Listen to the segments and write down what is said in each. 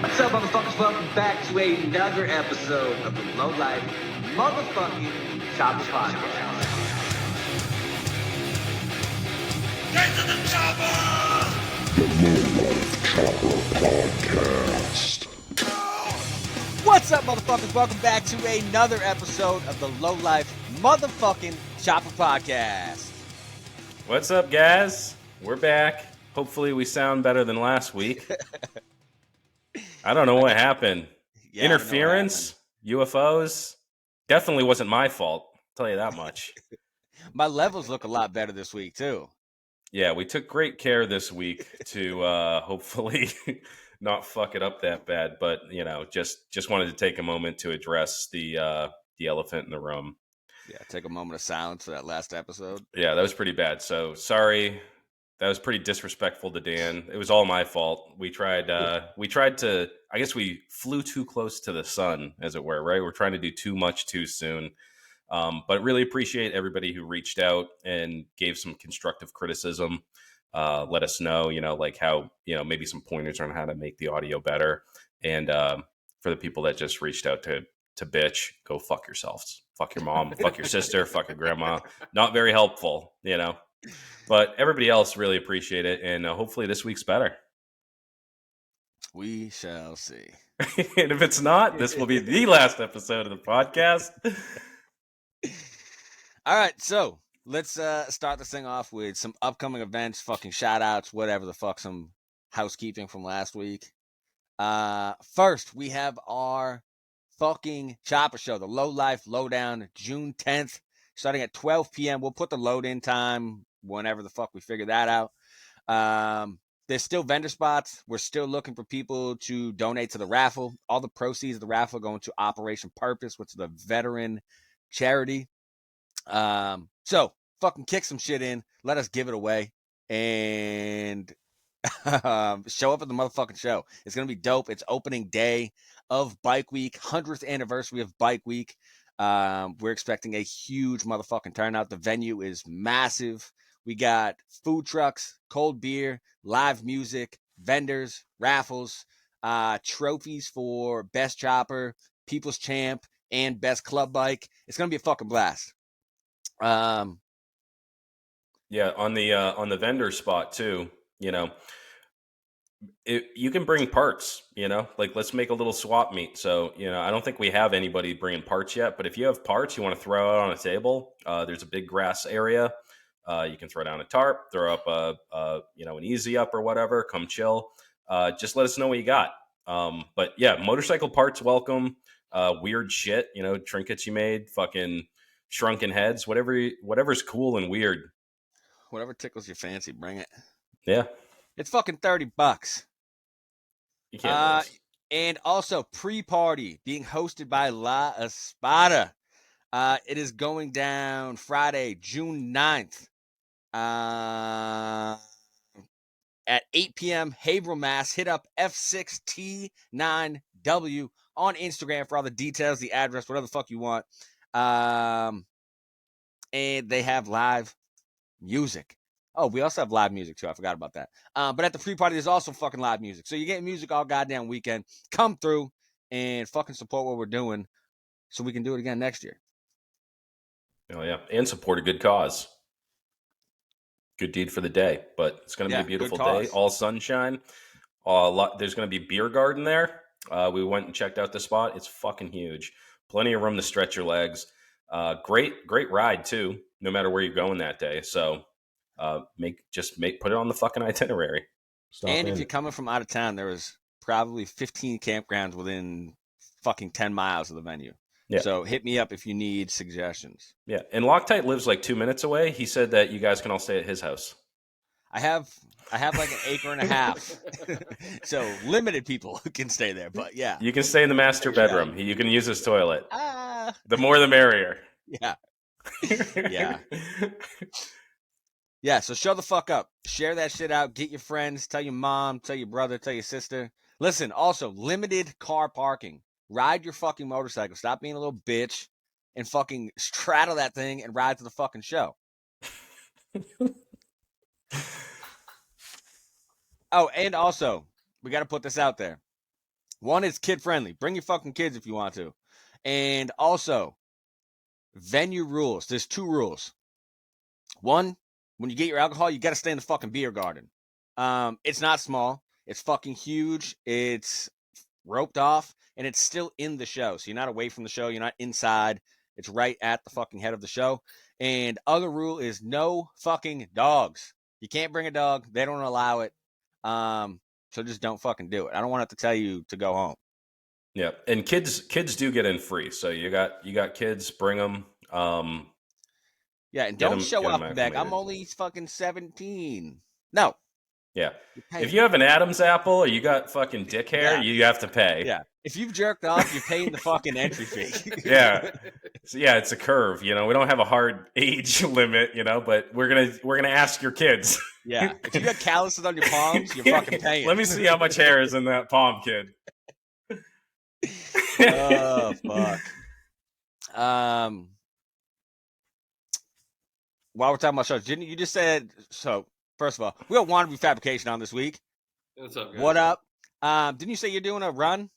What's up, motherfuckers? Welcome back to another episode of the Low Life Motherfucking Chopper Podcast. Get to the chopper! What's up, motherfuckers? Welcome back to another episode of the Low Life Motherfucking Chopper Podcast. What's up, guys? We're back. Hopefully we sound better than last week. I don't know what happened. Yeah, I don't know what Interference, UFOs. Definitely wasn't my fault. I'll tell you that much. My levels look a lot better this week, too. Yeah, we took great care this week to hopefully not fuck it up that bad. But, you know, just wanted to take a moment to address the elephant in the room. Yeah, take a moment of silence for that last episode. Yeah, that was pretty bad. So sorry. That was pretty disrespectful to Dan. It was all my fault. We tried to, I guess we flew too close to the sun, as it were, right? We're trying to do too much too soon. But really appreciate everybody who reached out and gave some constructive criticism. Let us know, like how, maybe some pointers on how to make the audio better. And for the people that just reached out to bitch, go fuck yourselves. Fuck your mom, fuck your sister, fuck your grandma. Not very helpful, But everybody else really appreciate it. And hopefully this week's better. We shall see. And if it's not, this will be the last episode of the podcast. All right, so let's start this thing off with some upcoming events, fucking shout outs, whatever the fuck, some housekeeping from last week. First, we have our fucking chopper show, the Low Life Lowdown, June 10th, starting at 12 p.m. We'll put the load-in time whenever the fuck we figure that out. There's still vendor spots. We're still looking for people to donate to the raffle. All the proceeds of the raffle are going to Operation Purpose, which is the veteran charity. So fucking kick some shit in. Let us give it away. And show up at the motherfucking show. It's going to be dope. It's opening day of Bike Week, 100th anniversary of Bike Week. We're expecting a huge motherfucking turnout. The venue is massive. We got food trucks, cold beer, live music, vendors, raffles, trophies for best chopper, people's champ, and best club bike. It's going to be a fucking blast. Yeah, on the vendor spot too, you can bring parts, like let's make a little swap meet. So, I don't think we have anybody bringing parts yet, but if you have parts you want to throw out on a table, there's a big grass area. You can throw down a tarp, throw up an easy up or whatever, come chill. Just let us know what you got. But yeah, motorcycle parts welcome, weird shit, trinkets you made, fucking shrunken heads, whatever's cool and weird. Whatever tickles your fancy, bring it. Yeah. It's fucking $30. You can't lose. And also pre-party being hosted by La Espada. It is going down Friday, June 9th. At 8 p.m. Haverhill, Mass. Hit up F6T9W on Instagram for all the details, the address, whatever the fuck you want. And they have live music. Oh, we also have live music too. I forgot about that. But at the pre-party, there's also fucking live music. So you're getting music all goddamn weekend. Come through and fucking support what we're doing so we can do it again next year. Oh yeah, and support a good cause. Good deed for the day. But it's going to be a beautiful day. All sunshine. There's going to be beer garden there. We went and checked out the spot. It's fucking huge. Plenty of room to stretch your legs. Great ride too. No matter where you're going that day. So put it on the fucking itinerary. If you're coming from out of town, there is probably 15 campgrounds within fucking 10 miles of the venue. Yeah. So hit me up if you need suggestions. Yeah, and Loctite lives like 2 minutes away. He said that you guys can all stay at his house. I have like an acre and a half, so limited people can stay there. But yeah, you can stay in the master bedroom. You can use his toilet. The more, the merrier. Yeah, yeah. So show the fuck up. Share that shit out. Get your friends. Tell your mom. Tell your brother. Tell your sister. Listen. Also, limited car parking. Ride your fucking motorcycle. Stop being a little bitch and fucking straddle that thing and ride to the fucking show. Oh, and also, we got to put this out there. One is kid friendly. Bring your fucking kids if you want to. And also, venue rules. There's 2 rules. One, when you get your alcohol, you got to stay in the fucking beer garden. It's not small. It's fucking huge. It's roped off, and it's still in the show. So you're not away from the show. You're not inside. It's right at the fucking head of the show. And other rule is no fucking dogs. You can't bring a dog. They don't allow it. So just don't fucking do it. I don't want to have to tell you to go home. Yeah, and kids do get in free. So you got kids, bring them. Yeah, and don't show up and beg. I'm acclimated. only fucking 17. No. Yeah. You're paying. If you have an Adam's apple or you got fucking dick hair, Yeah. you have to pay. Yeah. If you've jerked off, you're paying the fucking entry fee. Yeah. So yeah, it's a curve. You know, we don't have a hard age limit. You know, but we're gonna ask your kids. Yeah. If you got calluses on your palms, you're fucking paying. Let me see how much hair is in that palm, kid. Oh fuck. While we're talking about shows, didn't you just said so? First of all, we got Wannabe Fabrication on this week. What's up, guys? What up? Didn't you say you're doing a run?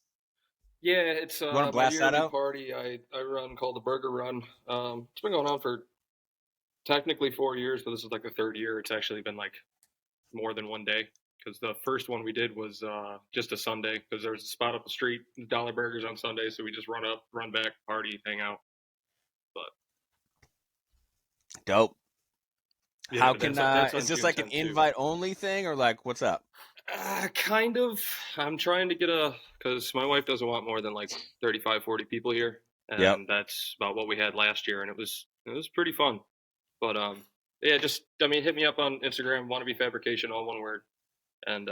Yeah, it's wanna my blast that yearly out? party I run called the Burger Run. It's been going on for technically 4 years, but this is like the 3rd year. It's actually been like more than one day because the first one we did was just a Sunday because there was a spot up the street, Dollar Burgers on Sunday, so we just run up, run back, party, hang out. But Dope. yeah, How but can that's on is this June like an 10th, too. invite only thing or like what's up? Kind of. I'm trying to get because my wife doesn't want more than like 35, 40 people here, and Yep. that's about what we had last year, and it was pretty fun. But yeah, hit me up on Instagram, Wannabe Fabrication, all one word, and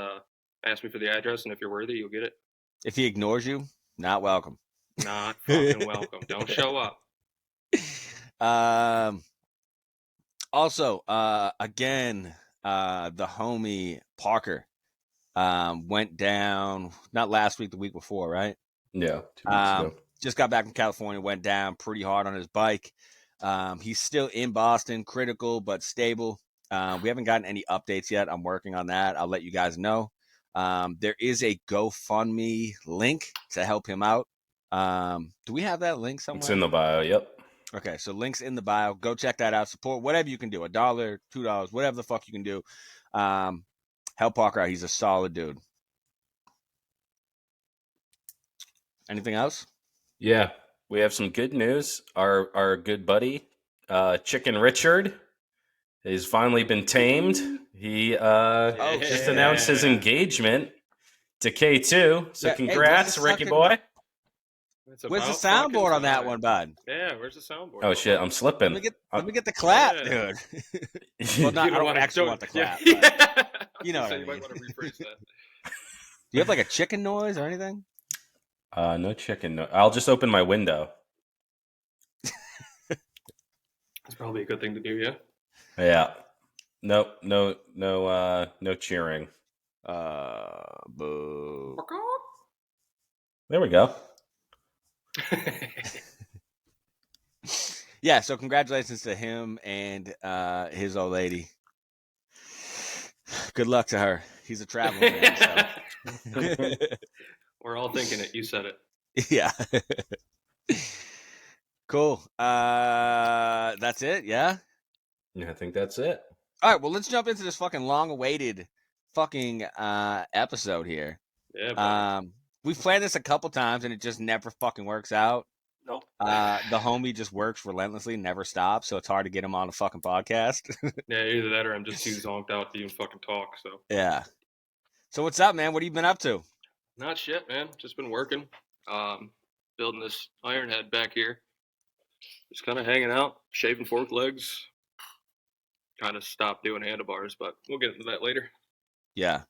ask me for the address, and if you're worthy, you'll get it. If he ignores you, not welcome. Not fucking welcome. Don't show up. Also, again, the homie Parker went down not last week, the week before, right? Yeah, 2 weeks ago. Just got back from California, went down pretty hard on his bike. He's still in Boston, critical but stable. We haven't gotten any updates yet. I'm working on that. I'll let you guys know. There is a GoFundMe link to help him out. Do we have that link somewhere? It's in the bio. Yep. Okay, so links in the bio. Go check that out. Support whatever you can do. $1, $2, whatever the fuck you can do. Help Parker out. He's a solid dude. Anything else? Yeah, we have some good news. Our good buddy, Chicken Richard, has finally been tamed. He just announced his engagement to K2. So Yeah, hey, congrats, Ricky boy. It's Where's the about fucking soundboard on that time. one, bud? Yeah, where's the soundboard? Oh shit, I'm slipping. Let me get the clap, Yeah. dude. Well, I don't actually want the clap. But you know what I You mean. might want to rephrase that. do you have like a chicken noise or anything? No chicken. No. I'll just open my window. That's probably a good thing to do, yeah. Yeah. No cheering. Boo. There we go. Yeah, so congratulations to him and his old lady. Good luck to her. He's a traveling man. So. We're all thinking it. You said it. Yeah. Cool. That's it. Yeah. Yeah, I think that's it. All right. Well, let's jump into this fucking long-awaited fucking episode here. Yeah. We've planned this a couple times and it just never fucking works out. Nope. The homie just works relentlessly, never stops, so it's hard to get him on a fucking podcast. Yeah, either that or I'm just too zonked out to even fucking talk. So. Yeah. So what's up, man? What have you been up to? Not shit, man. Just been working. Building this iron head back here. Just kind of hanging out, shaving fork legs. Kind of stopped doing handlebars, but we'll get into that later. Yeah.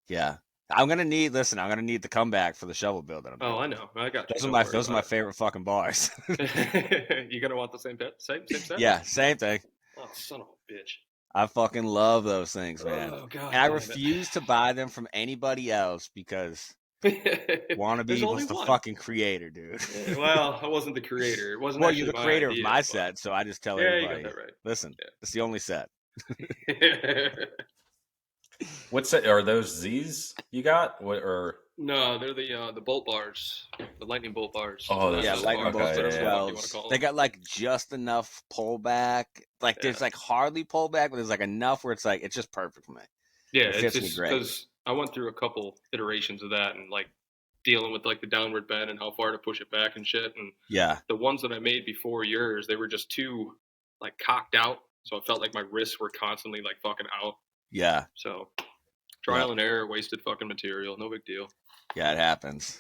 Yeah. I'm gonna need the comeback for the shovel build that I'm doing. Oh, I know. I got you. Those are my favorite fucking bars. You gonna want the same set? Yeah, same thing. Oh, son of a bitch. I fucking love those things, man. Oh, God. And I refuse to buy them from anybody else because Wannabe was the fucking creator, dude. Yeah, well, I wasn't the creator. It wasn't. Well, you're the actually creator idea, of my but... set, so I just tell Yeah, everybody. you got that right. Listen, Yeah. it's the only set. What's that? Are those Z's you got? What or No, they're the bolt bars, the lightning bolt bars. Oh, Not those Yeah, are those lightning bars, bolts for whatever okay, the yeah. fuck you want to 12s. call They them. got like just enough pullback. Like Yeah, there's like hardly pullback, but there's like enough where it's like it's just perfect for me. yeah. It It's fits me just great. because I went through a couple iterations of that and like dealing with like the downward bend and how far to push it back and shit. And Yeah, the ones that I made before yours, they were just too like cocked out, so it felt like my wrists were constantly like fucking out. yeah, So yeah, trial and error, wasted fucking material, no big deal. yeah. It happens.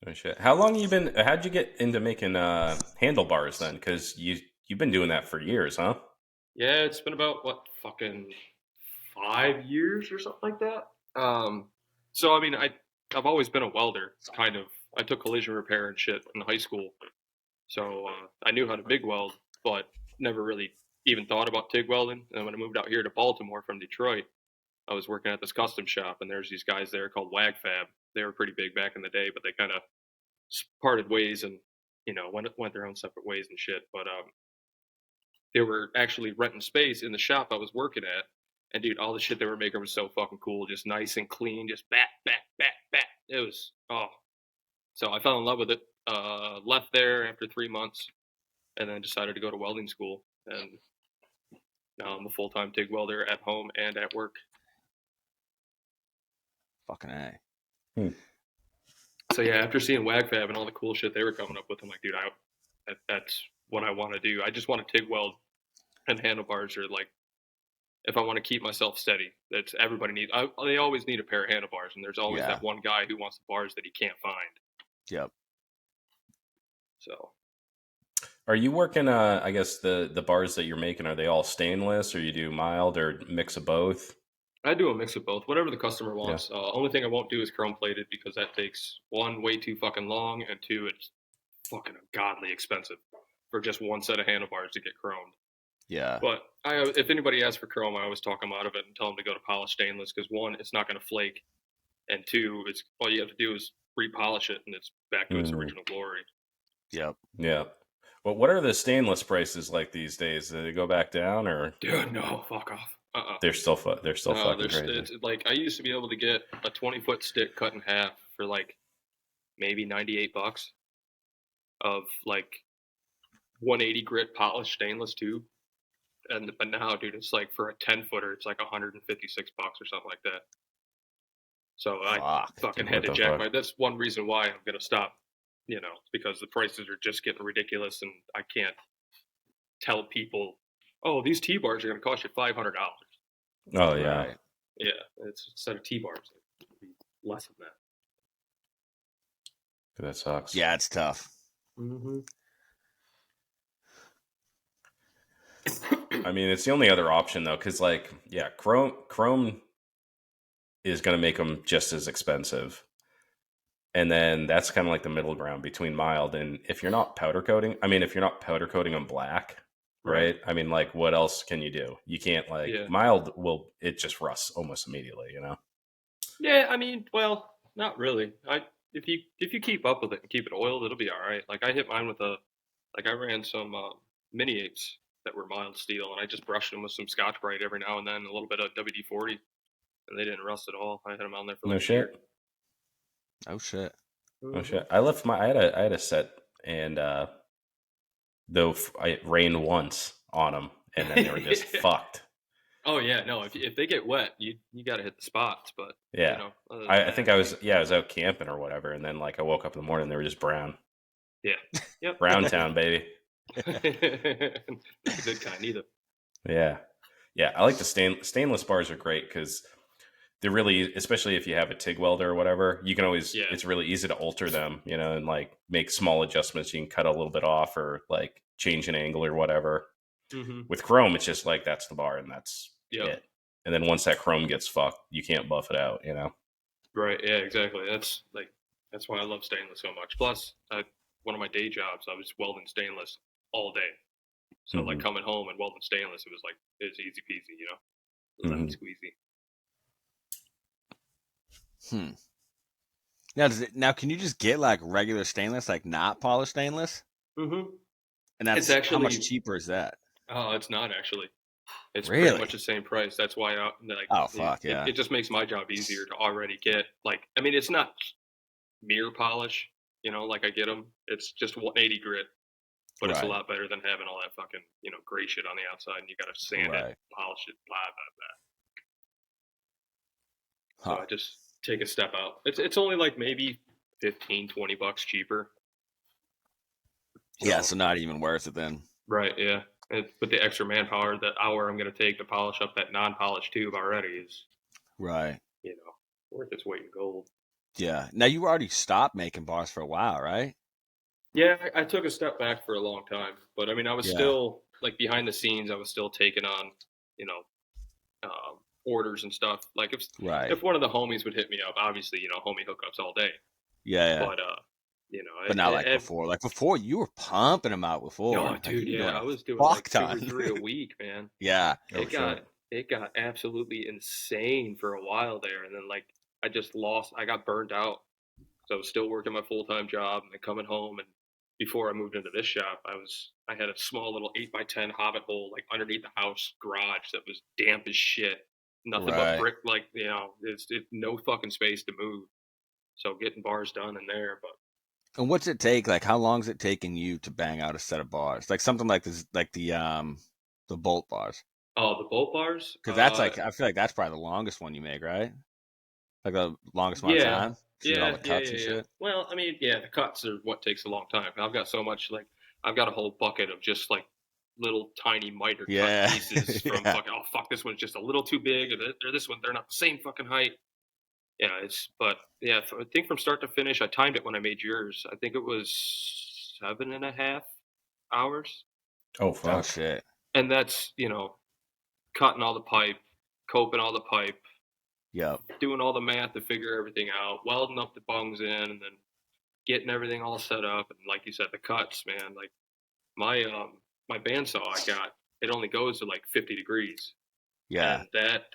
Oh, shit. How long you been? How'd you get into making handlebars then? Because you've been doing that for years, huh? Yeah, it's been about what fucking 5 years or something like that. So I mean, I've always been a welder, kind of. I took collision repair and shit in high school, so I knew how to MIG weld, but never really even thought about TIG welding. And when I moved out here to Baltimore from Detroit, I was working at this custom shop, and there's these guys there called Wag Fab. They were pretty big back in the day, but they kind of parted ways and went their own separate ways and shit. But they were actually renting space in the shop I was working at. And dude, all the shit they were making was so fucking cool, just nice and clean, just bat. It was so I fell in love with it. Left there after 3 months, and then decided to go to welding school. And now I'm a full time TIG welder at home and at work. Fucking A. So yeah, after seeing WagFab and all the cool shit they were coming up with, I'm like, dude, that's what I want to do. I just want to TIG weld, and handlebars are like, if I want to keep myself steady, that's everybody needs. They always need a pair of handlebars, and there's always Yeah. that one guy who wants the bars that he can't find. Yep. So Are you working? I guess the bars that you're making, are they all stainless, or you do mild, or mix of both? I do a mix of both, whatever the customer wants. Only thing I won't do is chrome plated because that takes one, way too fucking long, and two, it's fucking ungodly expensive for just one set of handlebars to get chromed. Yeah. But if anybody asks for chrome, I always talk them out of it and tell them to go to polished stainless because one, it's not going to flake, and two, it's all you have to do is repolish it and it's back to its original glory. Yep. Yeah. Well, what are the stainless prices like these days? Do they go back down, or Dude, no, fuck off. they're still fucking There's, crazy? it's like I used to be able to get a 20-foot stick cut in half for like maybe $98 of like 180 grit polished stainless tube. But now, dude, it's like for a 10-footer, it's like $156 or something like that. So I fucking had to jack my. That's one reason why I'm gonna stop. Because the prices are just getting ridiculous, and I can't tell people, oh, these T-bars are gonna cost you $500. Oh yeah. Right. Yeah, it's instead of T-bars, it'd be less than that. That sucks. Yeah, it's tough. Mm-hmm. I mean, it's the only other option though, because like, yeah, chrome is going to make them just as expensive, and then that's kind of like the middle ground between mild and if you're not powder coating. I mean, if you're not powder coating them black, right? I mean, like, what else can you do? You can't mild it just rusts almost immediately, Yeah, I mean, well, not really. If you keep up with it and keep it oiled, it'll be all right. Like I hit mine with I ran some mini apes that were mild steel, and I just brushed them with some Scotch Brite every now and then, a little bit of WD-40, and they didn't rust at all. I had them on there for like a year. Oh shit. Oh shit! I had a set, and though it rained once on them, and then they were just fucked. Oh yeah, no. If they get wet, you got to hit the spots. But yeah, I think I was out camping or whatever, and then like I woke up in the morning, they were just brown. Yeah, yep. Brown town, baby. Not a good kind either. Yeah. I like the stainless bars are great because they're really, especially if you have a TIG welder or whatever, you can always. Yeah. It's really easy to alter them, and like make small adjustments. You can cut a little bit off or like change an angle or whatever. Mm-hmm. With chrome, it's just like that's the bar and that's it. And then once that chrome gets fucked, you can't buff it out. Right? Yeah, exactly. That's why I love stainless so much. Plus, one of my day jobs, I was welding stainless all day. So like coming home and welding stainless, it was easy peasy, lemon squeezy. Now, can you just get like regular stainless, like not polished stainless? Mm-hmm. And that's actually, how much cheaper is that? Oh, it's not actually. It's Really? pretty much the same price. That's why Oh, fuck, yeah. It just makes my job easier to already get I mean, it's not mirror polish, like I get them. It's just 180 grit, but it's a Right. lot better than having all that fucking gray shit on the outside, and you got to sand Right. it, polish it, blah blah blah. Huh. So I just take a step out. It's only like maybe $15-$20 cheaper. Yeah, so not even worth it then. Right, yeah. With the extra manpower, the hour I'm going to take to polish up that non-polished tube already is, Right. worth its weight in gold. Yeah. Now you already stopped making bars for a while, right? Yeah, I took a step back for a long time, but I mean, I was Yeah. still like behind the scenes. I was still taking on, orders and stuff. Like Right. if one of the homies would hit me up, obviously, homie hookups all day. Yeah. But But not like before. Like before, you were pumping them out before. Oh, Like, dude, you were yeah, doing I was doing fuck like 2 or ton. 3 a week, man. Yeah. It got absolutely insane for a while there, and then like I got burned out. So I was still working my full-time job and then coming home, and before I moved into this shop, I had a small little 8x10 hobbit hole like underneath the house garage that was damp as shit. Nothing but Right. brick, it's no fucking space to move. So getting bars done in there, but And what's it take? Like, how long is it taking you to bang out a set of bars? Like something like this, like the bolt bars. oh, the bolt bars? Because that's like, I feel like that's probably the longest one you make, right? Like the longest amount of Yeah. time. To get all the cuts and yeah. shit. Well, I mean, yeah, the cuts are what takes a long time. I've got so much I've got a whole bucket of just like little tiny miter Yeah. cut pieces from Yeah. fucking, oh fuck, this one's just a little too big, or this one, they're not the same fucking height. Yeah, but yeah, I think from start to finish, I timed it when I made yours. I think it was 7.5 hours, Oh Oh fuck. shit. and that's cutting all the pipe, coping all the pipe, Yep. doing all the math to figure everything out, welding up the bungs in, and then getting everything all set up. And like you said, the cuts, man. Like my bandsaw I got, it only goes to like 50 degrees, Yeah. and that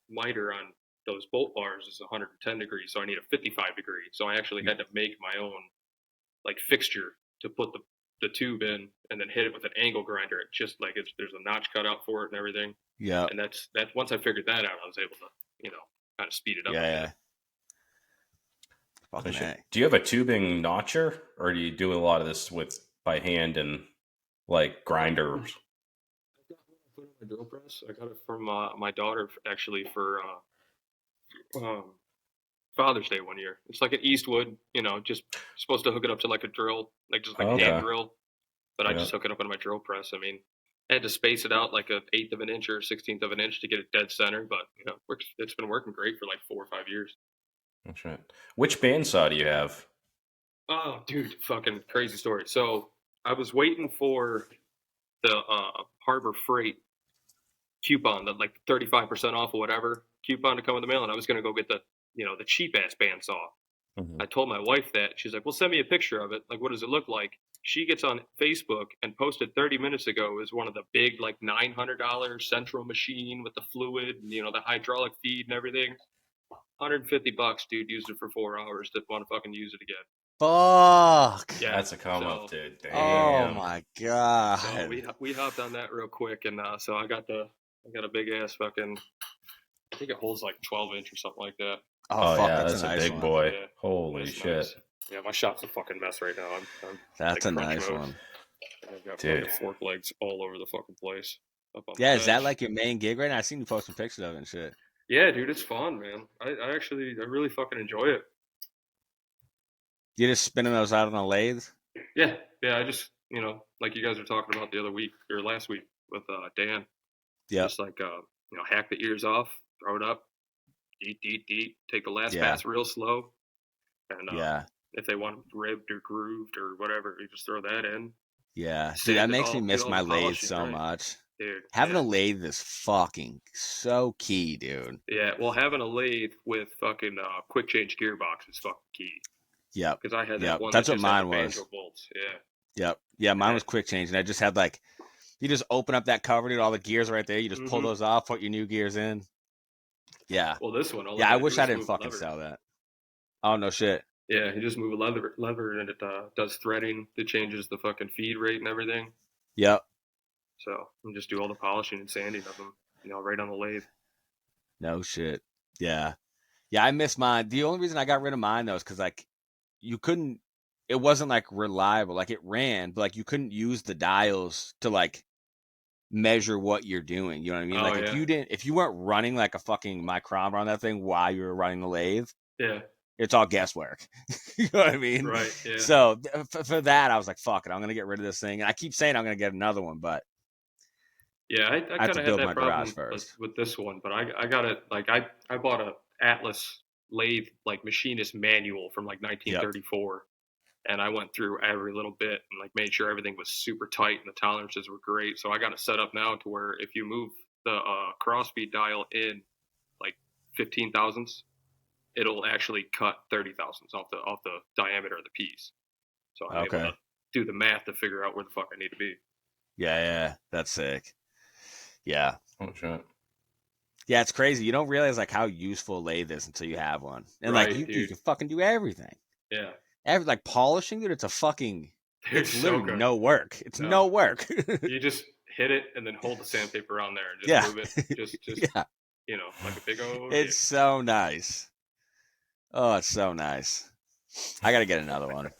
miter on those bolt bars is 110 degrees, so I need a 55 degree. So I actually had to make my own like fixture to put the tube in, and then hit it with an angle grinder. It just like there's a notch cut out for it and everything. Yep. And that's once I figured that out, I was able to kind of speed it up. Yeah. Fucking Shit. A. Do you have a tubing notcher, or do you do a lot of this by hand and like grinders? I got one I put on my drill press. I got it from my daughter actually for Father's Day one year. It's like an Eastwood, just supposed to hook it up to like a drill, like just like a Okay. hand drill. But I Yeah. just hook it up on my drill press. I mean, I had to space it out like 1/8 of an inch or 1/16 of an inch to get it dead center, but it's been working great for like 4 or 5 years. That's right. Which bandsaw do you have? Oh, dude, fucking crazy story. So I was waiting for the Harbor Freight coupon, that like 35% off or whatever coupon to come in the mail, and I was gonna go get the the cheap ass bandsaw. Mhm. I told my wife that. She's like, "Well, send me a picture of it. Like, what does it look like?" She gets on Facebook and posted 30 minutes ago is one of the big like $900 central machine with the fluid and the hydraulic feed and everything. $150, dude. Used it for 4 hours. Didn't want to fucking use it again. Fuck. Yeah, That's a come up, dude. Damn. Oh my god. So we hopped on that real quick, and so I got a big ass fucking. I think it holds like 12-inch or something like that. Oh, fuck, yeah, that's a nice big one. boy. Yeah. Holy That's shit. nice. Yeah, my shop's a fucking mess right now. I'm That's like a crunch nice mode. one. I've got Dude. fucking fork legs all over the fucking place. Up on Yeah, the is that bench. like your main gig right now? I seen you posting pictures of it and shit. Yeah, dude, it's fun, man. I really fucking enjoy it. You just spinning those out on a lathe? Yeah, I just like you guys were talking about the other week or last week with Dan. Yeah. Just like hack the ears off, throw it up, deet, take the last pass real slow, and Yeah. if they want ribbed or grooved or whatever, you just throw that in. Yeah. Dude, Sand that it makes all, me get miss all my the lathe polishing so right. much. Dude, Having yeah. a lathe is fucking so key, dude. Yeah, well, having a lathe with fucking quick change gearbox is fucking key. Yep. Because I had that Yep. one That's that what just mine had the was. banjo bolts. Yeah. Yep. Yeah, mine Yeah. was quick change, and I just had like, you just open up that cover, dude, all the gears right there. You just pull Mhm. those off, put your new gears in. Yeah. Well, this one, all Yeah, I gotta wish do I is didn't move a fucking lever. sell that. Oh, no shit. Yeah, you just move a lever and it does threading. It changes the fucking feed rate and everything. Yep. So I'm just do all the polishing and sanding of them, right on the lathe. No shit. Yeah. Yeah, I miss mine. The only reason I got rid of mine though is because like you couldn't. It wasn't like reliable. Like it ran, but like you couldn't use the dials to like measure what you're doing. You know what I mean? Oh Like yeah, if you weren't running like a fucking micrometer on that thing while you were running the lathe, yeah, it's all guesswork. You know what I mean? right, yeah. So for that, I was like, fuck it, I'm gonna get rid of this thing. And I keep saying I'm gonna get another one, but Yeah, I I have kind to of had build that my garage problem first. with this one, but I got it. Like I bought a Atlas lathe like machinist manual from like Yep. 1934, and I went through every little bit and like made sure everything was super tight and the tolerances were great. So I got it set up now to where if you move the crossfeed dial in like 15 thousandths, it'll actually cut 30 thousandths off the diameter of the piece. So I'm able to Okay. do the math to figure out where the fuck I need to be. Yeah, that's sick. Yeah. Oh shit. Yeah, it's crazy. You don't realize like how useful a lathe is until you have one. And like Right, you dude. can fucking do everything. Yeah, Like polishing, dude, they're it's so literally good. no work. It's No, no work. you just hit it and then hold the sandpaper on there and just Yeah. move it. Just Yeah. like a big old dick. It's so nice. Oh, it's so nice. I gotta get another one.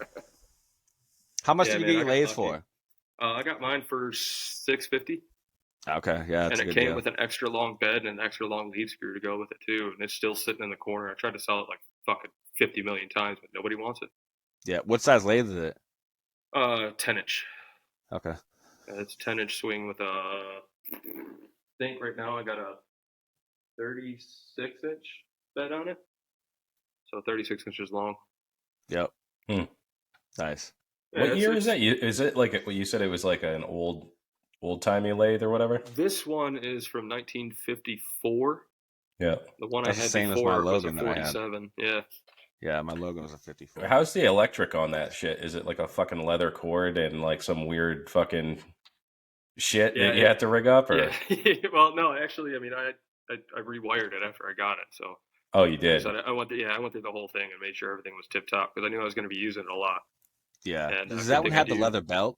How much Yeah, did you man, get I your got lathe lucky. for? I got mine for $650, Okay, yeah, that's and a it good came deal. with an extra long bed and an extra long lead screw to go with it too. And it's still sitting in the corner. I tried to sell it like fucking 50 million times, but nobody wants it. Yeah, what size lathe is it? 10-inch. Okay. It's 10-inch swing with a. I think right now I got a 36-inch bed on it, so 36 inches long. Yep. Hmm. Nice. Yeah, What year is that? Is it like what you said? It was like an old timey lathe or whatever. This one is from 1954. Yeah. The one I That's the had same as my before was a Logan that I had. 47. Yeah. Yeah, my Logan was a 54. How's the electric on that shit? Is it like a fucking leather cord and like some weird fucking shit Yeah. that you have to rig up, or? Yeah. Well, no, actually, I mean, I rewired it after I got it. So Oh, you I did. said I went through the whole thing and made sure everything was tip top because I knew I was going to be using it a lot. Yeah. And Does good that one thing I have the do. leather belt?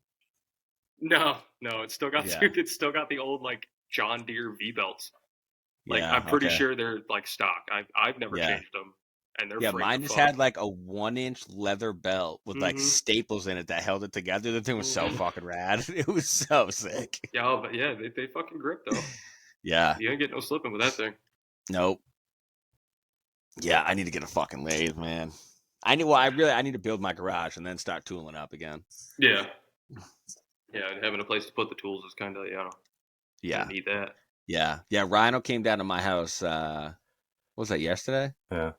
No, it's still got Yeah. it's still got the old like John Deere V belts. Like Yeah. I'm pretty Okay. sure they're like stock. I've never Yeah. changed them, and they're Yeah, frayed mine to just fuck. had like a 1-inch leather belt with like Mm-hmm. staples in it that held it together. The thing was so Mhm. fucking rad. It was so sick. Yeah, but yeah, they fucking grip though. Yeah. You ain't get no slipping with that thing. Nope. Yeah, I need to get a fucking lathe, man. I need to build my garage and then start tooling up again. Yeah, and having a place to put the tools is kind of Yeah. need that. Yeah. Rhino came down to my house. What was that, yesterday? Yeah.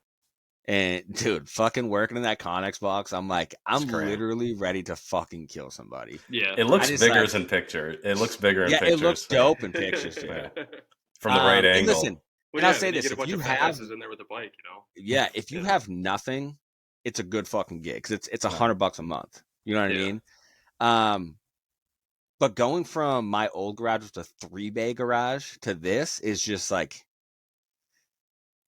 And dude, fucking working in that Connex box, I'm like, I'm It's great. literally ready to fucking kill somebody. Yeah, It looks I just, bigger like- in picture. It looks bigger in Yeah, pictures. it looks dope in pictures too. Yeah. From the right And angle. listen, Well, and I'll yeah, say then you this: get a if bunch you of have, badasses in there with a bike, yeah, if you Yeah. have nothing, it's a good fucking gig because it's Yeah. $100 a month. You know what Yeah. I mean? But going from my old garage, which was a 3-bay garage, to this is just like,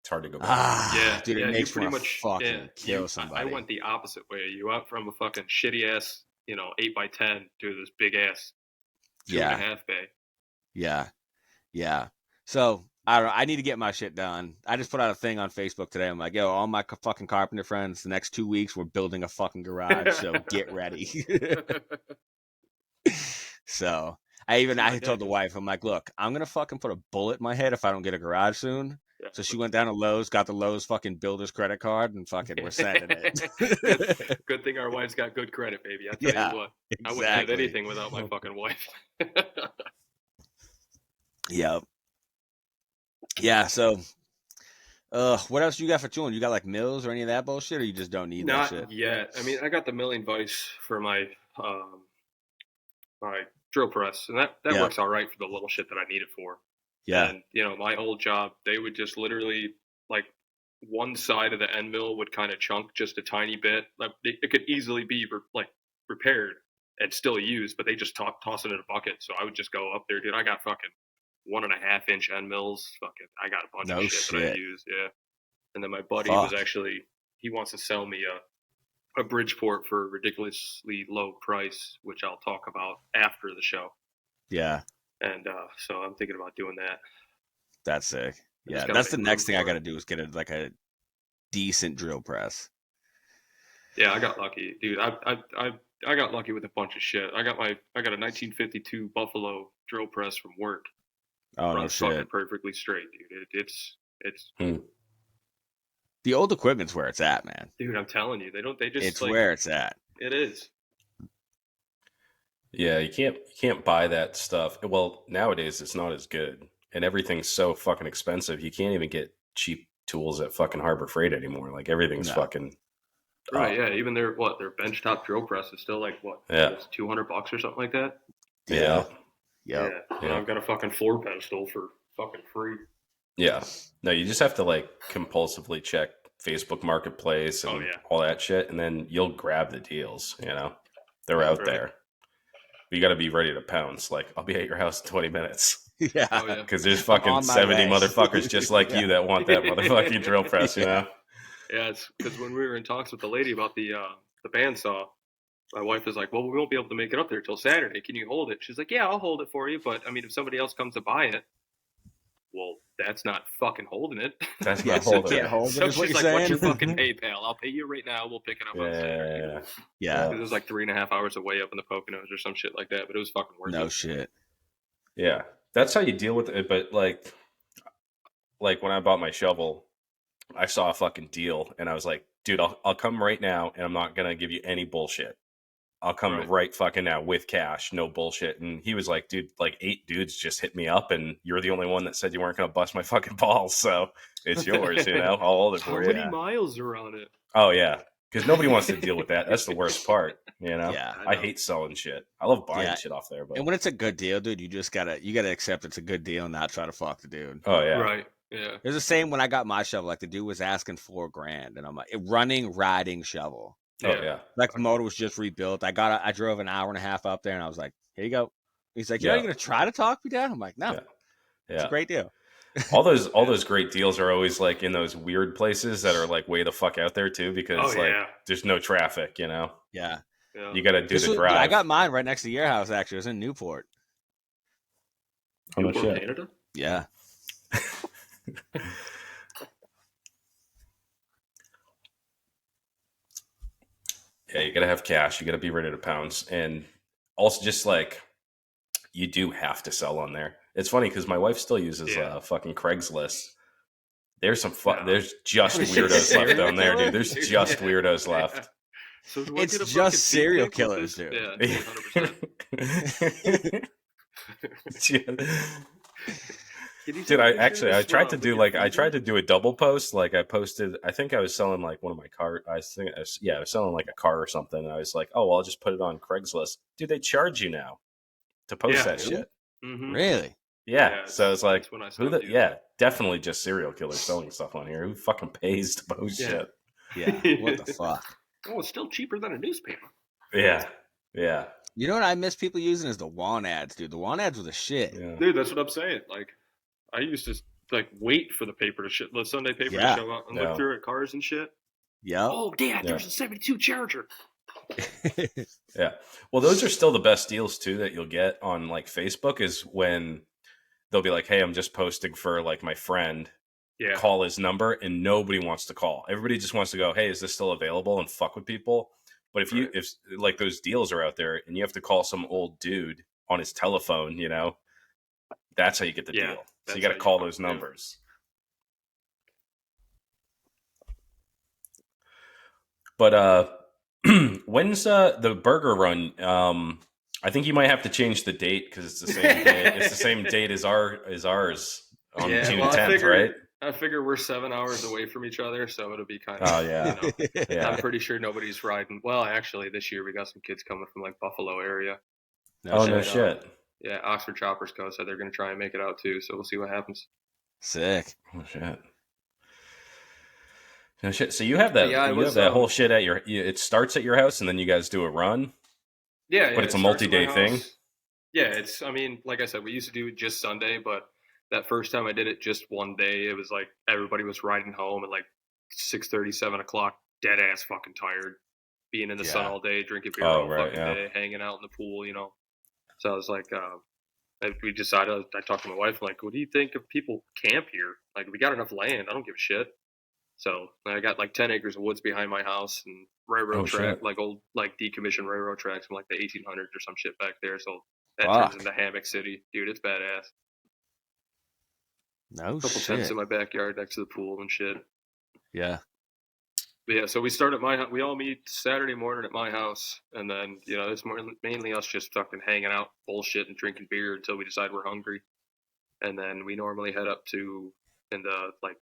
It's hard to go back. dude, it you makes me pretty want to much fucking kill somebody. I went the opposite way. You went from a fucking shitty ass 8x10 to this big ass 2.5 bay. Yeah. So I don't know. I need to get my shit done. I just put out a thing on Facebook today. I'm like, yo, all my fucking carpenter friends, the next 2 weeks, we're building a fucking garage. So get ready. So I told the wife, I'm like, look, I'm going to fucking put a bullet in my head if I don't get a garage soon. Yeah. So she went down to Lowe's, got the Lowe's fucking builder's credit card, and fucking we're sending it. Good thing our wife's got good credit, baby. I tell you what, exactly. I wouldn't have anything without my fucking wife. Yep. Yeah. So, what else you got for tooling? You got like mills or any of that bullshit, or you just don't need that shit? Not yet. I mean, I got the milling vise for my my drill press, and that Yeah. works all right for the little shit that I need it for. Yeah. And my old job, they would just literally like one side of the end mill would kind of chunk just a tiny bit. Like it could easily be repaired and still used, but they just toss it in a bucket. So I would just go up there, dude. I got fucking 1.5-inch end mills. Fucking, I got a bunch No of shit that I shit. use. Yeah. And then my buddy Fuck. was actually, he wants to sell me a Bridgeport for a ridiculously low price, which I'll talk about after the show. Yeah. and so I'm thinking about doing that. That's sick. I just Yeah, gotta that's the make next room thing I for got to it. do is get a decent drill press. Yeah, I got lucky, dude. I got lucky with a bunch of shit. I got a 1952 Buffalo drill press from work. Oh, no Runs fucking shit. perfectly straight, dude. It's The old equipment's where it's at, man. dude. I'm telling you, they just It's like where it's at. it is. Yeah, you can't buy that stuff. Well, nowadays it's not as good, and everything's so fucking expensive. You can't even get cheap tools at fucking Harbor Freight anymore. Like everything's No. fucking Right, up. yeah. Even their benchtop drill press is still like what? Yeah. It's $200 or something like that. Yeah. Yeah. Yep. And I've got a fucking floor pedestal for fucking free. Yeah. No, you just have to like compulsively check Facebook Marketplace and Oh, yeah. all that shit, and then you'll grab the deals. You know, they're That's out right. there. But you got to be ready to pounce. Like, I'll be at your house in 20 minutes. Yeah. Oh yeah. Because there's I'm fucking on my 70 way. motherfuckers just like Yeah. you that want that motherfucking drill press, you Yeah. know? Yeah, it's because when we were in talks with the lady about the bandsaw, my wife was like, "Well, we won't be able to make it up there till Saturday. Can you hold it?" She's like, "Yeah, I'll hold it for you, but I mean, if somebody else comes to buy it, well, that's not fucking holding it." That's Yeah, not so you holding can't it. hold it, So is what she's you're like, "What's your saying? fucking PayPal? I'll pay you right now. We'll pick it up on Saturday." Yeah. Yeah. It was like 3.5 hours away up in the Poconos or some shit like that, but it was fucking worth No it. shit. Yeah. That's how you deal with it. But like when I bought my shovel, I saw a fucking deal and I was like, dude, I'll come right now and I'm not going to give you any bullshit. I'll come Right. right fucking now with cash, no bullshit. And he was like, dude, like 8 dudes just hit me up and you're the only one that said you weren't going to bust my fucking balls. So it's yours, you know? I'll hold it How for you. many Yeah. miles are on it? Oh, yeah. Because nobody wants to deal with that. That's the worst part, you know? Yeah. I hate selling shit. I love buying Yeah. shit off there, but And when it's a good deal, dude, you gotta accept it's a good deal and not try to fuck the dude. oh yeah, Right. Yeah. It was the same when I got my shovel. Like the dude was asking $4,000, and I'm like, riding shovel. oh yeah, Like the motor was just rebuilt. I drove an hour and a half up there, and I was like, "Here you go." He's like, "You're Yeah. not gonna try to talk me down?" I'm like, "No, yeah, it's a yeah. great deal." All those great deals are always like in those weird places that are like way the fuck out there too, because Oh, like yeah. there's no traffic, you know. Yeah. Yeah. You got to do the drive. I got mine right next to your house. Actually, it was in Newport. Oh, no Newport, shit. Canada? Yeah. Yeah, you got to have cash. You got to be ready to pounce, and also just like you do have to sell on there. It's funny because my wife still uses Yeah. fucking Craigslist. There's some No. there's just What is she, a weirdos left serial on there, killer? dude. There's just Yeah. weirdos left. So do I It's get a just fucking feet serial pic with killers, this? dude. Yeah, 100%. Can you Dude, take a I picture of actually this I tried swamp to with do your like I feet tried in to do a double post. Like I posted, I think I was selling like one of my car. I think I was selling like a car or something. And I was like, oh, well, I'll just put it on Craigslist. Dude, they charge you now to post Yeah. that shit. Mm-hmm. Really? Yeah. Yeah, So it's like, that's when I who stopped the? doing Yeah, definitely just serial killers selling stuff on here. Who fucking pays to post Yeah. shit? Yeah. What the fuck? Oh, it's still cheaper than a newspaper. Yeah. Yeah. You know what I miss people using is the want ads, dude. The want ads were the shit. Yeah. Dude, that's what I'm saying. Like, I used to like wait for the paper to the Sunday paper Yeah. to show up and Yeah. look through at cars and shit. Yep. Oh, Dad, Yeah. there's a 72 Charger. Yeah. Well, those are still the best deals too that you'll get on like Facebook is when they'll be like, hey, I'm just posting for like my friend. Yeah. Call his number, and nobody wants to call. Everybody just wants to go, hey, is this still available, and fuck with people. But if like those deals are out there and you have to call some old dude on his telephone, you know, that's how you get the Yeah, deal. So that's you got how to you call fucking those do. numbers. But when's the burger run? I think you might have to change the date because it's the same day. It's the same date as ours on Yeah, June well, 10th, right? I figure we're 7 hours away from each other, so it'll be kind of. Oh yeah, You know, yeah. I'm pretty sure nobody's riding. Well, actually, this year we got some kids coming from like Buffalo area. Oh no shit. shit. Yeah, Oxford Choppers Co. said they're going to try and make it out too, so we'll see what happens. Sick. Oh shit. No shit. So you have that. Yeah, you have that whole shit at your. It starts at your house, and then you guys do a run. Yeah, But it's it a starts at my multi-day thing? house. Yeah, it's. I mean, like I said, we used to do it just Sunday, but that first time I did it just one day, it was like everybody was riding home at like 6:30, 7 o'clock, dead ass fucking tired, being in the sun Yeah. all day, drinking beer Oh, all right, fucking yeah. day, hanging out in the pool, you know. So I was like, we decided. I talked to my wife, like, what do you think if people camp here? Like, we got enough land. I don't give a shit. So I got like 10 acres of woods behind my house and railroad Oh, track, shit. like old, like decommissioned railroad tracks from like the 1800s or some shit back there. So that turns Fuck. into Hammock City, dude. It's badass. No Couple tents shit. in my backyard next to the pool and shit. Yeah. But yeah, so we start at my house. We all meet Saturday morning at my house, and then it's mainly us just fucking hanging out, bullshit, and drinking beer until we decide we're hungry, and then we normally head up to in the like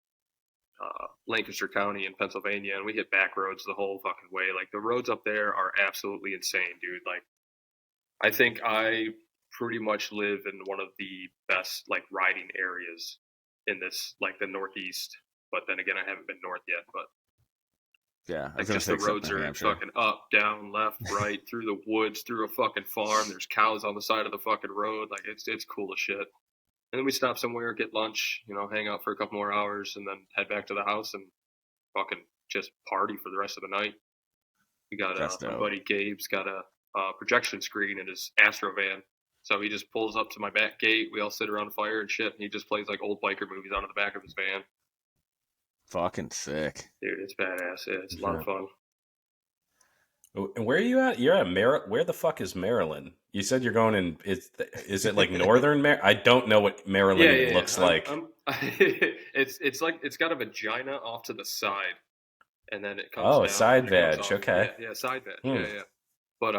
Lancaster County in Pennsylvania, and we hit back roads the whole fucking way. Like the roads up there are absolutely insane, dude. Like I think I pretty much live in one of the best like riding areas in this like the Northeast. But then again, I haven't been north yet. But Yeah. I was like gonna just say the roads New are Hampshire. fucking up, down, left, right, through the woods, through a fucking farm. There's cows on the side of the fucking road. Like it's cool as shit. And then we stop somewhere, get lunch, hang out for a couple more hours, and then head back to the house and fucking just party for the rest of the night. We got That's my dope. buddy Gabe's got a projection screen in his Astro van, so he just pulls up to my back gate. We all sit around a fire and shit, and he just plays like old biker movies out of the back of his van. Fucking sick. Dude, it's badass. Yeah, it's a lot of fun. And where are you at? You're at Maryland. Where the fuck is Maryland? You said you're going in. Is it like northern Maryland? I don't know what Maryland even looks like. It's like it's got a vagina off to the side, and then it comes Oh, down. a side vag. vag. Okay. Yeah, side vag. Hmm. Yeah. But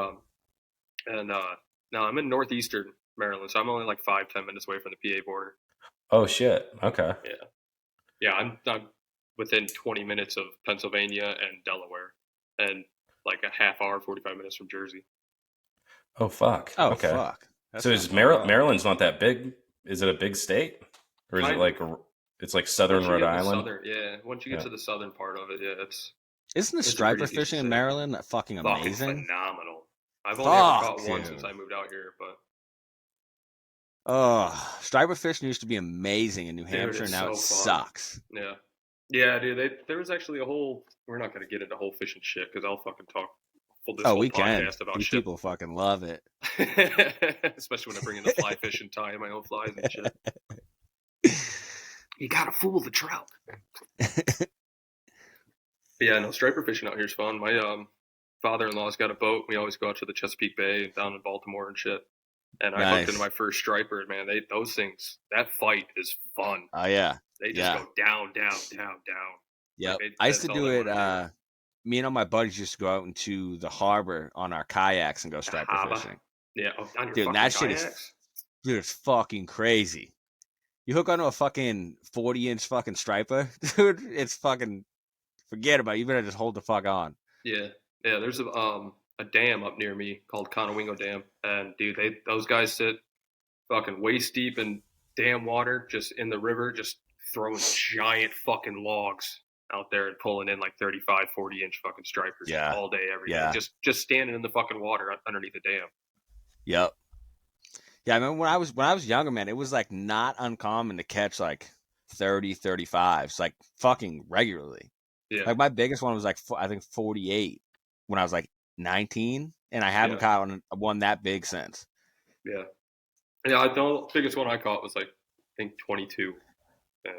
no, I'm in northeastern Maryland, so I'm only like 5-10 minutes away from the PA border. Oh shit. Okay. Yeah. I'm within 20 minutes of Pennsylvania and Delaware, and like a half hour, 45 minutes from Jersey. Oh fuck. Oh okay. fuck. So is Maryland's not that big? Is it a big state, or is it like it's like southern Rhode Island? Once you get to the southern part of it, Isn't the it's a striper pretty fishing in decent Maryland fucking amazing? phenomenal. I've only ever caught one dude. since I moved out here, but striper fishing used to be amazing in New Hampshire. it's Now it so fun. sucks. Yeah, dude. There was actually a whole. We're not going to get into whole fishing shit because I'll fucking talk this whole We can. podcast about You shit. people fucking love it. Especially when I bring in the fly fish and tie my own flies and shit. You gotta fool the trout. But yeah, no, striper fishing out here is fun. My father-in-law's got a boat. We always go out to the Chesapeake Bay down in Baltimore and shit. And I hooked into my first striper. Man, those things. That fight is fun. Oh yeah. They just go down, down, down, down. Yep. Like I used to that's do all they it. wanna do. Me and all my buddies used to go out into the harbor on our kayaks and go striper Harbor. fishing. Yeah, on your Dude, fucking that shit kayaks? Dude, it's fucking crazy. You hook onto a fucking 40-inch fucking striper, dude, it's fucking forget about it. You better just hold the fuck on. Yeah. There's a dam up near me called Conowingo Dam, and dude, those guys sit fucking waist deep in dam water, just in the river, just throwing giant fucking logs out there and pulling in like 35, 40-inch fucking stripers all day, every day. Just standing in the fucking water underneath the dam. Yep. Yeah, I remember when I was younger, man, it was like not uncommon to catch like 30, 35s, like fucking regularly. Yeah. Like my biggest one was like I think 48 when I was like 19, and I haven't caught one that big since. Yeah. Yeah, the biggest one I caught was like I think 22, and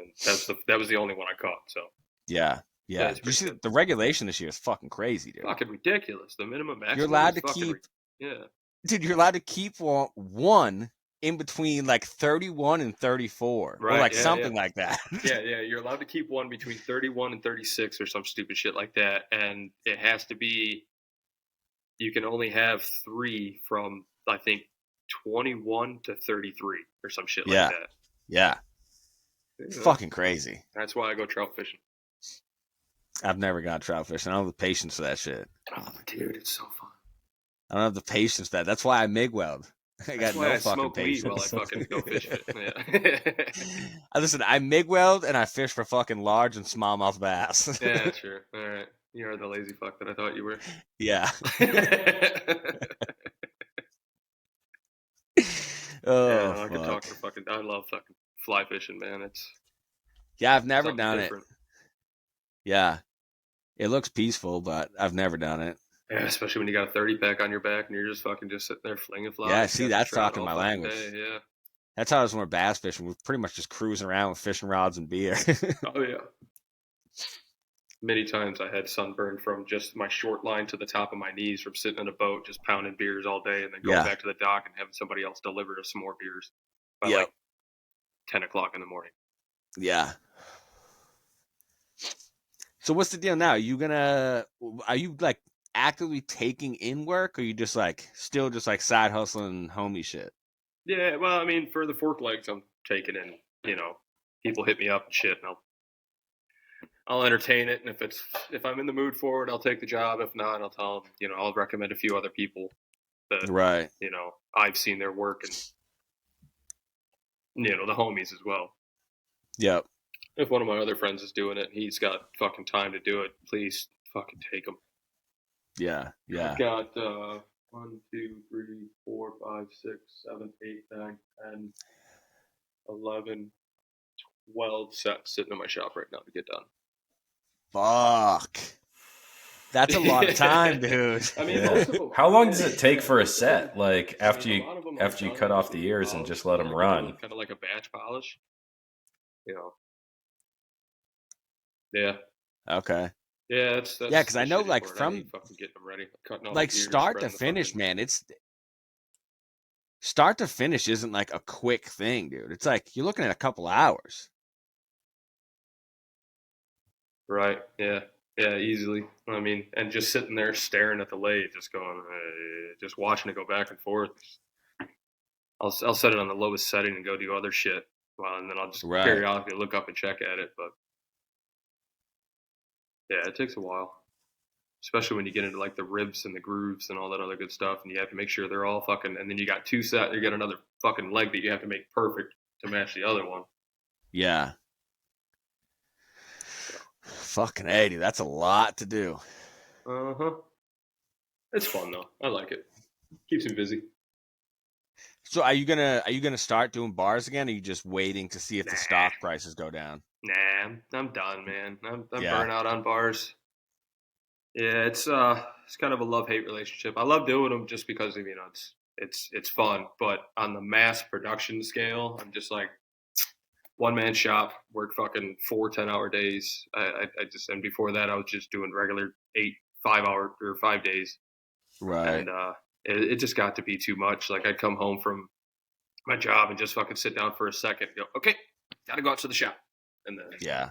that was the only one I caught. So yeah. You see, the regulation this year is fucking crazy, dude. Fucking ridiculous. The minimum maximum. You're allowed to keep. Dude, you're allowed to keep one in between like 31 and 34, right? Or like something like that. Yeah. You're allowed to keep one between 31 and 36 or some stupid shit like that, and it has to be. You can only have 3 from I think 21 to 33 or some shit like that. Yeah. It's fucking crazy. That's why I go trout fishing. I've never got trout fishing. I don't have the patience for that shit. Oh, dude, it's so fun. I don't have the patience for that. That's why I MIG weld. I got no fucking patience. Weed while I fucking go fishing. Yeah. Listen, I MIG weld and I fish for fucking large and smallmouth bass. Yeah, sure. All right. You are the lazy fuck that I thought you were. Yeah. I could talk for fucking. I love fucking fly fishing, man. I've never done it. Yeah, it looks peaceful, but I've never done it. Yeah, especially when you got a 30-pack on your back and you're just sitting there flinging flies. Yeah, see, that's talking my language. Yeah. That's how I was when we're bass fishing. We're pretty much just cruising around with fishing rods and beer. Oh yeah. Many times I had sunburn from just my short line to the top of my knees from sitting in a boat, just pounding beers all day, and then going Yeah. back to the dock and having somebody else deliver us some more beers by Yep. like 10 o'clock in the morning. Yeah. So what's the deal now? Are you like actively taking in work, or are you just like still just like side hustling homie shit? Yeah, well, I mean, for the fork legs, I'm taking in, people hit me up and shit, and I'll entertain it, and if I'm in the mood for it, I'll take the job. If not, I'll tell them, I'll recommend a few other people that Right. I've seen their work, and the homies as well. Yep. If one of my other friends is doing it, and he's got fucking time to do it, please fucking take him. Yeah. Yeah. I've got 1, 2, 3, 4, 5, 6, 7, 8, 9, 10, 11, 12 sets sitting in my shop right now to get done. Fuck. That's a lot of time, dude. I mean, Yeah. most of them. How long does it take for a set? Like after you cut off the ears and just let them run? Kind of like a batch polish. Yeah. Okay. Yeah, that's Yeah, because I the know shitty like part. I from hate fucking getting them ready, cutting all like the ears, start to spreading the finish, fucking- man. It's start to finish isn't like a quick thing, dude. It's like you're looking at a couple hours. Right. Yeah. Yeah. Easily. I mean, and just sitting there staring at the lathe, just going, just watching it go back and forth. I'll set it on the lowest setting and go do other shit. Well, and then I'll just Right. periodically look up and check at it. But yeah, it takes a while, especially when you get into like the ribs and the grooves and all that other good stuff, and you have to make sure they're all fucking. And then you got two set. You got another fucking leg that you have to make perfect to match the other one. Yeah. Fucking 80. That's a lot to do. It's fun though. I like it. Keeps me busy. So are you gonna start doing bars again? Or are you just waiting to see if the stock prices go down? Nah, I'm done, man. I'm Yeah. burnt out on bars. Yeah, it's kind of a love-hate relationship. I love doing them just because it's fun, but on the mass production scale, I'm just like one-man shop, work fucking 4 10-hour days. I just, and before that I was just doing regular 5-hour or 5 days. Right. And it just got to be too much. Like I'd come home from my job and just fucking sit down for a second and go, okay, gotta go out to the shop. And then Yeah.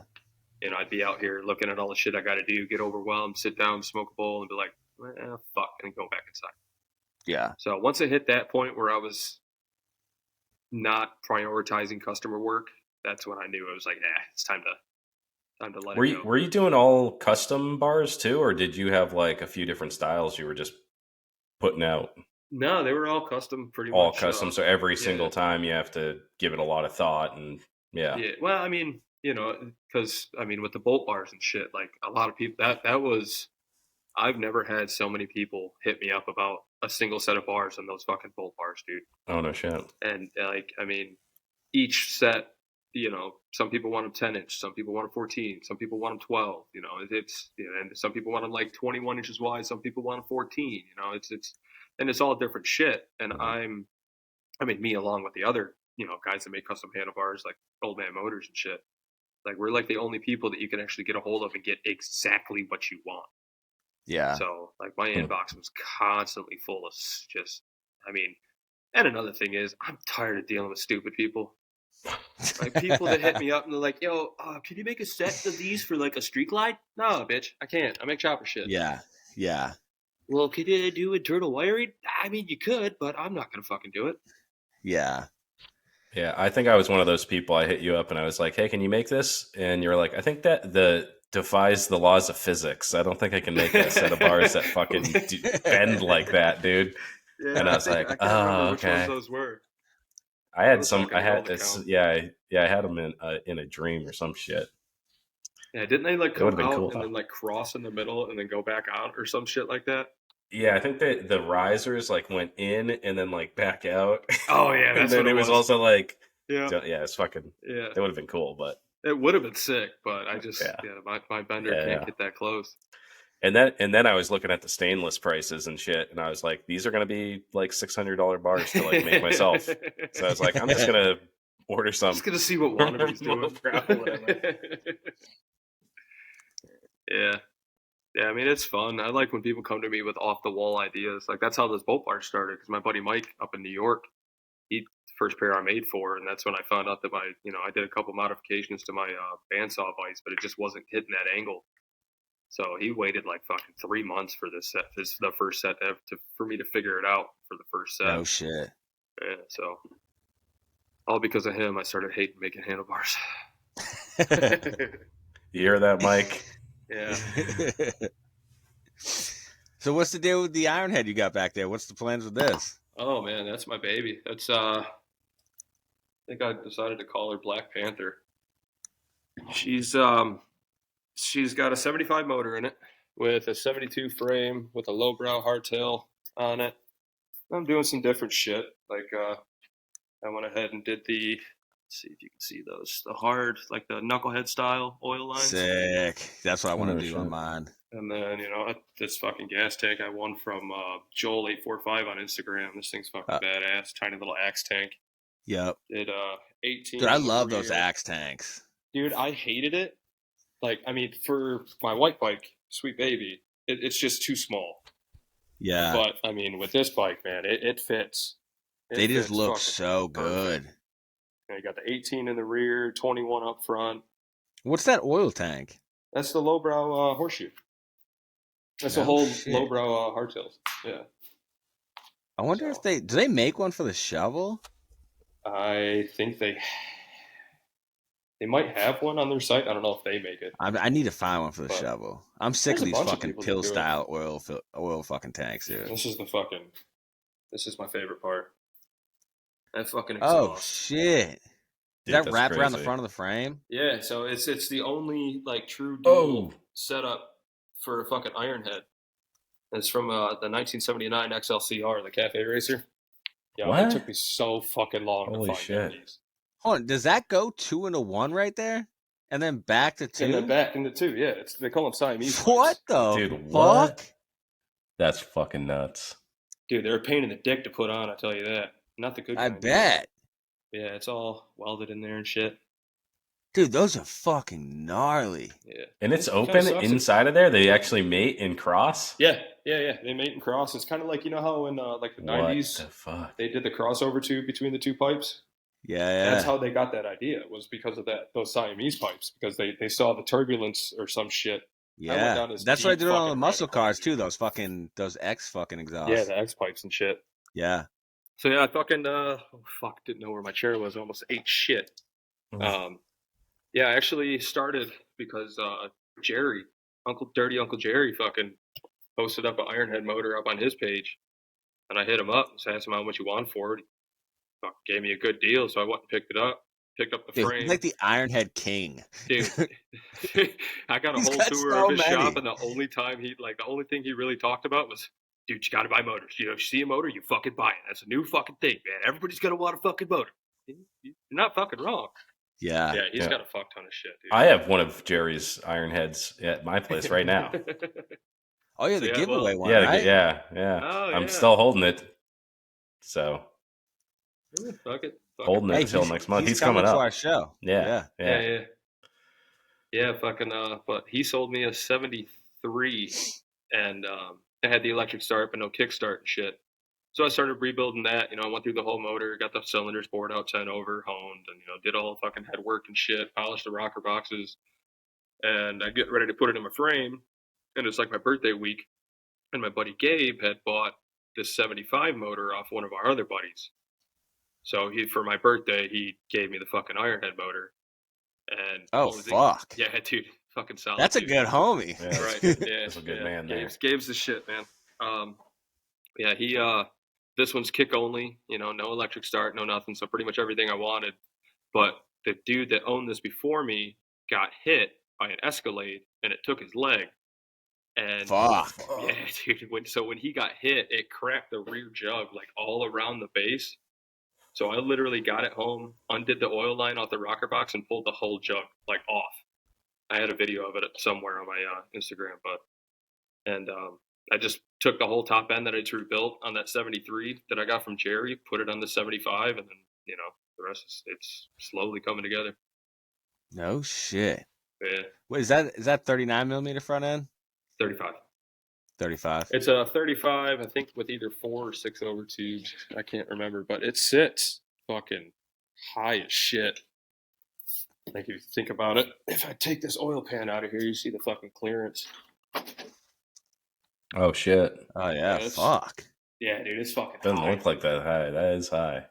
I'd be out here looking at all the shit I got to do, get overwhelmed, sit down, smoke a bowl, and be like, fuck, and go back inside. Yeah. So once I hit that point where I was not prioritizing customer work, that's when I knew I was like, it's time to let it go. Were you doing all custom bars too, or did you have like a few different styles you were just putting out? No, they were all custom, pretty much. All custom. So every yeah. single time you have to give it a lot of thought, and yeah. Well, I mean, because with the bolt bars and shit, like a lot of people, that was, I've never had so many people hit me up about a single set of bars and those fucking bolt bars, dude. Oh no shit. And each set, some people want them 10-inch, some people want them 14, some people want them 12. And some people want them like 21 inches wide, some people want them 14. And it's all different shit. And me along with the other guys that make custom handlebars like Old Man Motors and shit. Like we're like the only people that you can actually get a hold of and get exactly what you want. Yeah. So like my inbox was constantly full of just, and another thing is I'm tired of dealing with stupid people. Like people that hit me up and they're like, yo, can you make a set of these for like a street glide? No, bitch, I can't. I make chopper shit. Yeah. Yeah. Well, could you do internal wiring? You could, but I'm not going to fucking do it. Yeah. Yeah, I think I was one of those people. I hit you up and I was like, hey, can you make this? And you're like, I think that defies the laws of physics. I don't think I can make a set of bars that fucking bend like that, dude. Yeah, and I was like, I can't remember which okay. ones those were. I had Those some. fucking I had Roman it's count. yeah. I had them in a dream or some shit. Yeah, didn't they like It would've come been out cool, and though. then like cross in the middle and then go back out or some shit like that? Yeah, I think that the risers like went in and then like back out. Oh yeah, and that's then what it was also like, yeah, it's fucking. yeah. It would have been cool, but It would have been sick, but I just Yeah. my bender Yeah. can't get that close. And then I was looking at the stainless prices and shit, and I was like, these are gonna be like $600 bars to like make myself. So I was like, I'm just gonna order some. Just gonna see what Wannabe's doing. Yeah. Yeah, I mean, it's fun. I like when people come to me with off the wall ideas. Like, that's how this boat bar started. Because my buddy Mike up in New York, he the first pair I made for, and that's when I found out that I did a couple modifications to my bandsaw vise, but it just wasn't hitting that angle. So he waited like fucking 3 months for this set, the first set for me to figure it out for the first set. No shit. Yeah, so all because of him, I started hating making handlebars. You hear that, Mike? Yeah. So what's the deal with the Ironhead you got back there? What's the plans with this? Oh man, that's my baby. That's I think I decided to call her Black Panther. She's got a 75 motor in it with a 72 frame with a lowbrow hardtail on it. I'm doing some different shit. Like I went ahead and did let's see if you can see those, the hard, like the knucklehead style oil lines. Sick. That's what I want to do shit. on mine. And then, this fucking gas tank I won from Joel845 on Instagram. This thing's fucking badass. Tiny little axe tank. Yep. Did 18. Dude, I love those axe tanks. Dude, I hated it. Like, I mean, for my white bike, Sweet Baby, it's just too small. Yeah. But, I mean, with this bike, man, it fits. They just look so good. You got the 18 in the rear, 21 up front. What's that oil tank? That's the lowbrow horseshoe. That's the whole lowbrow hardtails. Yeah. I wonder if do they make one for the shovel? I think they might have one on their site. I don't know if they make it. I need to find one for the shovel. I'm sick of these fucking people that pill do it. style oil fucking tanks, dude. This is my favorite part. That fucking Oh exhaust. shit! Dude, Does that that's wrap around the crazy. front of the frame? Yeah, so it's the only like true dual setup for a fucking Ironhead. It's from the 1979 XLCR, the Cafe Racer. Yeah, What? it took me so fucking long Holy to find shit. these. Hold on, does that go 2 into 1 right there, and then back to 2? And then back into 2. Yeah, they call them Siamese. What bikes. the Dude, fuck? what? That's fucking nuts. Dude, they're a pain in the dick to put on. I tell you that. Not the good. I kind, bet. Yeah, it's all welded in there and shit. Dude, those are fucking gnarly. Yeah. And it's Kinda open sucks. inside of there? They actually mate and cross? Yeah. They mate and cross. It's kind of like, how in like the 90s, What the fuck? they did the crossover tube between the two pipes. Yeah. That's how they got that idea, was because of those Siamese pipes, because they saw the turbulence or some shit. Yeah. That's what I did on the muscle cars too, those X fucking exhausts. Yeah, the X pipes and shit. Yeah. So yeah, I fucking didn't know where my chair was. I almost ate shit. Yeah, I actually started because Jerry, Uncle Jerry, fucking posted up an Ironhead motor up on his page, and I hit him up and asked him how much he wanted for it. He gave me a good deal, so I went and picked up the Dude, frame. he's like the Ironhead king. Dude, I got a whole tour of his shop, and the only thing he really talked about was, dude, you gotta buy motors. If you see a motor, you fucking buy it. That's a new fucking thing, man. Everybody's gonna want a fucking motor. You're not fucking wrong. Yeah. Yeah, he's got a fuck ton of shit, dude. I have one of Jerry's Ironheads at my place right now. Oh yeah, the giveaway one, Yeah, right? yeah. Oh, I'm yeah. still holding it. So Fuck it. holding it until next month. He's coming to up. our show. Yeah. Yeah, fucking but he sold me a 73 and it had the electric start but no kickstart and shit. So I started rebuilding that, I went through the whole motor, got the cylinders bored out, sent over, honed, and did all the fucking head work and shit, polished the rocker boxes, and I get ready to put it in my frame, and it's like my birthday week, and my buddy Gabe had bought this 75 motor off one of our other buddies. So for my birthday, he gave me the fucking Ironhead motor. And fuck. Yeah, dude, fucking solid. That's a dude. good homie. Yeah. Right. Yeah, That's a good man there. Gabe's the shit, man. Yeah, he this one's kick only, no electric start, no nothing, so pretty much everything I wanted. But the dude that owned this before me got hit by an Escalade and it took his leg. And fuck. Yeah, dude, when he got hit, it cracked the rear jug like all around the base. So I literally got it home, undid the oil line off the rocker box, and pulled the whole jug like off. I had a video of it somewhere on my Instagram, but and I just took the whole top end that I just rebuilt on that 73 that I got from Jerry, put it on the 75, and then the rest is it's slowly coming together. No shit. Yeah, Wait, is that 39 millimeter front end? 35. 35. It's a 35, I think, with either 4 or 6 over tubes. I can't remember, but it sits fucking high as shit. Like, if you think about it, if I take this oil pan out of here, you see the fucking clearance. Oh shit! Oh yeah, it's- fuck. Yeah, dude, it's fucking Doesn't high. look like that high. That is high.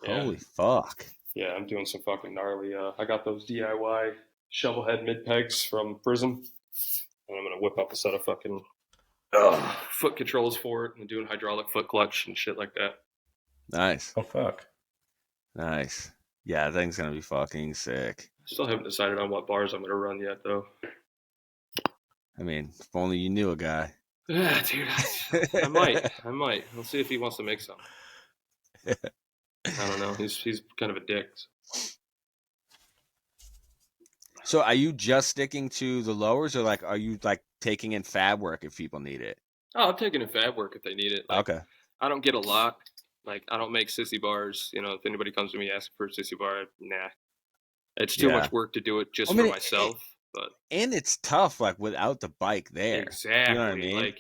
Yeah. Holy fuck. Yeah, I'm doing some fucking gnarly. I got those DIY shovel head mid pegs from Prism, and I'm gonna whip up a set of fucking foot controls for it, and doing hydraulic foot clutch and shit like that. Nice. Oh fuck! Nice. Yeah, that thing's gonna be fucking sick. Still haven't decided on what bars I'm gonna run yet, though. I mean, if only you knew a guy. Yeah, dude, I might. We'll see if he wants to make some. I don't know. He's kind of a dick. So are you just sticking to the lowers, or like are you like taking in fab work if people need it? Oh, I'm taking in fab work if they need it. Like, Okay. I don't get a lot. Like, I don't make sissy bars. If anybody comes to me asking for a sissy bar, nah. It's too much work to do it just for myself. But and it's tough, like without the bike there. exactly. You know what I mean?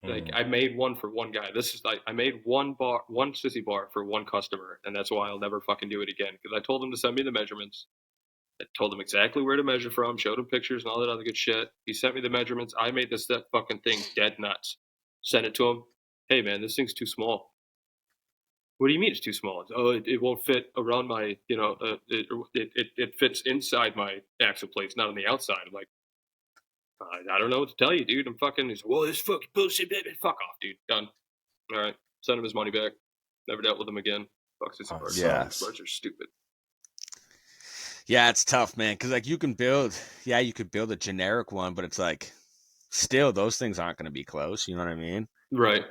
Like I made one for one guy. This is like I made one sissy bar for one customer, and that's why I'll never fucking do it again. Because I told him to send me the measurements. I told him exactly where to measure from, showed him pictures and all that other good shit. He sent me the measurements. I made that fucking thing dead nuts. Sent it to him. Hey man, this thing's too small. What do you mean it's too small? It won't fit around my, it fits inside my axle plates, not on the outside. I'm like, I don't know what to tell you, dude. I'm fucking, he's like, well, this fucking bullshit, baby. Fuck off, dude. Done. All right. Send him his money back. Never dealt with him again. Fuck sissy bars. yeah. Bars are stupid. Yeah, it's tough, man. Because like you could build a generic one, but it's like still those things aren't going to be close. You know what I mean? Right.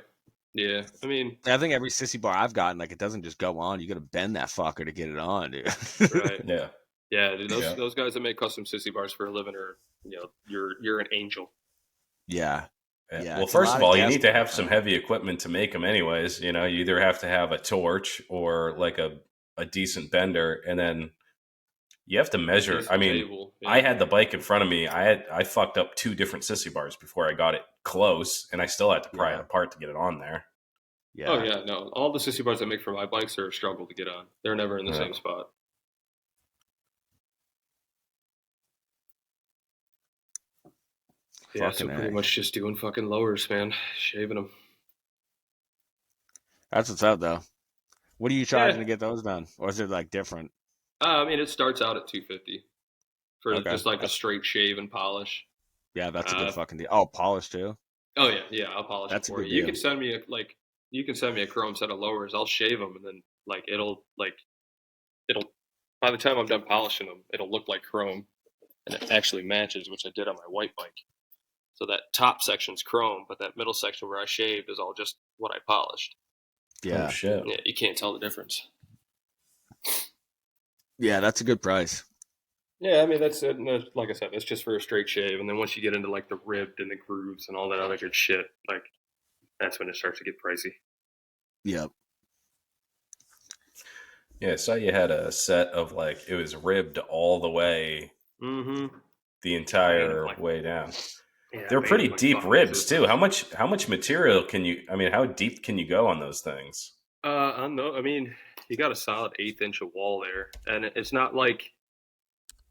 Yeah. I mean, I think every sissy bar I've gotten, like it doesn't just go on. You got to bend that fucker to get it on, dude. right. Yeah. Yeah, dude, those guys that make custom sissy bars for a living are, you're an angel. Yeah. Yeah. Well, first of all, you need to have some heavy equipment to make them anyways. You either have to have a torch or like a decent bender, and then you have to measure. I mean, table. Yeah. I had the bike in front of me. I fucked up 2 different sissy bars before I got it close, and I still had to pry it apart to get it on there. Yeah. Oh yeah, no. All the sissy bars I make for my bikes are a struggle to get on. They're never in the same spot. Yeah, so pretty much just doing fucking lowers, man. Shaving them. That's what's up, though. What are you charging to get those done? Or is it like different? I mean, it starts out at $250 for Okay. just like a straight shave and polish. Yeah, that's a good fucking deal. Oh, polish too? Oh yeah, I'll polish That's it a for good you. You deal. can send me a chrome set of lowers. I'll shave them, and then it'll by the time I'm done polishing them, it'll look like chrome, and it actually matches, which I did on my white bike. So that top section's chrome, but that middle section where I shaved is all just what I polished. Yeah. Oh, shit. Yeah, you can't tell the difference. Yeah, that's a good price. Yeah, I mean, that's it. Like I said, it's just for a straight shave. And then once you get into like the ribbed and the grooves and all that other good shit, like that's when it starts to get pricey. Yep. Yeah, I saw you had a set of like, it was ribbed all the way, the entire way down. Yeah, They're pretty deep ribs too. How much material how deep can you go on those things? I don't know. I mean, you got a solid 1/8 inch of wall there, and it's not like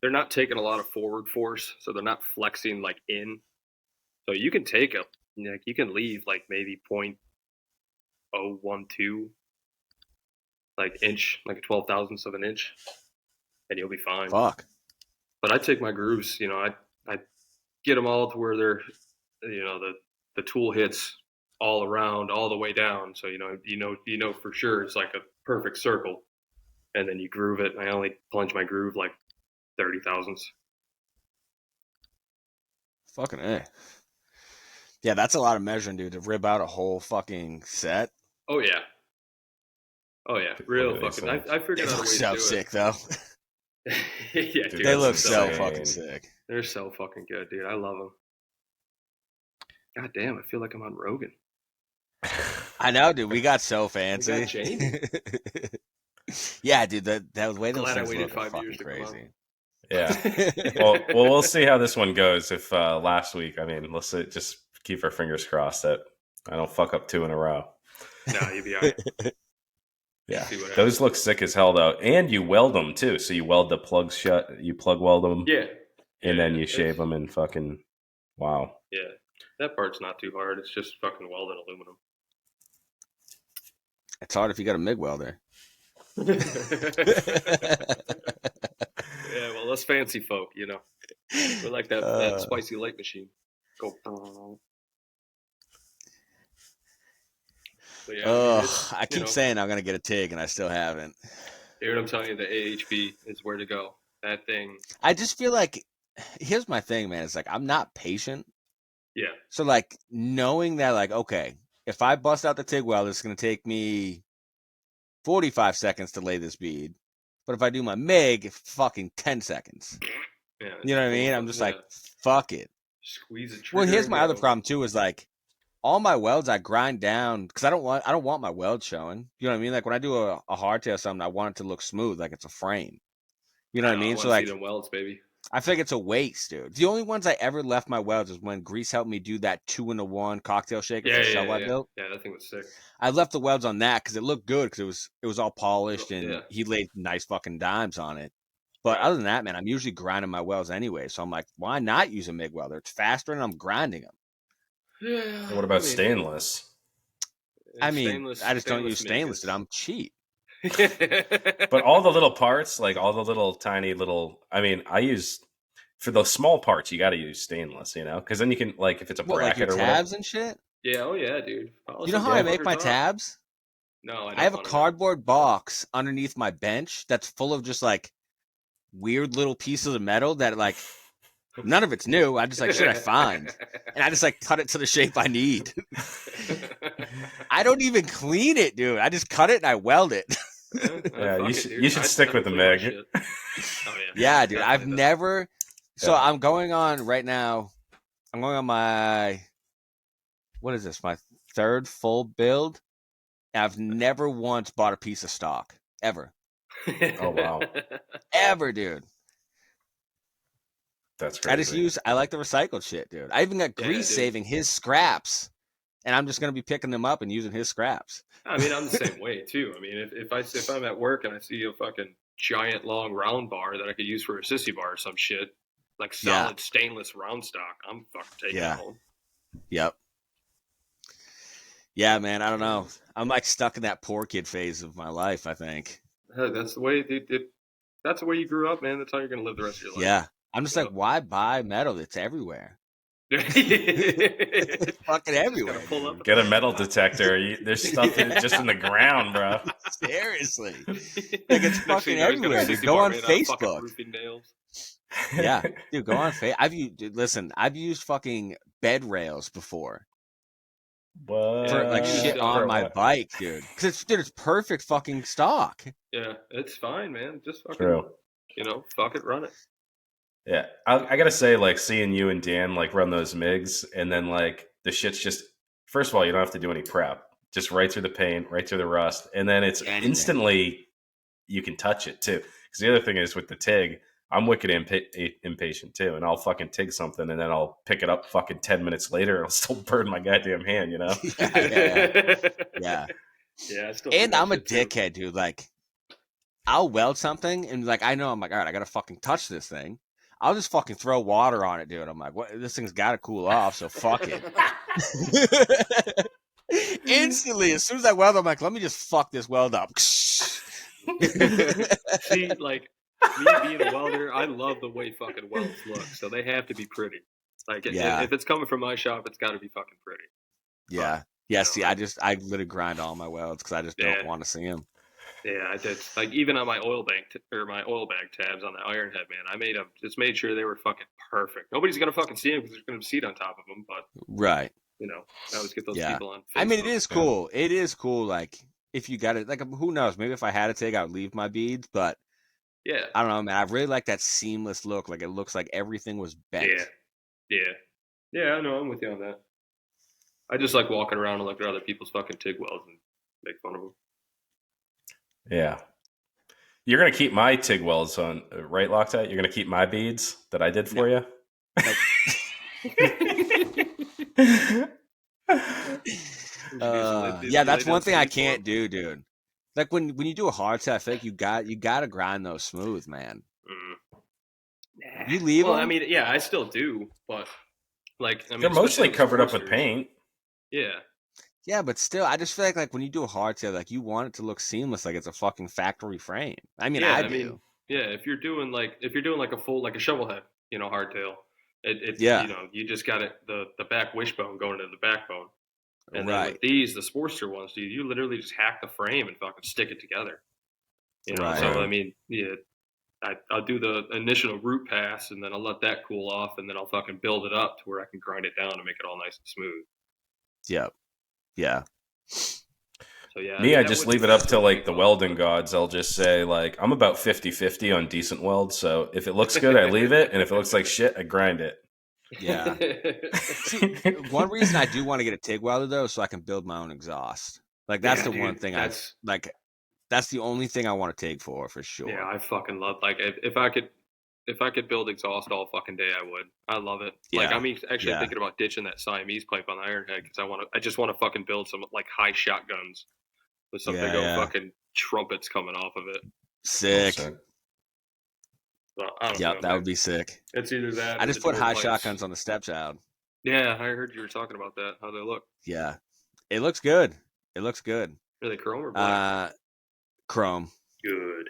they're not taking a lot of forward force, so they're not flexing like in. So you can take you can leave like maybe 0.012 inch, like a 12,000th of an inch, and you'll be fine. Fuck. But I take my grooves, I get them all to where they're, the tool hits all around, all the way down. So, you know for sure it's like a perfect circle. And then you groove it. And I only plunge my groove like 30 thousandths. Fucking A. Yeah, that's a lot of measuring, dude, to rib out a whole fucking set. Oh, yeah. Real fucking. I figured out a way to do it. They look so sick, though. Yeah, dude. They look so so fucking sick. They're so fucking good, dude. I love them. God damn, I feel like I'm on Rogan. I know, dude. We got so We fancy. got Jamie. Yeah, dude. That way those Glad I things waited look are 5 years fucking to come on. crazy. Yeah. Well, we'll see how this one goes. If last week, I mean, let's just keep our fingers crossed that I don't fuck up 2 in a row. Nah, you'll be all right. Yeah, See what those happens. look sick as hell though, and you weld them too. So you weld the plugs shut, you plug weld them, Yeah. and then you it's- shave them and fucking wow. Yeah, that part's not too hard. It's just fucking welded aluminum. It's hard if you got a MIG welder. Yeah, well, us fancy folk, we like that spicy light machine. Go. But yeah, I mean, it's, I keep saying I'm gonna get a TIG, and I still haven't. dude, I'm telling you, the AHP is where to go. That thing. I just feel like here's my thing, man. It's like I'm not patient. Yeah. So like knowing that, like, okay, if I bust out the TIG weld, it's gonna take me 45 seconds to lay this bead. But if I do my MIG, fucking 10 seconds. Yeah. You know what I mean? I'm just like, yeah. fuck it. Squeeze the trigger. Well, here's and my go. other problem too. Is like all my welds I grind down because I don't want my weld showing. You know what I mean? Like when I do a hardtail or something, I want it to look smooth, like it's a frame. You know what I mean? I So want to see like them welds, baby. I feel like it's a waste, dude. The only ones I ever left my welds is when Grease helped me do that 2-in-1 cocktail shaker for the shovel I built. Yeah, that thing was sick. I left the welds on that because it looked good because it was all polished and Yeah. he laid nice fucking dimes on it. But Right. other than that, man, I'm usually grinding my welds anyway. So I'm like, why not use a MIG welder? It's faster and I'm grinding them. Yeah. What about stainless? I mean, I just don't use stainless, dude. I'm cheap. But all the little parts, like all the little tiny little, I mean, I use for the small parts, you got to use stainless, because then you can, like, if it's a What, like bracket your or whatever. tabs and shit? Yeah, oh yeah, dude. You know how I make my tabs? No, I don't. I have a wanna know. cardboard box underneath my bench that's full of just like weird little pieces of metal that like none of it's new. I just like shit I find, and I just like cut it to the shape I need. I don't even clean it, dude. I just cut it and I weld it. Yeah, fuck you it, should dude. you should I stick with the clean my MIG. shit. Oh yeah. Yeah, dude. I've Definitely. never. So Yeah. I'm going on right now. I'm going on my. What is this? My third full build. I've never once bought a piece of stock ever. Oh, wow. Ever, dude. That's crazy. I like the recycled shit, dude. I even got Yeah, Grease dude. saving his scraps, and I'm just gonna be picking them up and using his scraps. I mean, I'm the same way too. I mean, if I'm at work and I see a fucking giant long round bar that I could use for a sissy bar or some shit, like solid stainless round stock, I'm fucking taking it home. Yep. Yeah, man. I don't know. I'm like stuck in that poor kid phase of my life, I think. That's the way that's the way you grew up, man. That's how you're gonna live the rest of your life. Yeah. I'm just Yep. like, why buy metal? It's everywhere. It's It's fucking everywhere. pull up. Get a metal detector. There's stuff just in the ground, bro. Seriously. Like it's Next thing fucking you know, he's got a everywhere. Dude, sissy go bar on made out of fucking Facebook. roofing nails. Yeah. Dude, go on Facebook. Listen, I've used fucking bed rails before. What? For like shit For on my what? bike, dude. Because it's perfect fucking stock. Yeah, it's fine, man. Just fucking, True. fuck it, run it. Yeah, I gotta say, like, seeing you and Dan like run those MIGs, and then like the shit's just, first of all, you don't have to do any prep, just right through the paint, right through the rust, and then it's Anything. instantly you can touch it too. Because the other thing is with the TIG, I'm wicked impatient too, and I'll fucking TIG something, and then I'll pick it up fucking 10 minutes later, and I'll still burn my goddamn hand, Yeah. Yeah, I still do And that I'm a shit, too. dickhead, dude. Like, I'll weld something, and like I know I'm like, all right, I gotta fucking touch this thing. I'll just fucking throw water on it, dude. I'm like, what? This thing's gotta cool off, so fuck it. Instantly, as soon as I weld, I'm like, let me just fuck this weld up. See, like, me being a welder, I love the way fucking welds look, so they have to be pretty. Like, Yeah. if it's coming from my shop, it's got to be fucking pretty. Yeah. Yeah, see, I literally grind all my welds because I just don't want to see them. Yeah, I did. Like, even on my oil bag tabs on the iron head, man, I just made sure they were fucking perfect. Nobody's gonna fucking see them because there's gonna be seat on top of them, but Right. I always get those Yeah. people on Facebook. I mean, it is cool. It is cool. Like, if you got it, like, who knows? Maybe if I had a TIG, I'd leave my beads, but Yeah. I don't know, man. I really like that seamless look. Like, it looks like everything was bent. Yeah. Yeah, I know. I'm with you on that. I just like walking around and looking at other people's fucking TIG welds and make fun of them. Yeah. You're going to keep my TIG welds on, right, Loctite? You're going to keep my beads that I did for you? Yeah, that's one thing I can't do, dude. Like when you do a hard set, I think you got to grind those smooth, man. Nah. You leave Well, them? I mean, yeah, I still do, but like, I mean, they're mostly especially covered up with Sportsters. paint. Yeah. Yeah, but still, I just feel like when you do a hard set, like you want it to look seamless, like it's a fucking factory frame. I mean, Yeah, I I do. mean, yeah, if you're doing like a full like a shovel head, hardtail, it Yeah. you just got it the back wishbone going into the backbone. And then Right. with these, the Sportster ones, dude, you literally just hack the frame and fucking stick it together. Right. So I mean, yeah, I'll do the initial root pass, and then I'll let that cool off, and then I'll fucking build it up to where I can grind it down and make it all nice and smooth. Yep. Yeah. So yeah, Me, I just leave it up to like the welding gods. I'll just say like I'm about 50-50 on decent welds. So if it looks good, I leave it, and if it looks like shit, I grind it. Yeah. See, one reason I do want to get a TIG welder though, so I can build my own exhaust. Like that's the one thing that's the only thing I want to TIG for sure. Yeah, I fucking love if I could build exhaust all fucking day, I would. I love it. Yeah. Like I'm actually thinking about ditching that Siamese pipe on the Ironhead because I just want to fucking build some like high shotguns with some big old fucking trumpets coming off of it. Sick. Well, I don't know, that would be sick. It's either that. I just put high shotguns on the stepchild. Yeah, I heard you were talking about that. How they look? Yeah, it looks good. It looks good. Are they chrome or black? Chrome. Good.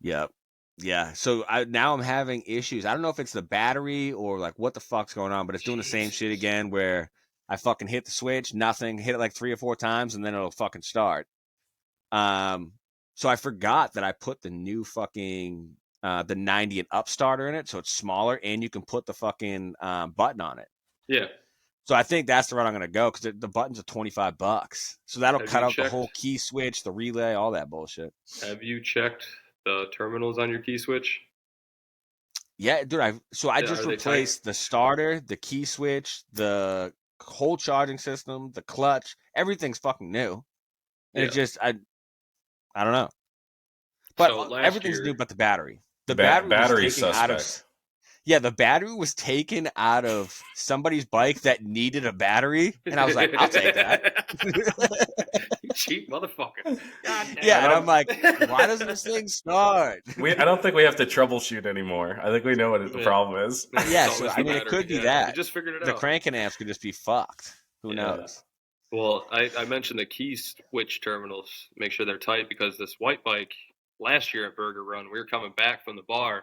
Yep. Yeah. So now I'm having issues. I don't know if it's the battery or like what the fuck's going on, but it's doing the same shit again where I fucking hit the switch, nothing, hit it like 3 or 4 times, and then it'll fucking start. So I forgot that I put the new fucking the 90 and up starter in it, so it's smaller, and you can put the fucking button on it. Yeah. So I think that's the route I'm gonna go because the buttons are $25, so that'll cut out the whole key switch, the relay, all that bullshit. Have you checked the terminals on your key switch? Yeah, dude. I just replaced the starter, the key switch, the whole charging system, the clutch. Everything's fucking new, and it just I don't know. But everything's new, but the battery. The battery was taken out of. Yeah, the battery was taken out of somebody's bike that needed a battery, and I was like, I'll take that. You cheap motherfucker. Yeah, and I'm like, why doesn't this thing start? I don't think we have to troubleshoot anymore. I think we know what the problem is. Yeah, so I mean, it could be that. You just figured it out. The cranking amps could just be fucked. Who knows? Well, I mentioned the key switch terminals. Make sure they're tight because this white bike last year at Burger Run, we were coming back from the bar,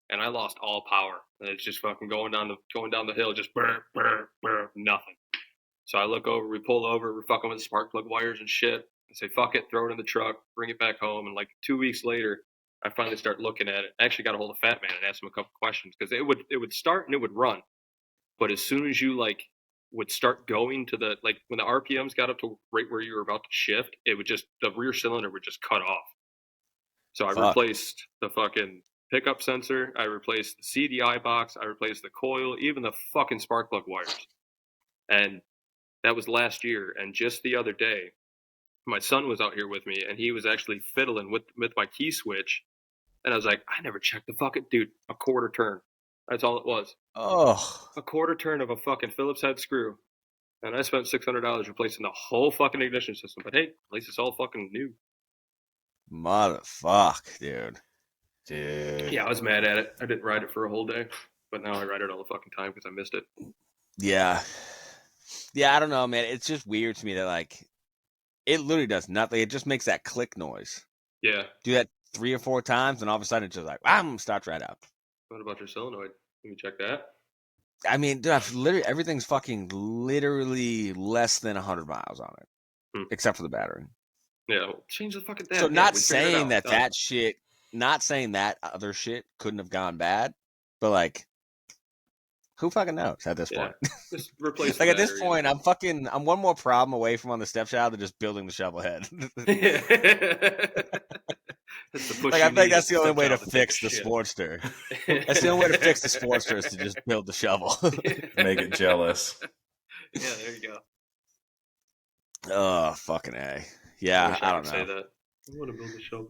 and I lost all power. And it's just fucking going down the hill, just burr, burr, burr, nothing. So I look over, we pull over, we're fucking with spark plug wires and shit. I say, fuck it, throw it in the truck, bring it back home. And like 2 weeks later, I finally start looking at it. I actually got a hold of Fat Man and asked him a couple questions because it would start and it would run. But as soon as you like would start going to the, like when the RPMs got up to right where you were about to shift, it would just, the rear cylinder would just cut off. So I replaced the fucking pickup sensor. I replaced the CDI box. I replaced the coil, even the fucking spark plug wires. And that was last year. And just the other day, my son was out here with me, and he was actually fiddling with my key switch. And I was like, I never checked the fucking, dude, a quarter turn. That's all it was. Oh. A quarter turn of a fucking Phillips head screw. And I spent $600 replacing the whole fucking ignition system. But hey, at least it's all fucking new. Motherfuck, dude. Yeah, I was mad at it. I didn't ride it for a whole day. But now I ride it all the fucking time because I missed it. Yeah. Yeah, I don't know, man. It's just weird to me that, like, it literally does nothing. It just makes that click noise. Yeah. Do that 3 or 4 times, and all of a sudden it's just like, starts right up. What about your solenoid? Can you check that? I mean, dude, everything's fucking literally less than 100 miles on it, except for the battery. Yeah, well, change the fucking damn. So not saying that shit, not saying that other shit couldn't have gone bad, but like, who fucking knows at this point? Just replace like at this point, I'm one more problem away from on the stepchild than just building the shovel head. Like I think that's the only way to fix the Sportster. That's the only way to fix the Sportster is to just build the shovel. Make it jealous. Yeah, there you go. Oh, fucking A. I Yeah, wish I I don't could say know. that. I want to build a shovel.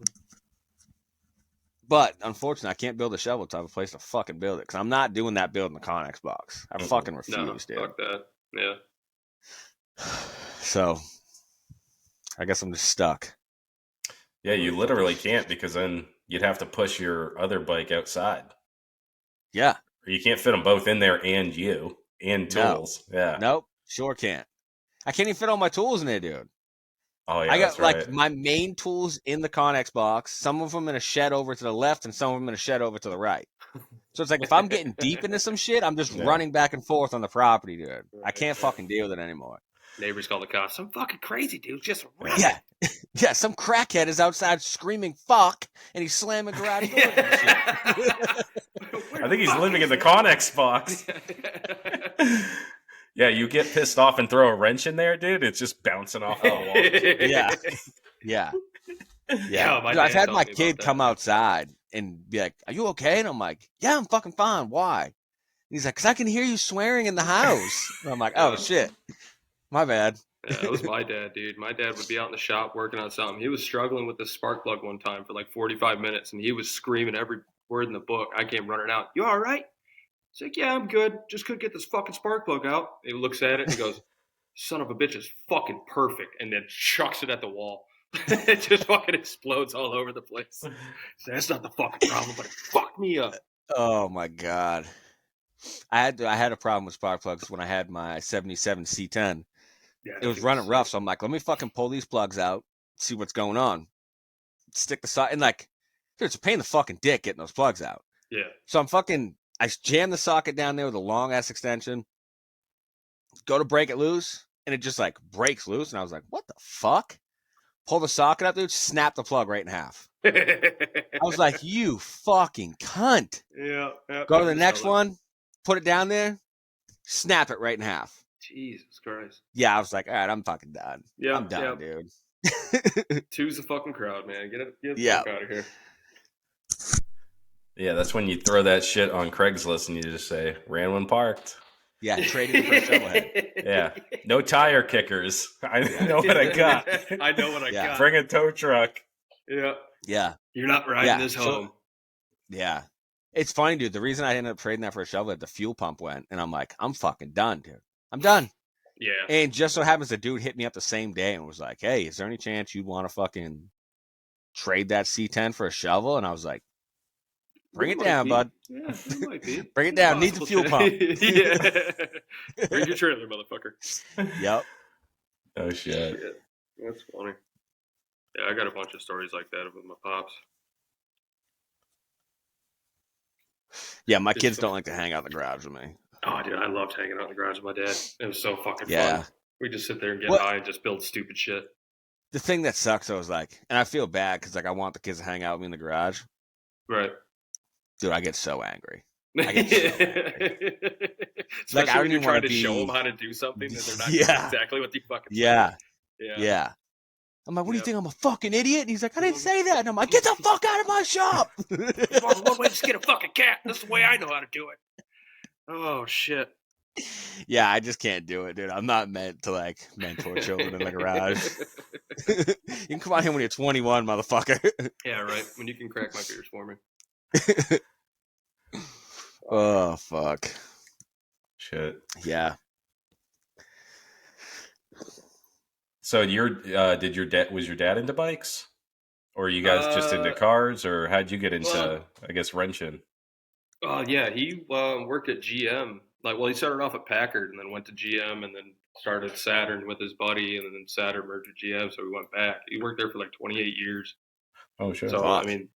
But unfortunately, I can't build a shovel to have a place to fucking build it because I'm not doing that building the Connex box. I fucking No, refuse, dude. fuck that. Yeah. So I guess I'm just stuck. Yeah, you literally can't because then you'd have to push your other bike outside. Yeah. Or you can't fit them both in there and you and No. tools. Yeah. Nope. Sure can't. I can't even fit all my tools in there, dude. Oh yeah, I that's got like right. my main tools in the Connex box, some of them in a shed over to the left and some of them in a shed over to the right. So it's like if I'm getting deep into some shit, I'm just Yeah. running back and forth on the property, dude. I Right, can't yeah. fucking deal with it anymore. Neighbors call the cops. Some fucking crazy dude just ran. Yeah. Yeah, some crackhead is outside screaming fuck and he's slamming garage doors and shit. I think he's living in the Connex box. Yeah, you get pissed off and throw a wrench in there, dude. It's just bouncing off the wall. Yeah. Yeah. Yeah, my Dude, I've dad had tells my me about kid that. come outside and be like, "Are you okay?" And I'm like, "Yeah, I'm fucking fine. Why?" And he's like, "'Cause I can hear you swearing in the house." And I'm like, "Oh Yeah. shit, my bad." Yeah, that was my dad, dude. My dad would be out in the shop working on something. He was struggling with the spark plug one time for like 45 minutes, and he was screaming every word in the book. I came running out. You all right? He's like, yeah, I'm good. Just couldn't get this fucking spark plug out. He looks at it and he goes, son of a bitch is fucking perfect, and then chucks it at the wall. It just fucking explodes all over the place. So that's not the fucking problem, but it fucked me up. Oh my god, I had a problem with spark plugs when I had my '77 C10. Yeah, It was running rough, so I'm like, let me fucking pull these plugs out, see what's going on. Stick the socket, and like, dude, it's a pain in the fucking dick getting those plugs out. Yeah. So I jam the socket down there with a long ass extension, go to break it loose, and it just like breaks loose, and I was like, what the fuck? Pull the socket up, dude, snap the plug right in half. I was like, you fucking cunt. Yeah. Go to the next one, put it down there, snap it right in half. Jesus Christ. Yeah, I was like, all right, I'm fucking done. Yeah, I'm done, dude. Two's the fucking crowd, man. Get the Yeah. fuck out of here. Yeah, that's when you throw that shit on Craigslist and you just say, ran when parked. Yeah, traded it for a shovelhead. Yeah. No tire kickers. I know what I got. I know what I Yeah. got. Bring a tow truck. Yeah. Yeah. You're not riding this home. Yeah. It's funny, dude. The reason I ended up trading that for a shovelhead, the fuel pump went, and I'm like, I'm fucking done, dude. I'm done. Yeah. And just so happens the dude hit me up the same day and was like, hey, is there any chance you'd want to fucking trade that C10 for a shovel? And I was like, bring it down, bud. Yeah, it might be. Bring it down. Needs a fuel pump. Yeah. Bring your trailer, motherfucker. Yep. Oh, shit. That's funny. Yeah, I got a bunch of stories like that with my pops. Yeah, my kids don't like to hang out in the garage with me. Oh, dude, I loved hanging out in the garage with my dad. It was so fucking fun. We just sit there and get high and just build stupid shit. The thing that sucks, I was like, and I feel bad because like I want the kids to hang out with me in the garage. Right. Dude, I get so angry. I get so angry. Especially I when you're don't trying wanna to show be- them how to do something and they're not Yeah. doing exactly what you fucking Yeah. say. Yeah. I'm like, what do you Yep. think? I'm a fucking idiot? And he's like, I didn't say that. And I'm like, get the fuck out of my shop. One way to skin a fucking cat. That's the way I know how to do it. Oh, shit. Yeah, I just can't do it, dude. I'm not meant to like mentor children in the garage. You can come out here when you're 21, motherfucker. Yeah, right. When you can crack my beers for me. Oh, fuck. Shit. Yeah. So was your dad into bikes? Or are you guys just into cars? Or how'd you get into, I guess, wrenching? Oh, yeah. He worked at GM. He started off at Packard and then went to GM and then started Saturn with his buddy, and then Saturn merged with GM, so we went back. He worked there for like 28 years. Oh, shit. So, Fuck. I mean,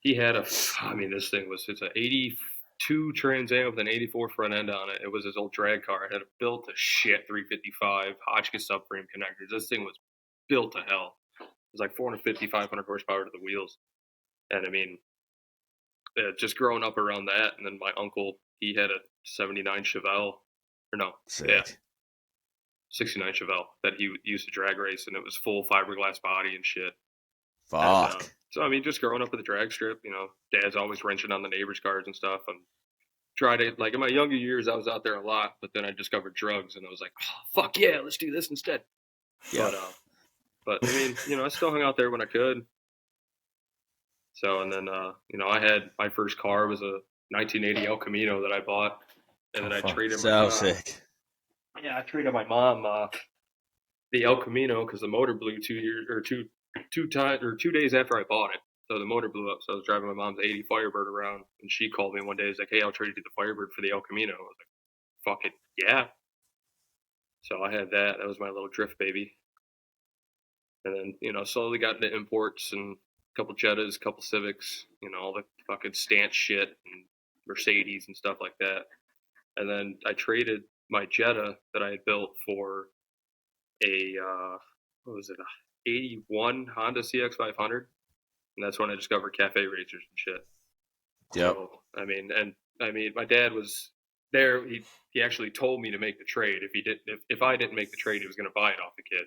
he had it's an 82 Trans Am with an 84 front end on it. It was his old drag car. It had a built to shit 355 Hotchkiss subframe connectors. This thing was built to hell. It was like 450, 500 horsepower to the wheels. And I mean, just growing up around that, and then my uncle, he had a 79 Chevelle, or no, Sick. yeah, 69 Chevelle that he used to drag race, and it was full fiberglass body and shit. Fuck. And, so, I mean, just growing up with a drag strip, dad's always wrenching on the neighbors' cars and stuff. And tried it, in my younger years, I was out there a lot, but then I discovered drugs, and I was like, oh, fuck yeah, let's do this instead. Yeah. But I mean, I still hung out there when I could. So, and then, I had my first car was a 1980 El Camino that I bought, and then I fuck. traded my So mom. sick. Yeah, I traded my mom the El Camino because the motor blew 2 days after I bought it. So the motor blew up. So I was driving my mom's 80 Firebird around, and she called me one day. She's like, "Hey, I'll trade you the Firebird for the El Camino." I was like, "Fuck it, yeah." So I had that. That was my little drift baby. And then, slowly got into imports and a couple Jettas, a couple Civics, all the fucking stance shit and Mercedes and stuff like that. And then I traded my Jetta that I had built for a, what was it, a 81 Honda CX500. And that's when I discovered cafe racers and shit. Yep. So, I mean, my dad was there. He actually told me to make the trade. If I didn't make the trade, he was going to buy it off the kid.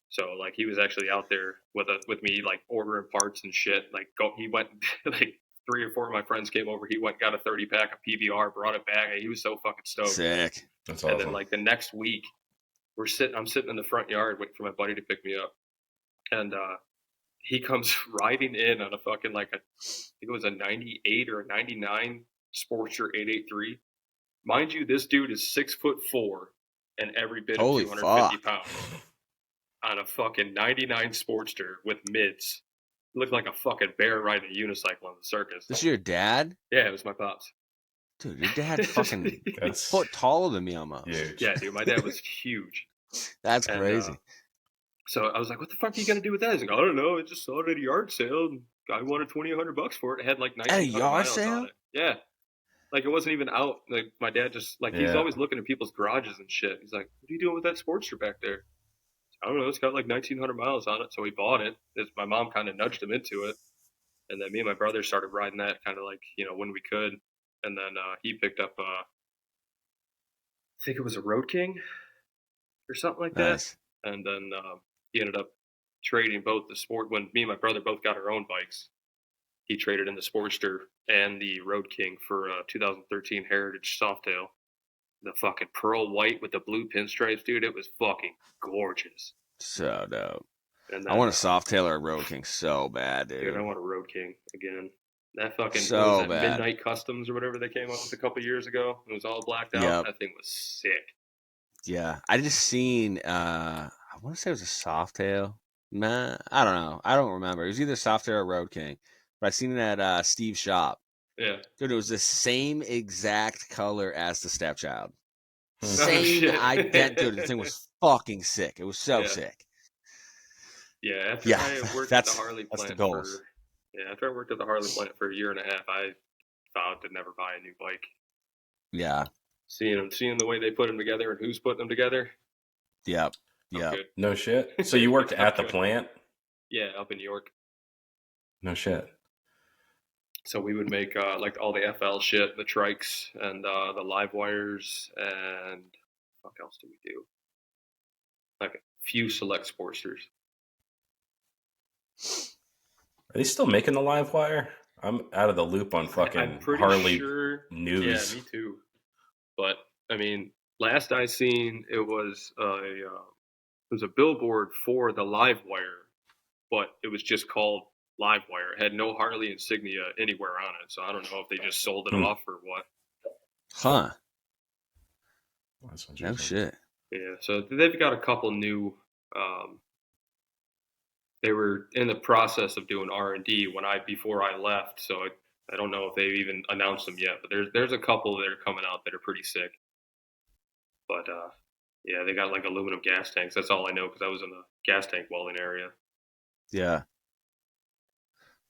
So like he was actually out there with me, like ordering parts and shit. Like he went like 3 or 4 of my friends came over. He went got a 30-pack of PBR, brought it back. He was so fucking stoked. Sick. That's And awesome. then like the next week, I'm sitting in the front yard waiting for my buddy to pick me up, and he comes riding in on a fucking I think it was a 98 or a 99 Sportster 883. Mind you, this dude is 6'4" and every bit Holy of 250 fuck. pounds. On a fucking 99 Sportster with mids. Looked like a fucking bear riding a unicycle on the circus. This is your dad? Yeah, it was my pops. Dude, your dad's fucking That's a foot taller than me almost. huge. Yeah, dude, my dad was huge. That's And, crazy. So I was like, "What the fuck are you gonna do with that?" He's like, "I don't know. I just saw it at a yard sale. And guy wanted $2,100 for it. It had like 1,900 yard miles sale? on it. Yeah, like it wasn't even out. Like my dad just he's Yeah. always looking at people's garages and shit. He's like, "What are you doing with that Sportster back there?" I don't know. It's got like 1,900 miles on it, so he bought it. My mom kind of nudged him into it, and then me and my brother started riding that kind of like when we could. And then he picked up, I think it was a Road King or something like Nice. that. And then he ended up trading both the sport. When me and my brother both got our own bikes, he traded in the Sportster and the Road King for a 2013 Heritage Softail. The fucking pearl white with the blue pinstripes, dude. It was fucking gorgeous. So dope. And then, I want a Softail or a Road King so bad, dude. Dude, I want a Road King again. That fucking So what was that, bad. Midnight Customs or whatever they came up with a couple years ago. It was all blacked out. Yep. That thing was sick. Yeah. I just seen I want to say it was a Softail. Nah, I don't know. I don't remember. It was either Softail or Road King. But I seen it at Steve's shop. Yeah. Dude, it was the same exact color as the stepchild. Oh, Same shit. ident. Dude, the thing was fucking sick. It was so Yeah. sick. Yeah, after Yeah, I worked at that's- the Harley that's the plant goals. after I worked at the Harley plant for a year and a half, I vowed to never buy a new bike. Yeah. Seeing the way they put them together and who's putting them together. Yep. I'm Yep. good. No shit. So you worked It's not at the good. plant? Yeah, up in New York. No shit. So we would make like all the FL shit, the trikes, and the live wires, and what else do we do? Like a few select Sportsters. Are they still making the live wire? I'm out of the loop on I'm fucking pretty Harley sure. news. Yeah, me too. But I mean, last I seen, it was a billboard for the live wire, but it was just called live wire. It had no Harley insignia anywhere on it, so I don't know if they just sold it off or what. Huh. That's No interesting. shit. Yeah, so they've got a couple new. They were in the process of doing R&D before I left, so I don't know if they've even announced them yet. But there's a couple that are coming out that are pretty sick. But yeah, they got like aluminum gas tanks. That's all I know because I was in the gas tank welding area. Yeah.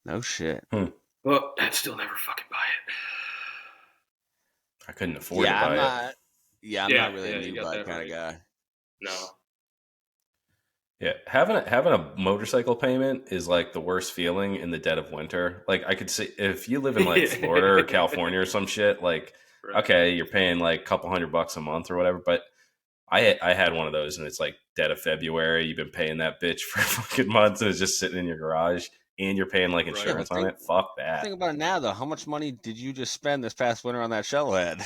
No shit. But I'd still never fucking buy it. I couldn't afford to Yeah, buy I'm it. not. Yeah, I'm Yeah, not really yeah, a you new got bike that kind right. of guy. No. Yeah, having a motorcycle payment is like the worst feeling in the dead of winter. Like I could see if you live in like Florida or California or some shit, like Right. okay, you're paying like a couple $100 a month or whatever. But I had one of those, and it's like dead of February. You've been paying that bitch for fucking months, and it's just sitting in your garage, and you're paying like Right. insurance Yeah, on it. Fuck that. Think about it now, though. How much money did you just spend this past winter on that shovelhead?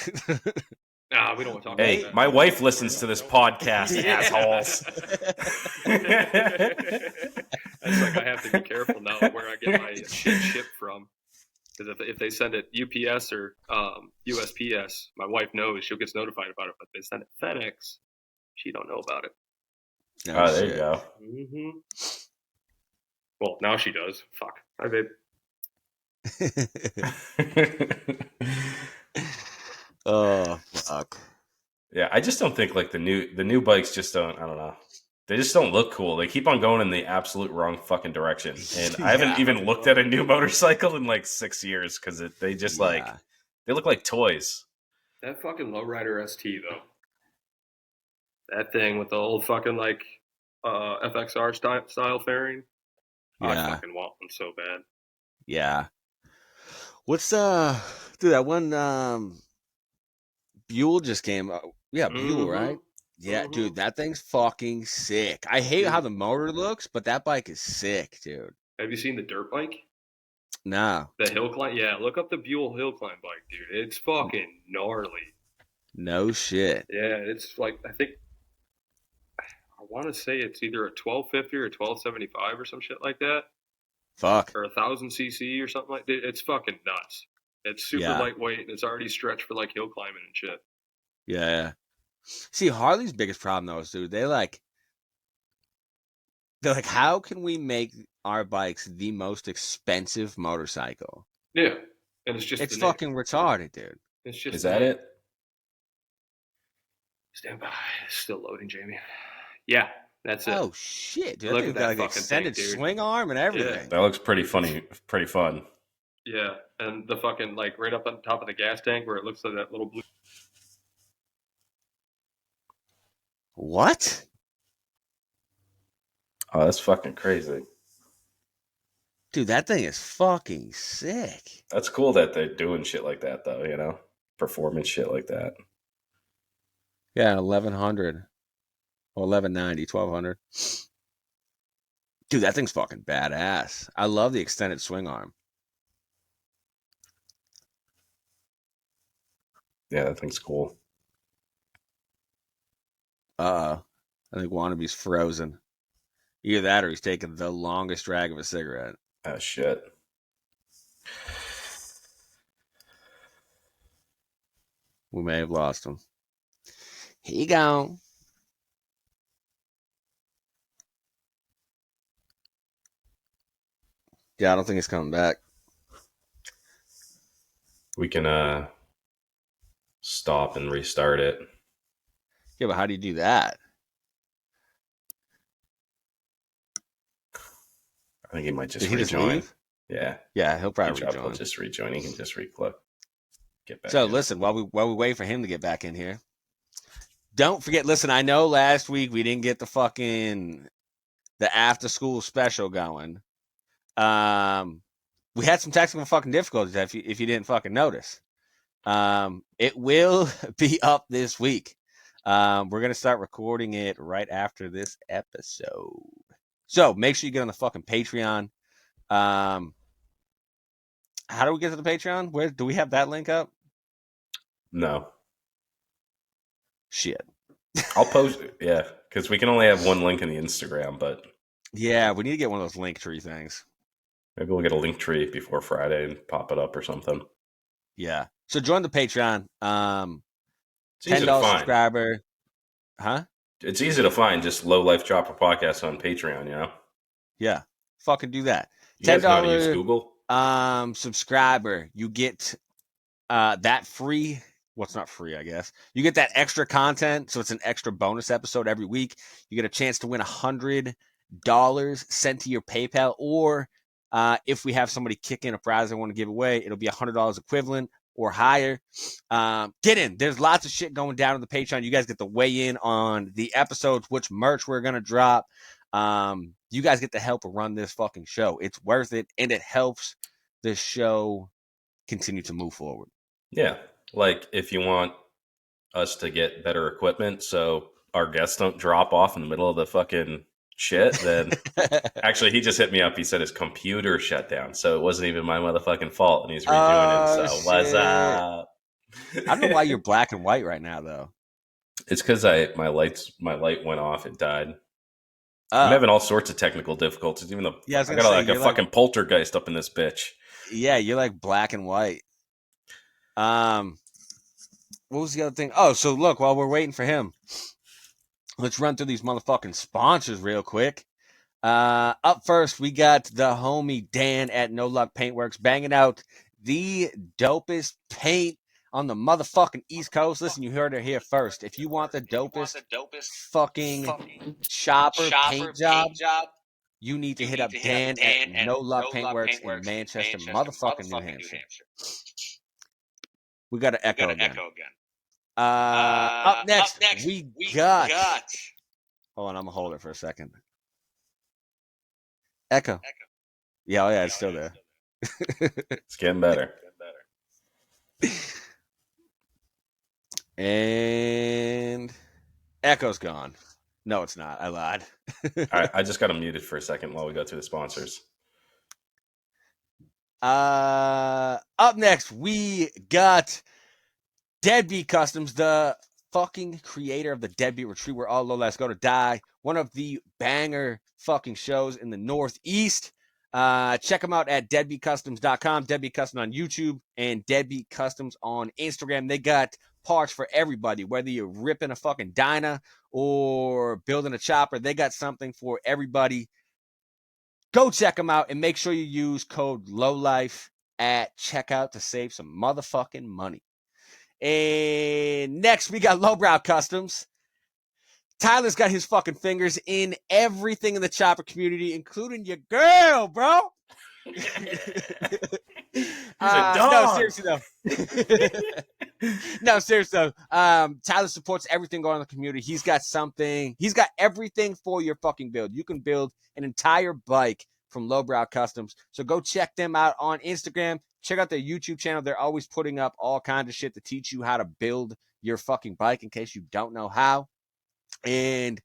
Nah, we don't want to talk Hey, about that. my wife listens to this podcast, assholes. That's like I have to be careful now where I get my shit shipped from. Because if they send it UPS or USPS, my wife knows, she'll get notified about it. But if they send it FedEx, she don't know about it. No There you shit. go. Mm-hmm. Well, now she does. Fuck. Hi, babe. Oh fuck. Yeah, I just don't think like the new bikes just don't. I don't know. They just don't look cool. They keep on going in the absolute wrong fucking direction. And I haven't even looked at a new motorcycle in like 6 years because they just like they look like toys. That fucking lowrider ST though. That thing with the old fucking like FXR style fairing. I fucking want one so bad. Yeah. What's dude, that one Buell just came Buell, right? Yeah, dude, that thing's fucking sick. I hate how the motor looks, but that bike is sick, dude. Have you seen the dirt bike? No. The hill climb? Yeah, look up the Buell hill climb bike, dude. It's fucking gnarly. No shit. Yeah, it's like I want to say it's either a 1250 or 1275 or some shit like that. Fuck. Or 1000cc or something like that. It's fucking nuts. It's super lightweight and it's already stretched for like hill climbing and shit. Yeah. See, Harley's biggest problem though is, dude, they're like, how can we make our bikes the most expensive motorcycle? Yeah, and it's fucking retarded, dude. It's just is that it? Stand by. It's still loading, Jamie. Yeah, that's it. Oh shit, dude! Look at that got like fucking extended thing, dude. swing arm and everything. Yeah. That looks pretty funny, pretty fun. Yeah, and the fucking like right up on top of the gas tank where it looks like that little blue. What? Oh, that's fucking crazy. Dude, that thing is fucking sick. That's cool that they're doing shit like that, though, you know? Performance shit like that. Yeah, 1100 or 1190, 1200. Dude, that thing's fucking badass. I love the extended swing arm. Yeah, that thing's cool. I think Wannabe's frozen. Either that or he's taking the longest drag of a cigarette. Oh, shit. We may have lost him. He gone. Yeah, I don't think he's coming back. We can stop and restart it. Yeah, but how do you do that? I think he might just Did he rejoin. just leave? Yeah. Yeah, he'll probably rejoin. He'll just rejoin. He can just reclick. Get back So in. listen, while we wait for him to get back in here, don't forget. Listen, I know last week we didn't get the after school special going. We had some technical fucking difficulties if you didn't fucking notice. It will be up this week. We're gonna start recording it right after this episode. So make sure you get on the fucking Patreon. How do we get to the Patreon? Where do we have that link up? No. Shit. I'll post it. Yeah, because we can only have one link in the Instagram, but yeah, we need to get one of those link tree things. Maybe we'll get a link tree before Friday and pop it up or something. Yeah. So join the Patreon. It's easy to $10 find. subscriber. Huh? It's easy to find just Low Life Dropper Podcast on Patreon, you know? Yeah. Fucking do that. You guys know how to use Google? Subscriber. You get that free. What's not free, I guess. You get that extra content, so it's an extra bonus episode every week. You get a chance to win $100 sent to your PayPal, or if we have somebody kick in a prize I want to give away, it'll be $100 equivalent or higher. Get in. There's lots of shit going down on the Patreon. You guys get to weigh in on the episodes, which merch we're going to drop. You guys get to help run this fucking show. It's worth it, and it helps the show continue to move forward. Yeah. Like, if you want us to get better equipment so our guests don't drop off in the middle of the fucking shit, then actually he just hit me up. He said his computer shut down, so it wasn't even my motherfucking fault, and he's redoing it. So what's up? I don't know why you're black and white right now, though. It's because my light went off. It died. Oh, I'm having all sorts of technical difficulties. Even though yeah, I was I gonna got say like a you're like, fucking poltergeist up in this bitch. yeah, you're like black and white. What was the other thing? Oh, so look, while we're waiting for him, let's run through these motherfucking sponsors real quick. Up first, we got the homie Dan at No Luck Paintworks banging out the dopest paint on the motherfucking East Coast. Listen, you heard it here first. If you want the dopest fucking chopper paint job, you need to hit up Dan at No Luck Paintworks in Manchester, motherfucking New Hampshire. We got to echo again. Up next, we got. Hold on, I'm gonna hold it for a second. Echo. Yeah, oh yeah, it's still there. It's getting better. And Echo's gone. No, it's not. I lied. I just got him muted for a second while we go through the sponsors. Up next, we got Deadbeat Customs, the fucking creator of the Deadbeat Retreat, where all lowlifes go to die. One of the banger fucking shows in the Northeast. Check them out at deadbeatcustoms.com, Deadbeat Customs on YouTube, and Deadbeat Customs on Instagram. They got parts for everybody, whether you're ripping a fucking Dyna or building a chopper. They got something for everybody. Go check them out and make sure you use code LOWLIFE at checkout to save some motherfucking money. And next, we got Lowbrow Customs. Tyler's got his fucking fingers in everything in the chopper community, including your girl, bro. No, seriously though. No, seriously though. Tyler supports everything going on in the community. He's got everything for your fucking build. You can build an entire bike from Lowbrow Customs. So go check them out on Instagram. Check out their YouTube channel. They're always putting up all kinds of shit to teach you how to build your fucking bike in case you don't know how. And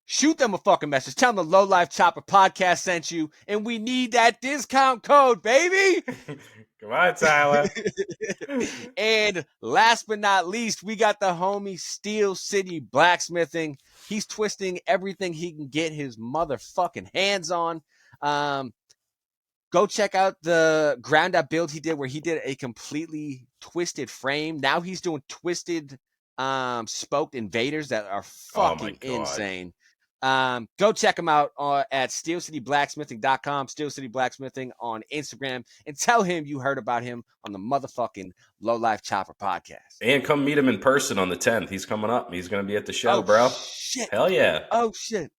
shoot them a fucking message. Tell them the Low Life Chopper podcast sent you, and we need that discount code, baby. Come on, Tyler. And last but not least, we got the homie Steel City Blacksmithing. He's twisting everything he can get his motherfucking hands on. Go check out the ground up build he did where he did a completely twisted frame. Now he's doing twisted spoked invaders that are fucking insane. Go check him out at steelcityblacksmithing.com, Steel City Blacksmithing on Instagram, and tell him you heard about him on the motherfucking Low Life Chopper podcast. And come meet him in person on the 10th. He's coming up. He's going to be at the show, bro. Shit. Hell yeah. Oh, shit.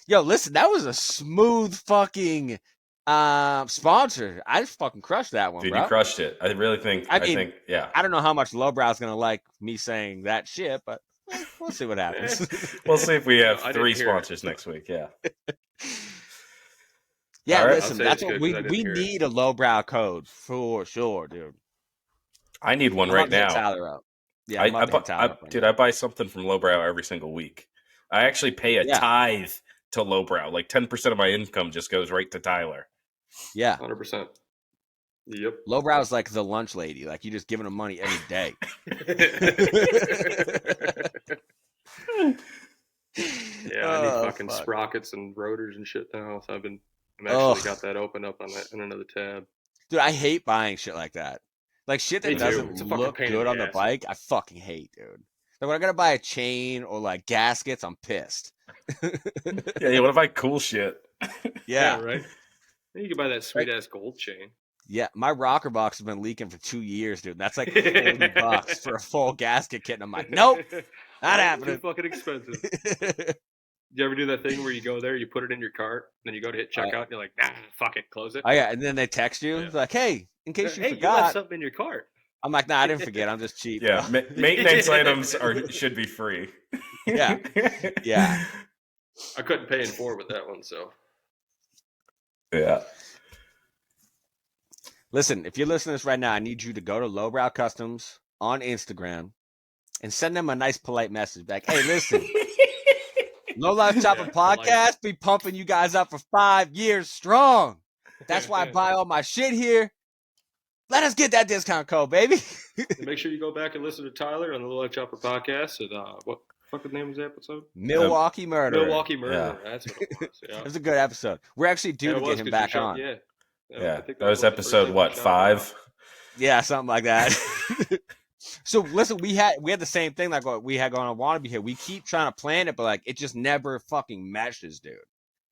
Yo, listen, that was a smooth fucking sponsor. I just fucking crushed that one, Dude, bro. you crushed it. I really think, I think, yeah. I don't know how much Lowbrow's going to like me saying that shit, but we'll see what happens. We'll see if we have 3 sponsors next week. Yeah. Yeah, right. listen, that's what we need a lowbrow code for sure, dude. I need one right now. Tyler up. Yeah, I buy something from Lowbrow every single week. I actually pay a tithe to Lowbrow. Like 10% of my income just goes right to Tyler. Yeah. 100%. Yep. Lowbrow is like the lunch lady. Like you're just giving them money every day. Yeah, I need fucking sprockets and rotors and shit now. So I'm actually got that open up on another tab. Dude, I hate buying shit like that. Like shit that doesn't look good on the bike. I fucking hate, dude. Like when I gotta buy a chain or like gaskets, I'm pissed. Yeah, what if I cool shit? Yeah, right. You can buy that sweet ass gold chain. Yeah, my rocker box has been leaking for 2 years, dude. That's like $40 for a full gasket kit. And I'm like, nope, not happening. Too fucking expensive. You ever do that thing where you go there, you put it in your cart, then you go to hit checkout, and you're like, nah, fuck it, close it? Oh, yeah, and then they text you, like, hey, in case you forgot. You left something in your cart. I'm like, nah, I didn't forget. I'm just cheap. Yeah, maintenance items should be free. Yeah, yeah. I couldn't pay in 4 with that one, so. Yeah. Listen, if you're listening to this right now, I need you to go to Lowbrow Customs on Instagram and send them a nice, polite message back. Hey, listen. Low Life Chopper Podcast be pumping you guys up for 5 years strong. That's why I buy all my shit here. Let us get that discount code, baby. And make sure you go back and listen to Tyler on the Low Life Chopper podcast. And what fucking name was the episode? Milwaukee Murder. Milwaukee Murder. Yeah. That's what it was. Yeah. It was a good episode. We're actually due to get him back on. Yeah. Yeah, I think that was like the first episode time what, we shouted him out. 5? Yeah, something like that. So listen, we had the same thing like what we had going on Wannabe here. We keep trying to plan it, but like it just never fucking meshes, dude.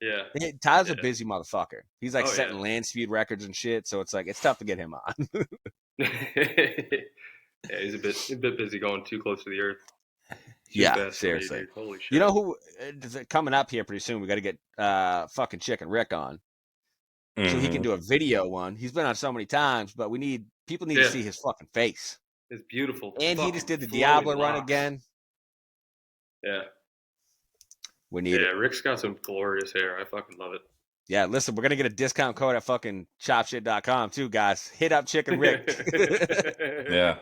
Yeah. Tyler's a busy motherfucker. He's like Oh, setting yeah. land speed records and shit, so it's like it's tough to get him on. Yeah, he's a bit busy going too close to the earth. Too Yeah, fast for me, seriously. dude. Holy shit. You know who coming up here pretty soon? We got to get fucking Chicken Rick on, so he can do a video one. He's been on so many times, but people need to see his fucking face. It's beautiful. And he just did the flowing Diablo run locks. again. Yeah. We need it. Rick's got some glorious hair. I fucking love it. Yeah, listen, we're gonna get a discount code at fucking chopshit.com too, guys. Hit up Chicken Rick. Yeah.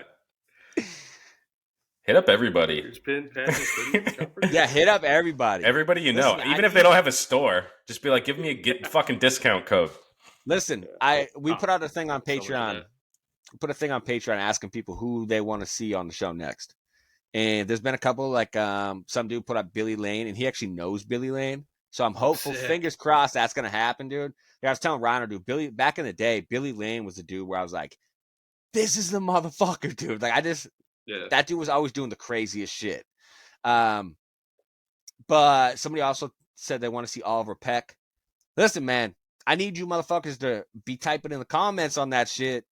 Hit up everybody. Here's Pin, Patches, Hoodie, Chopper. Yeah, hit up everybody. Everybody you know. Listen, Even if they don't have a store, just be like, give me a fucking discount code. Listen, we put out a thing on so much of Patreon. that. Put a thing on Patreon asking people who they want to see on the show next. And there's been a couple, like some dude put up Billy Lane, and he actually knows Billy Lane. So I'm hopeful, Sick. fingers crossed, that's gonna happen, dude. Yeah, I was telling Ryan, dude, back in the day, Billy Lane was the dude where I was like, this is the motherfucker, dude. Like that dude was always doing the craziest shit. But somebody also said they want to see Oliver Peck. Listen, man, I need you motherfuckers to be typing in the comments on that shit,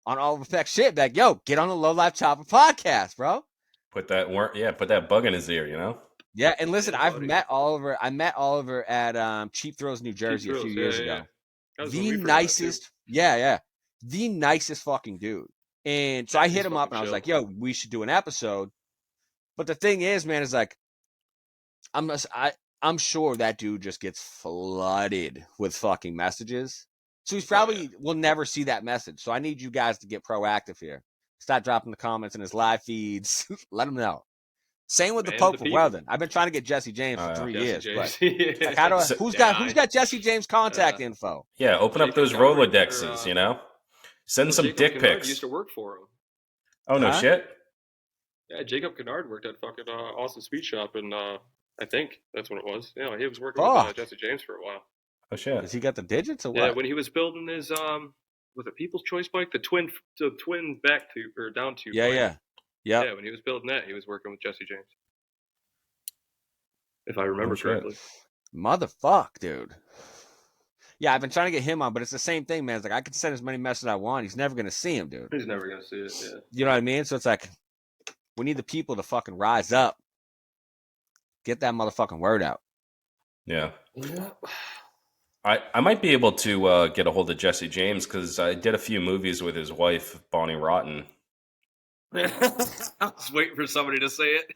on Oliver Peck shit. Like, yo, get on the Low Life Chopper podcast, bro. Put that bug in his ear, you know? Yeah, and listen, I met Oliver at Cheap Thrills, New Jersey, a few years ago. That was when The we first met, nicest, the nicest fucking dude. And so I hit him up and I was like, yo, we should do an episode. But the thing is, man, is like, I'm sure that dude just gets flooded with fucking messages. So he's probably will never see that message. So I need you guys to get proactive here. Start dropping the comments in his live feeds. Let him know. Same with the Pope of Weldon. I've been trying to get Jesse James for 3 years. But like, who's got Jesse James contact info? Yeah, open up those Rolodexes, you know? Send some dick Kennard pics. used to work for him. Oh, no shit? Yeah, Jacob Kennard worked at fucking Austin Speed Shop, and I think that's what it was. Yeah, he was working with Jesse James for a while. Oh, shit. Does he got the digits or what? Yeah, when he was building his was it People's Choice bike, the twin back tube or down tube. Yeah. Yeah, when he was building that, he was working with Jesse James, if I remember correctly. Motherfuck, dude. Yeah, I've been trying to get him on, but it's the same thing, man. It's like I can send as many messages as I want. He's never gonna see him, dude. He's never gonna see it. Yeah. You know what I mean? So it's like we need the people to fucking rise up, get that motherfucking word out. Yeah. I might be able to get a hold of Jesse James because I did a few movies with his wife, Bonnie Rotten. I was waiting for somebody to say it.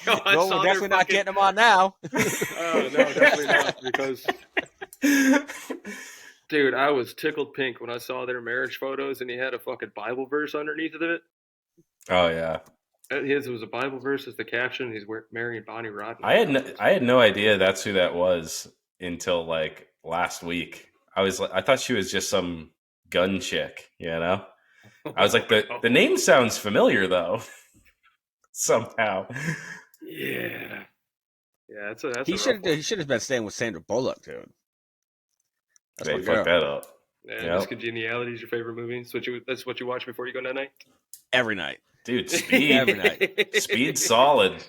We're definitely not getting him on now. Oh, no, definitely not. Because, dude, I was tickled pink when I saw their marriage photos and he had a fucking Bible verse underneath of it. Oh, yeah. His was a Bible verse as the caption. He's marrying Bonnie Rotten. I had no idea that's who that was until like last week. I thought she was just some gun chick, you know? I was like, the name sounds familiar though. Somehow. Yeah. Yeah, that's he should have been staying with Sandra Bullock, dude. They fucked that up. Yeah, Discongeniality is your favorite movie. That's what you watch before you go night night? Every night. Dude, Speed. Every night. Speed's solid.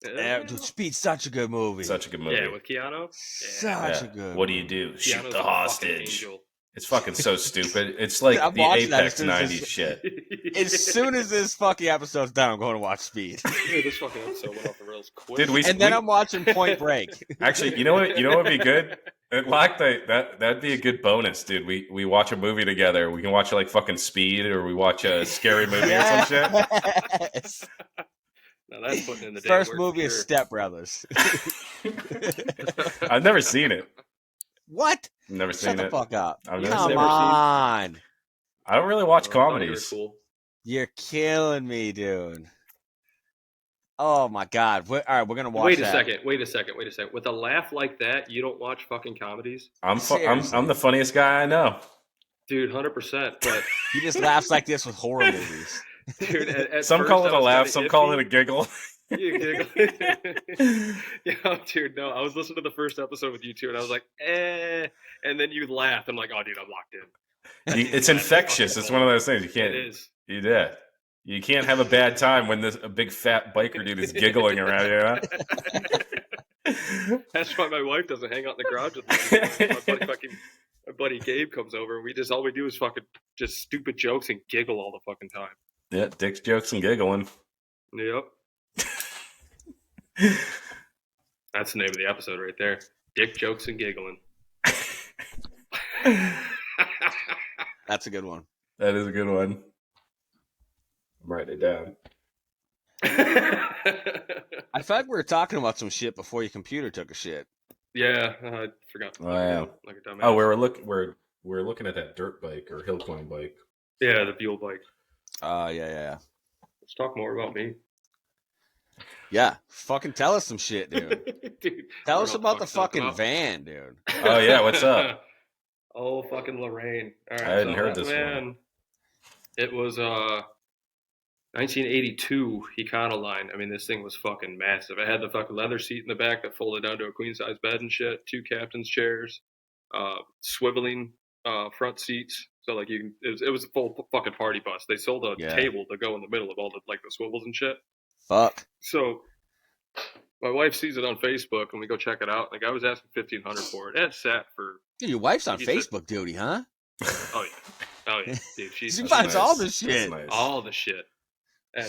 Yeah, dude, Speed's such a good movie. Such a good movie. Yeah, with Keanu. Such a good What do you do? Keanu's Shoot the a hostage. It's fucking so stupid. It's like I'm the watching that Apex as soon as 90s shit. As soon as this fucking episode's done, I'm going to watch Speed. Dude, this fucking episode went off the rails quick. Dude, I'm watching Point Break. Actually, you know what would be good? That'd be a good bonus, dude. We watch a movie together. We can watch like fucking Speed, or we watch a scary movie or some shit. Now that's putting in the first movie is Step Brothers. I've never seen it. What? Never seen it. Shut the fuck up. Come on. I don't really watch comedies. Cool. You're killing me, dude. Oh my god. All right, we're gonna watch that. Wait a second. With a laugh like that, you don't watch fucking comedies? I'm the funniest guy I know. Dude, 100%. But He just laughs like this with horror movies. dude, at Some first call I it a was laugh, kinda some call it iffy. a giggle. You giggle. Yeah, dude, no. I was listening to the first episode with you two, and I was like, eh. And then you laughed. I'm like, oh, dude, I'm locked in. That dude's It's laugh is infectious. fucking It's one of gold. those things you can't. It is. Yeah. You can't have a bad time when a big fat biker dude is giggling around you. Know? That's why my wife doesn't hang out in the garage with me. My buddy Gabe comes over, and all we do is fucking just stupid jokes and giggle all the fucking time. Yeah, dick's jokes and giggling. Yep. That's the name of the episode right there. Dick jokes and giggling. That's a good one. That is a good one. I'm writing it down. I feel like we were talking about some shit before your computer took a shit. Yeah, I forgot. Oh, yeah. Like a dumbass. Oh, we're looking at that dirt bike or hill climb bike. Yeah, the Buell bike. Yeah. Let's talk more about me. Yeah, fucking tell us some shit, dude. Dude, Tell what us else about the to talk fucking about? van, dude. Oh, yeah, what's up? Oh, fucking Lorraine. All right, I hadn't heard that this one. It was 1982 Econoline. I mean, this thing was fucking massive. It had the fucking leather seat in the back that folded down to a queen size bed and shit. 2 captain's chairs, swiveling front seats. So like it was a full fucking party bus. They sold a table to go in the middle of all the like the swivels and shit. Fuck. So my wife sees it on Facebook and we go check it out. The guy was asking $1,500 for it. It sat for. Dude, your wife's on He said- Facebook duty, huh? Oh yeah, dude. She She's finds all the That's shit. nice. all the shit. And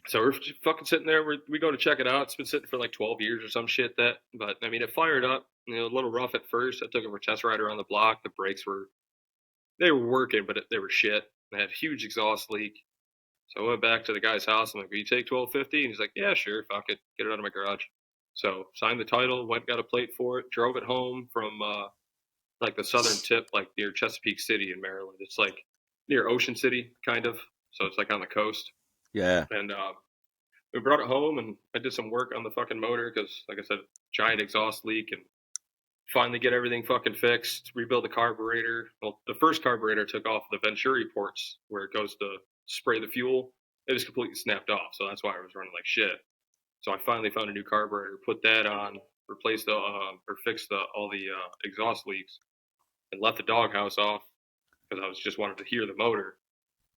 so we're fucking sitting there. We go to check it out. It's been sitting for like 12 years or some shit. But I mean, it fired up. You know, a little rough at first. I took it for a test ride around the block. The brakes were working, but they were shit. I had a huge exhaust leak. So I went back to the guy's house. I'm like, "Will you take $1,250?" And he's like, "Yeah, sure. Fuck it. Get it out of my garage." So signed the title. Went got a plate for it. Drove it home from like the southern tip, like near Chesapeake City in Maryland. It's like near Ocean City, kind of. So it's like on the coast. Yeah. And we brought it home, and I did some work on the fucking motor because, like I said, giant exhaust leak, and finally get everything fucking fixed. Rebuild the carburetor. Well, the first carburetor took off the Venturi ports where it goes to spray the fuel. It was completely snapped off, so that's why I was running like shit. So I finally found a new carburetor, put that on, replaced fixed all the exhaust leaks, and left the doghouse off because I was just wanted to hear the motor.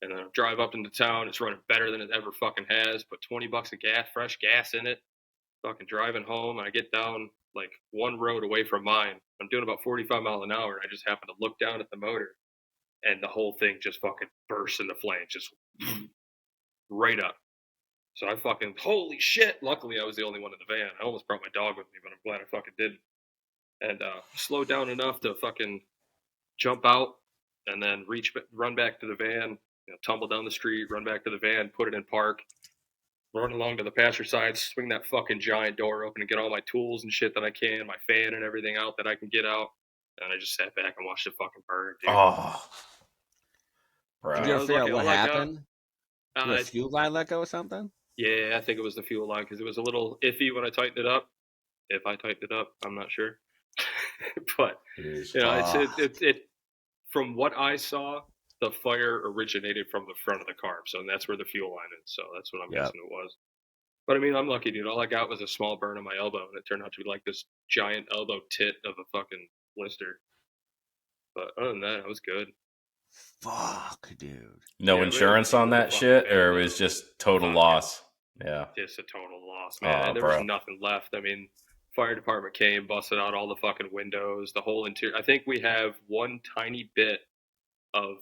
And then I drive up into town. It's running better than it ever fucking has. Put $20 of gas, fresh gas in it. Fucking driving home. And I get down like one road away from mine. I'm doing about 45 miles an hour. And I just happen to look down at the motor. And the whole thing just fucking bursts into flames. Just right up. So I fucking, holy shit. Luckily, I was the only one in the van. I almost brought my dog with me, but I'm glad I fucking didn't. And slowed down enough to fucking jump out and then run back to the van. You know, tumble down the street, run back to the van, put it in park, run along to the passenger side, swing that fucking giant door open and get all my tools and shit that I can, my fan and everything out that I can get out. And I just sat back and watched it fucking burn, dude. Oh, bro. Did you I ever was figure out lucky. what All I got- happened? Did the fuel line let go or something? Yeah, I think it was the fuel line because it was a little iffy when I tightened it up. If I tightened it up, I'm not sure. But Jeez. you know, it from what I saw, the fire originated from the front of the carb, so that's where the fuel line is. So that's what I'm guessing it was. But I mean, I'm lucky, dude. All I got was a small burn on my elbow, and it turned out to be like this giant elbow tit of a fucking blister. But other than that, I was good. Fuck, dude. No Yeah, insurance on that shit, or it was just total Fuck, loss? Yeah. Just a total loss, man. Oh, There bro. was nothing left. I mean, fire department came, busted out all the fucking windows, the whole interior. I think we have one tiny bit of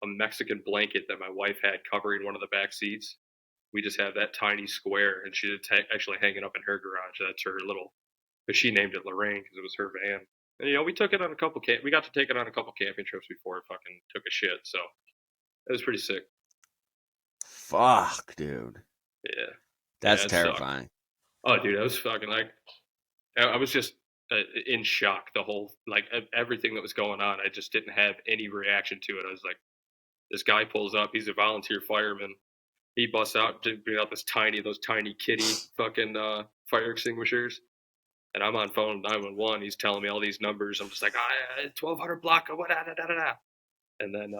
a Mexican blanket that my wife had covering one of the back seats. We just have that tiny square, and she's actually hanging up in her garage. That's her little, because she named it Lorraine because it was her van. And you know, we took it on a couple. We got to take it on a couple camping trips before it fucking took a shit. So it was pretty sick. Fuck, dude. Yeah. That's Yeah, it terrifying. Oh, dude, I was fucking like, I was just in shock. The whole like everything that was going on. I just didn't have any reaction to it. I was like, this guy pulls up. He's a volunteer fireman. He busts out, bring out those tiny kitty fucking fire extinguishers. And I'm on phone 911. He's telling me all these numbers. I'm just like, 1200 block. What? Da, da, da, da. and then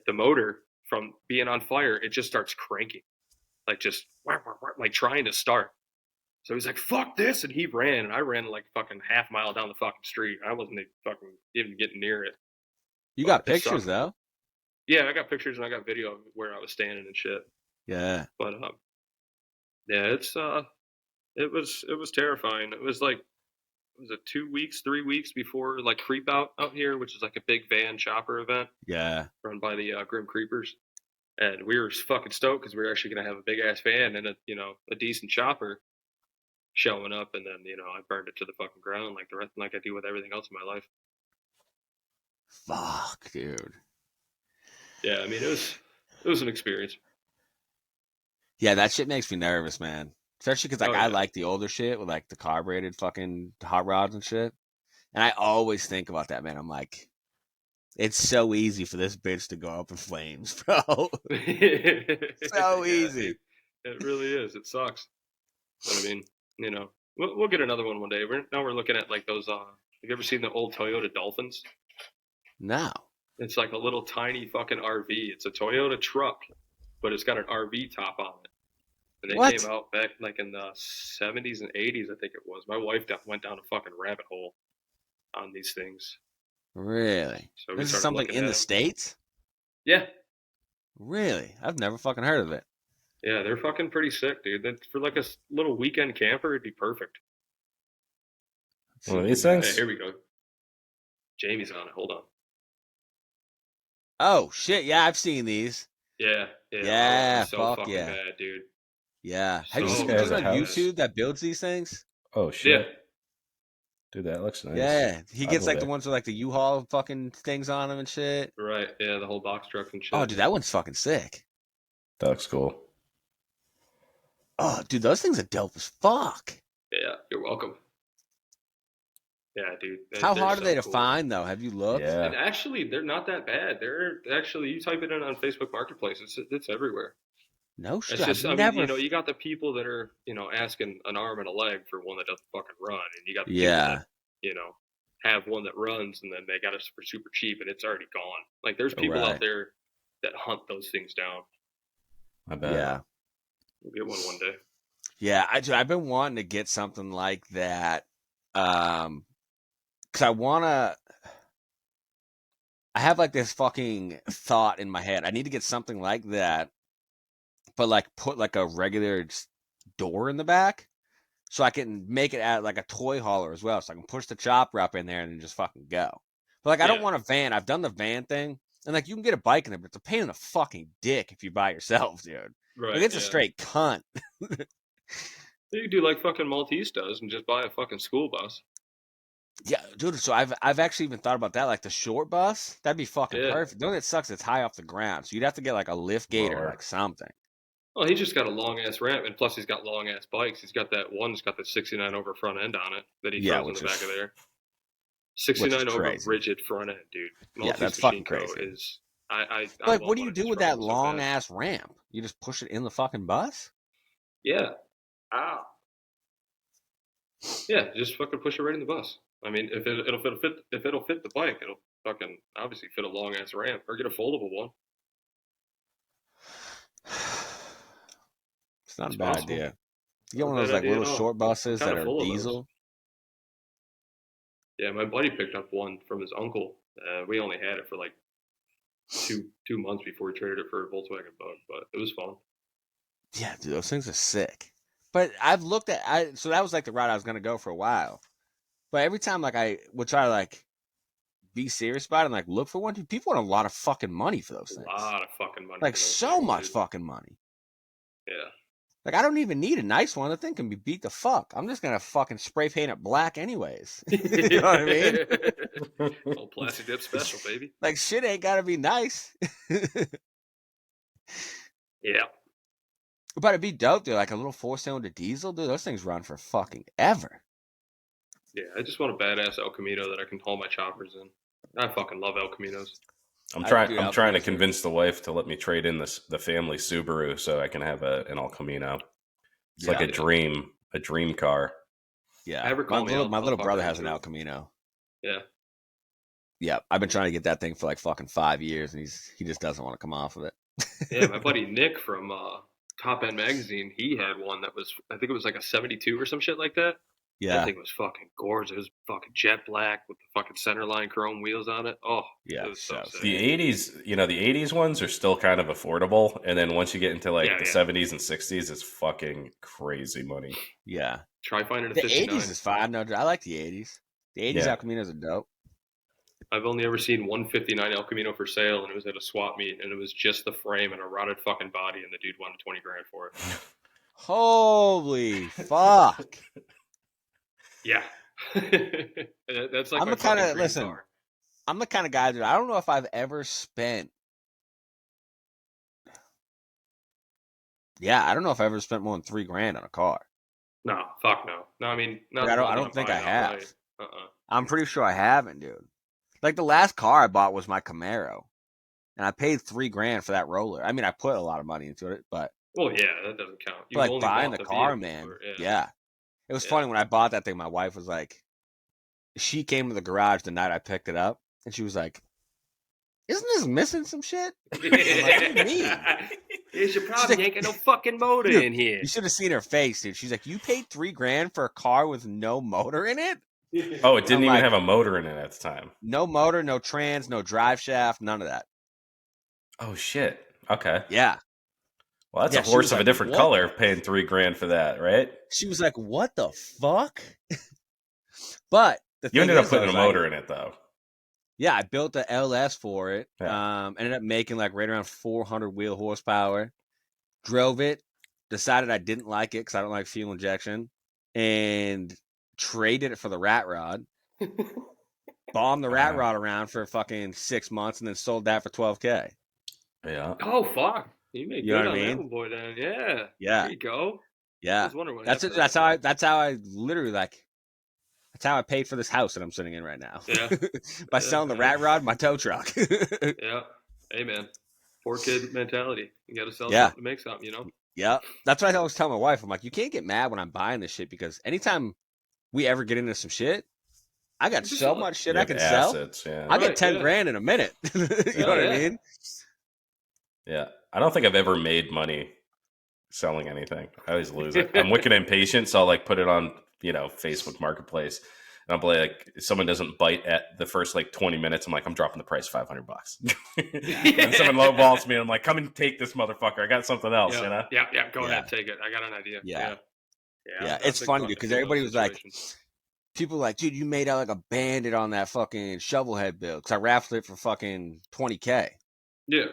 the motor from being on fire, it just starts cranking, like just like trying to start. So he's like, "Fuck this!" and he ran, and I ran like fucking half mile down the fucking street. I wasn't even getting near it. You But got it pictures sucked. though. Yeah, I got pictures and I got video of where I was standing and shit. Yeah. But yeah, it was terrifying. It was like, was it 2 weeks, 3 weeks before like Creep out here, which is like a big van chopper event Yeah. run by the Grim Creepers, and we were fucking stoked because we were actually gonna have a big ass van and a decent chopper showing up, and then I burned it to the fucking ground like I do with everything else in my life. Fuck, dude. Yeah, I mean it was an experience. Yeah, that shit makes me nervous, man. Especially because Oh I yeah. like the older shit with like the carbureted fucking hot rods and shit. And I always think about that, man. I'm like, it's so easy for this bitch to go up in flames, bro. So Yeah, easy. dude. It really is. It sucks. But I mean, we'll get another one day. We're looking at like those. Have you ever seen the old Toyota Dolphins? No. It's like a little tiny fucking RV. It's a Toyota truck, but it's got an RV top on it. And they What? came out back like in the 70s and 80s, I think it was. My wife went down a fucking rabbit hole on these things. Really? So we This is started something looking in at the them. States? Yeah. Really? I've never fucking heard of it. Yeah, they're fucking pretty sick, dude. For like a little weekend camper, it'd be perfect. One of these Hey, things? here we go. Jamie's on it. Hold on. Oh, shit. Yeah, I've seen these. Yeah, I want Yeah, one so fuck fucking yeah. bad, dude. Yeah. Have you This seen the guy's dude a on house. YouTube that builds these things? Oh, Yeah, shit. Dude, that looks nice. Yeah. He I'll gets go like the there. ones with like the U-Haul fucking things on them and shit. right. Yeah, the whole box truck and Oh, shit. dude, that one's fucking sick. That looks cool. Oh, dude, those things are dope as fuck. Yeah, you're welcome. Yeah, dude. How They're hard are so they to cool. find, though? Have you looked? Yeah. And actually, they're not that bad. They're actually, you type it in on Facebook Marketplace, it's everywhere. No It's shit. I've just, I mean, never. you got the people that are, asking an arm and a leg for one that doesn't fucking run, and you got the people Yeah. that, have one that runs, and then they got it for super cheap, and it's already gone. Like, there's people Right. out there that hunt those things down. I bet. Yeah. We'll get one day. Yeah. I've been wanting to get something like that. Because I have like this fucking thought in my head. I need to get something like that, but like put like a regular door in the back so I can make it at like a toy hauler as well. So I can push the chopper up in there and then just fucking go. But like, I don't Yeah. want a van. I've done the van thing. And like, you can get a bike in there, but it's a pain in the fucking dick if you're by yourself, dude. Right. Like, it's a yeah. straight cunt. You could do like fucking Maltese does and just buy a fucking school bus. Yeah, dude. So I've actually even thought about that, like the short bus. That'd be fucking Yeah. perfect. The only that sucks, it's high off the ground, so you'd have to get like a lift gate or Lower. like something. Well, he's just got a long ass ramp, and plus he's got long ass bikes. He's got that one that's got the 69 over front end on it that he Yeah, throws in the which back is- of there. 69 over crazy. rigid front end, dude. Yeah, Maltese that's Machine fucking Co. crazy. is. I Like, want what do one you of do his with that runs so long bad. ass ramp? You just push it in the fucking bus? Yeah. Ow. Yeah, just fucking push it right in the bus. I mean, if it'll fit the bike, it'll fucking obviously fit a long ass ramp, or get a foldable one. It's not It's a bad possible. idea. You get Not a one of those bad like idea at little all. short buses I'm that kinda are full of those. diesel. Yeah, my buddy picked up one from his uncle. We only had it for like two months before he traded it for a Volkswagen Bug, but it was fun. Yeah, dude, those things are sick. But I've looked at so that was like the route I was gonna go for a while. But every time like I would try to like be serious about it and like look for one, dude, people want a lot of fucking money for those A things. lot of fucking money. Like for those so things, much dude. fucking money. Yeah. Like I don't even need a nice one. The thing can be beat the fuck. I'm just gonna fucking spray paint it black anyways. You know what I mean? Old plastic dip special, baby. Like shit ain't gotta be nice. Yeah. But it'd be dope, dude. Like a little 4-cylinder diesel, dude. Those things run for fucking ever. Yeah, I just want a badass El Camino that I can haul my choppers in. I fucking love El Caminos. I'm I trying. do I'm have trying to those. convince the wife to let me trade in the family Subaru so I can have an El Camino. It's like a dream car. Yeah. Ever call me, My I'll little fuck brother her has an into El it. Camino. Yeah. Yeah, I've been trying to get that thing for like fucking 5 years, and he just doesn't want to come off of it. Yeah, my buddy Nick from Top End Magazine, he had one that was, I think it was like a 72 or some shit like that. That Yeah, thing was fucking gorgeous. It was fucking jet black with the fucking centerline chrome wheels on it. Oh, yeah, it was so so sick. The 80s, the 80s ones are still kind of affordable, and then once you get into like Yeah, the yeah. 70s and 60s, it's fucking crazy money. yeah. Try finding a The 59. 80s is fine. No, I like the 80s. The 80s Yeah. El Caminos are dope. I've only ever seen one 59 El Camino for sale, and it was at a swap meet, and it was just the frame and a rotted fucking body, and the dude wanted 20 grand for it. Holy fuck! Yeah. That's like I'm my the fucking kinda- dream listen. car. I'm the kind of guy that I don't know if I've ever spent. Yeah, I don't know if I ever spent more than $3,000 on a car. No, fuck no. No, I mean, not Like, the I one that don't I'm think I buying have. outright. Uh-uh. I'm pretty sure I haven't, dude. Like the last car I bought was my Camaro, and I paid $3,000 for that roller. I mean, I put a lot of money into it, but Well, yeah, that doesn't count. You like only buying bought the car, vehicle man. for it, Yeah. It was Yeah. funny when I bought that thing. My wife was like, she came to the garage the night I picked it up, and she was like, "Isn't this missing some shit?" I'm like, "What do you mean?" Here's your problem. like, You ain't got no fucking motor Dude, in here. You should have seen her face, dude. She's like, "You paid $3,000 for a car with no motor in it? Oh, it didn't I'm even like- have a motor in it at the time. No motor, no trans, no drive shaft, none of that." Oh shit. Okay. Yeah. Well, that's Yeah, a she horse was of a like, different "What color, the paying $3,000 for that, right? She was like, "What the fuck?" But the You thing ended up is, putting I a was like, motor in it, though. yeah, I built the LS for it. Yeah. Ended up making like right around 400 wheel horsepower. Drove it. Decided I didn't like it because I don't like fuel injection, and traded it for the rat rod. Bombed the rat rod around for fucking 6 months, and then sold that for $12,000. Yeah. Oh, fuck. You made You know good what I on that mean? one, boy, then. Yeah. Yeah. There you go. I Yeah, was wondering what that's happened it. to that. That's how I literally like. That's how I paid for this house that I'm sitting in right now. Yeah. By Yeah, selling the yeah. rat rod, and my tow truck. Yeah. Hey, man. Poor kid mentality. You got to sell Yeah. something to make something, you know? Yeah, that's what I always tell my wife. I'm like, you can't get mad when I'm buying this shit because anytime we ever get into some shit, I got Just so sell it. much shit You I have can sell. assets, yeah. I get Right, 10 yeah. grand in a minute. You know Hell what I yeah. mean? Yeah. I don't think I've ever made money selling anything. I always lose it. I'm wicked impatient, so I'll like put it on, Facebook Marketplace. And I'll be like, if someone doesn't bite at the first like 20 minutes, I'm like, I'm dropping the price $500. And someone lowballs me, and I'm like, come and take this motherfucker. I got something else, Yeah. Yeah. Go Yeah. ahead. Take it. I got an idea. Yeah. Yeah. It's I've been funny, caught dude, in a because few of everybody those was like, situations. people were like, dude, you made out like a bandit on that fucking shovelhead build because I raffled it for fucking $20,000. Yeah.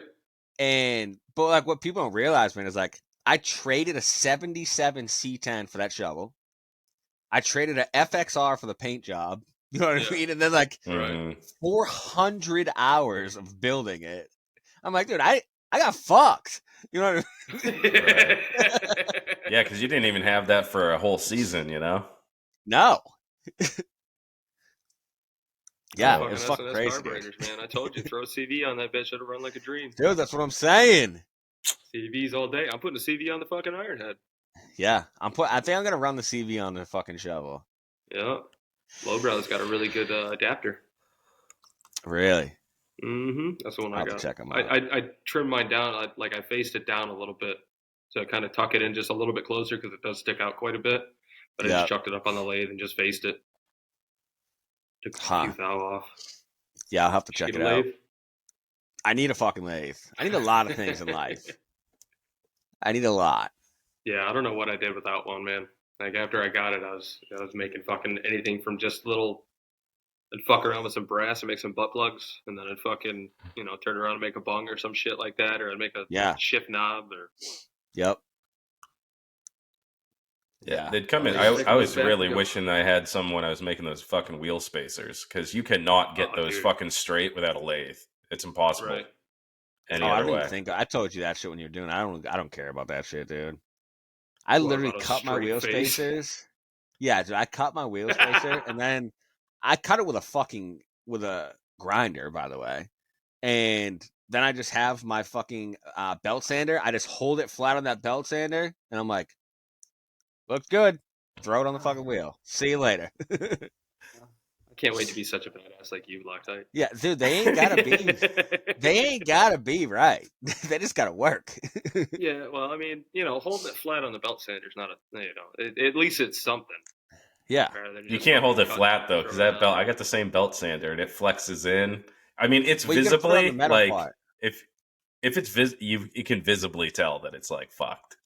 But like what people don't realize, man, is like I traded a 77 C10 for that shovel. I traded a FXR for the paint job. You know what Yeah. I mean? And then like Mhm. 400 hours of building it. I'm like, dude, I got fucked. You know what I mean? Right. Yeah, because you didn't even have that for a whole season, No. Yeah, Fucking it was fucking SNS crazy, dude. carburetors, man. I told you, throw a CV on that bitch. It'll run like a dream. Dude, that's what I'm saying. CVs all day. I'm putting a CV on the fucking Ironhead. Yeah, I think I'm gonna run the CV on the fucking shovel. Yeah. Lowbrow's got a really good adapter. Really? Mm-hmm. That's the one I'll I have to got. check 'em out. I trimmed mine down. I faced it down a little bit to kind of tuck it in just a little bit closer because it does stick out quite a bit. But I Yeah. just chucked it up on the lathe and just faced it. Took a few thou off. Yeah, I'll have to check Need it a out. lathe? I need a fucking lathe. I need a lot of things in life. I need a lot. Yeah, I don't know what I did without one, man. Like after I got it, I was making fucking anything from just little. I'd fuck around with some brass and make some butt plugs, and then I'd fucking turn around and make a bung or some shit like that, or I'd make a Yeah. shift knob or. Yep. Yeah, they'd come in. Well, I was back really to go. wishing I had some when I was making those fucking wheel spacers, because you cannot get Oh, those dude. fucking straight without a lathe. It's impossible. Right. Any I other don't way. even think I told you that shit when you were doing it. I don't care about that shit, dude. I What literally about a cut my straight wheel face? spacers. Yeah, dude, I cut my wheel spacer and then I cut it with a grinder, by the way. And then I just have my fucking belt sander. I just hold it flat on that belt sander and I'm like, looks good. Throw it on the fucking wheel. See you later. I Can't wait to be such a badass like you, Loctite. Yeah, dude, they ain't gotta be. They ain't gotta be right. They just gotta work. Yeah, well, I mean, holding it flat on the belt sander is not at least it's something. Yeah, Rather than You just can't hold fucking it cut flat and though, throw because it that down. belt. I got the same belt sander, and it flexes in. I mean, it's well, you gotta put it on the visibly metal like part. if it's you can visibly tell that it's like fucked.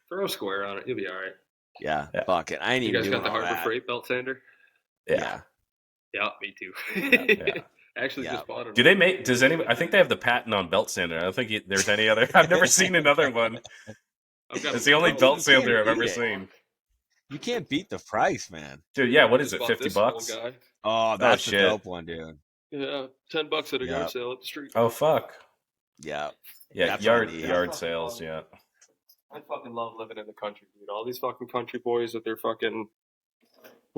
Throw a square on it, you'll be all right. Yeah, Yeah. fuck it. I ain't You even guys doing got the all Harbor that. Freight belt sander? Yeah. Yeah, me too. Yeah. Actually, Yeah. just bought it. Do they make? Does anyone? I think they have the patent on belt sander. I don't think there's any other. I've never seen another one. I've got It's a the only belt belt sander. sander I've ever beat it. seen. You can't beat the price, man. Dude, yeah. What is Just it? bought 50 this little bucks? guy. Oh, that's the shit. dope one, dude. Yeah, $10 at a yard Yep. sale at the street. Oh fuck. Yeah. Yeah, That's what I need. yard sales. Yeah. I fucking love living in the country, dude. All these fucking country boys with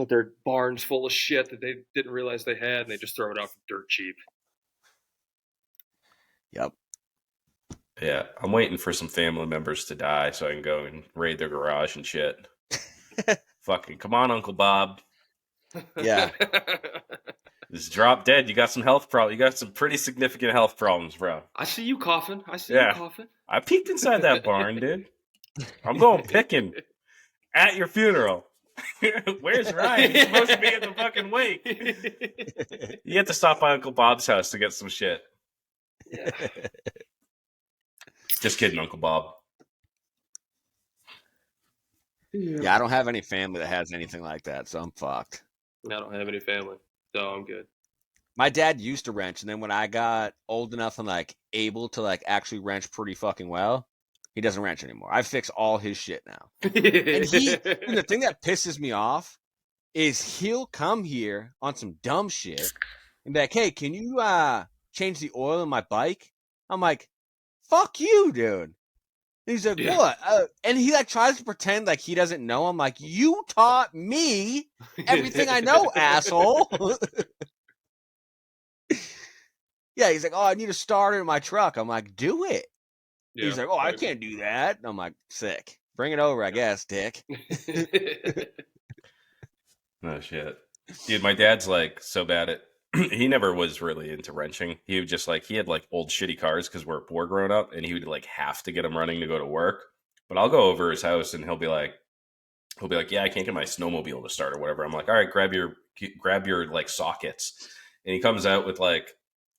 their barns full of shit that they didn't realize they had, and they just throw it out for dirt cheap. Yep. Yeah, I'm waiting for some family members to die so I can go and raid their garage and shit. Fucking come on, Uncle Bob. Yeah. Just drop dead. You got some health problems. You got some pretty significant health problems, bro. I see you coughing. Yeah. I peeked inside that barn, dude. I'm going picking at your funeral. Where's Ryan? He's supposed to be at the fucking wake. You have to stop by Uncle Bob's house to get some shit. Yeah. Just kidding, Uncle Bob. Yeah, I don't have any family that has anything like that, so I'm fucked. I don't have any family, so I'm good. My dad used to wrench, and then when I got old enough and like able to like actually wrench pretty fucking well, he doesn't wrench anymore. I fix all his shit now. And the thing that pisses me off is he'll come here on some dumb shit and be like, "Hey, can you change the oil in my bike?" I'm like, "Fuck you, dude." And he's like, Yeah. "What?" And he like tries to pretend like he doesn't know. I'm like, "You taught me everything I know, asshole." Yeah, he's like, "Oh, I need a starter in my truck." I'm like, "Do it." Yeah, He's like, "Oh, I can't do that." I'm like, "Sick. Bring it over, I guess, dick." Oh shit, dude. My dad's like so bad at. He never was really into wrenching. He would just like he had like old shitty cars because we're poor growing up, and he would like have to get them running to go to work. But I'll go over his house and he'll be like, "Yeah, I can't get my snowmobile to start or whatever." I'm like, "All right, grab your like sockets," and he comes out with like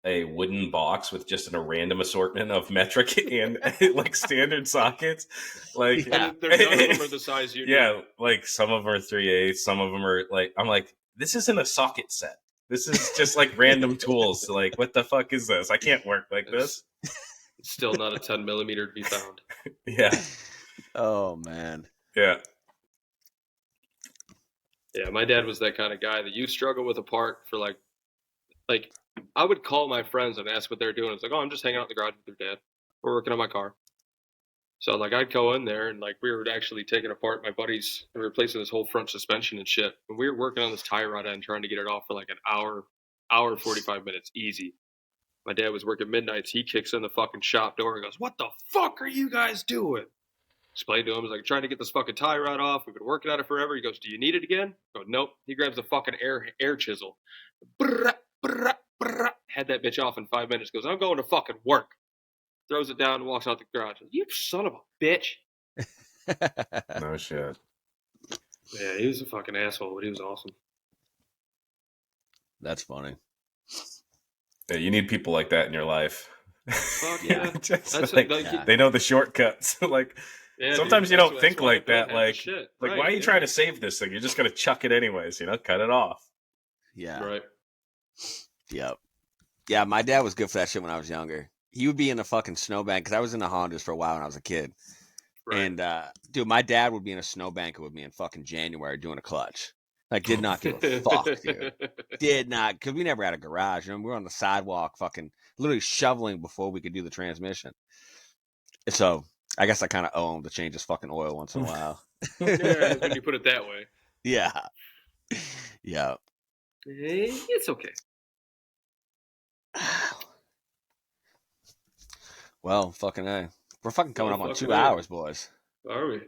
a wooden box with just a random assortment of metric and like standard sockets. Like, Yeah. And none of them are the size you yeah, like some of them are 3/8, some of them are like. I'm like, this isn't a socket set. This is just like random tools. Like, what the fuck is this? I can't work like this. It's still not a 10 millimeter to be found. Yeah, Oh man. yeah. Yeah, my dad was that kind of guy that you struggle with a part for like I would call my friends and ask what they're doing. It's like, oh, I'm just hanging out in the garage with your dad. We're working on my car. So like I'd go in there and like we were actually taking apart my buddy's and replacing his whole front suspension and shit. And we were working on this tie rod end trying to get it off for like an hour 45 minutes easy. My dad was working midnights. He kicks in the fucking shop door and goes, "What the fuck are you guys doing?" Explained to him, I was like, trying to get this fucking tie rod off. We've been working on it forever. He goes, "Do you need it again?" I go, "Nope." He grabs the fucking air chisel. Brrrah, brrrah, brrrah. Had that bitch off in 5 minutes. Goes, "I'm going to fucking work." Throws it down and walks out the garage. You son of a bitch. No shit. Yeah, he was a fucking asshole, but he was awesome. That's funny. Yeah, you need people like that in your life. Fuck Yeah. yeah. Just That's like, yeah. they know the shortcuts. Like Yeah, sometimes dude, you that's- don't that's think why like I don't that. have the Like, shit. like Right, why are you yeah. trying to save this thing? You're just gonna chuck it anyways. Cut it off. Yeah. Right. Yep. Yeah, my dad was good for that shit when I was younger. He would be in a fucking snowbank because I was in the Hondas for a while when I was a kid. Right. And dude, my dad would be in a snowbank with me in fucking January doing a clutch. Like, did not give a fuck, dude. Did not, because we never had a garage. You know, we were on the sidewalk, fucking literally shoveling before we could do the transmission. So I guess I kind of owe him to change his fucking oil once in a while. Yeah, when you put it that way. Yeah. Yeah. It's okay. Well, fucking A. We're fucking coming up on fucking 2 A. hours, boys. Are we?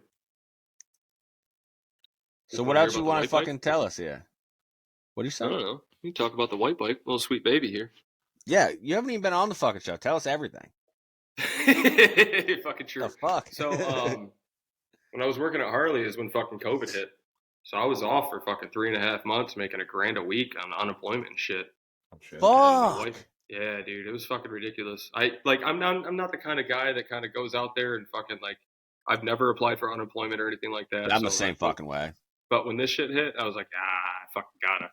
So You what wanna else hear you about want the to light bike? fucking tell us here? What do you I say? don't know. You talk about the white bike, little sweet baby here. Yeah, you haven't even been on the fucking show. Tell us everything. Fucking true. The fuck? So, when I was working at Harley is when fucking COVID hit. So I was off for fucking 3.5 months, making $1,000 a week on unemployment and shit. Oh, shit. Fuck. Yeah, dude, it was fucking ridiculous. I'm not the kind of guy that kind of goes out there and fucking like. I've never applied for unemployment or anything like that. I'm so the same like, fucking way. But when this shit hit, I was like, I fucking gotta.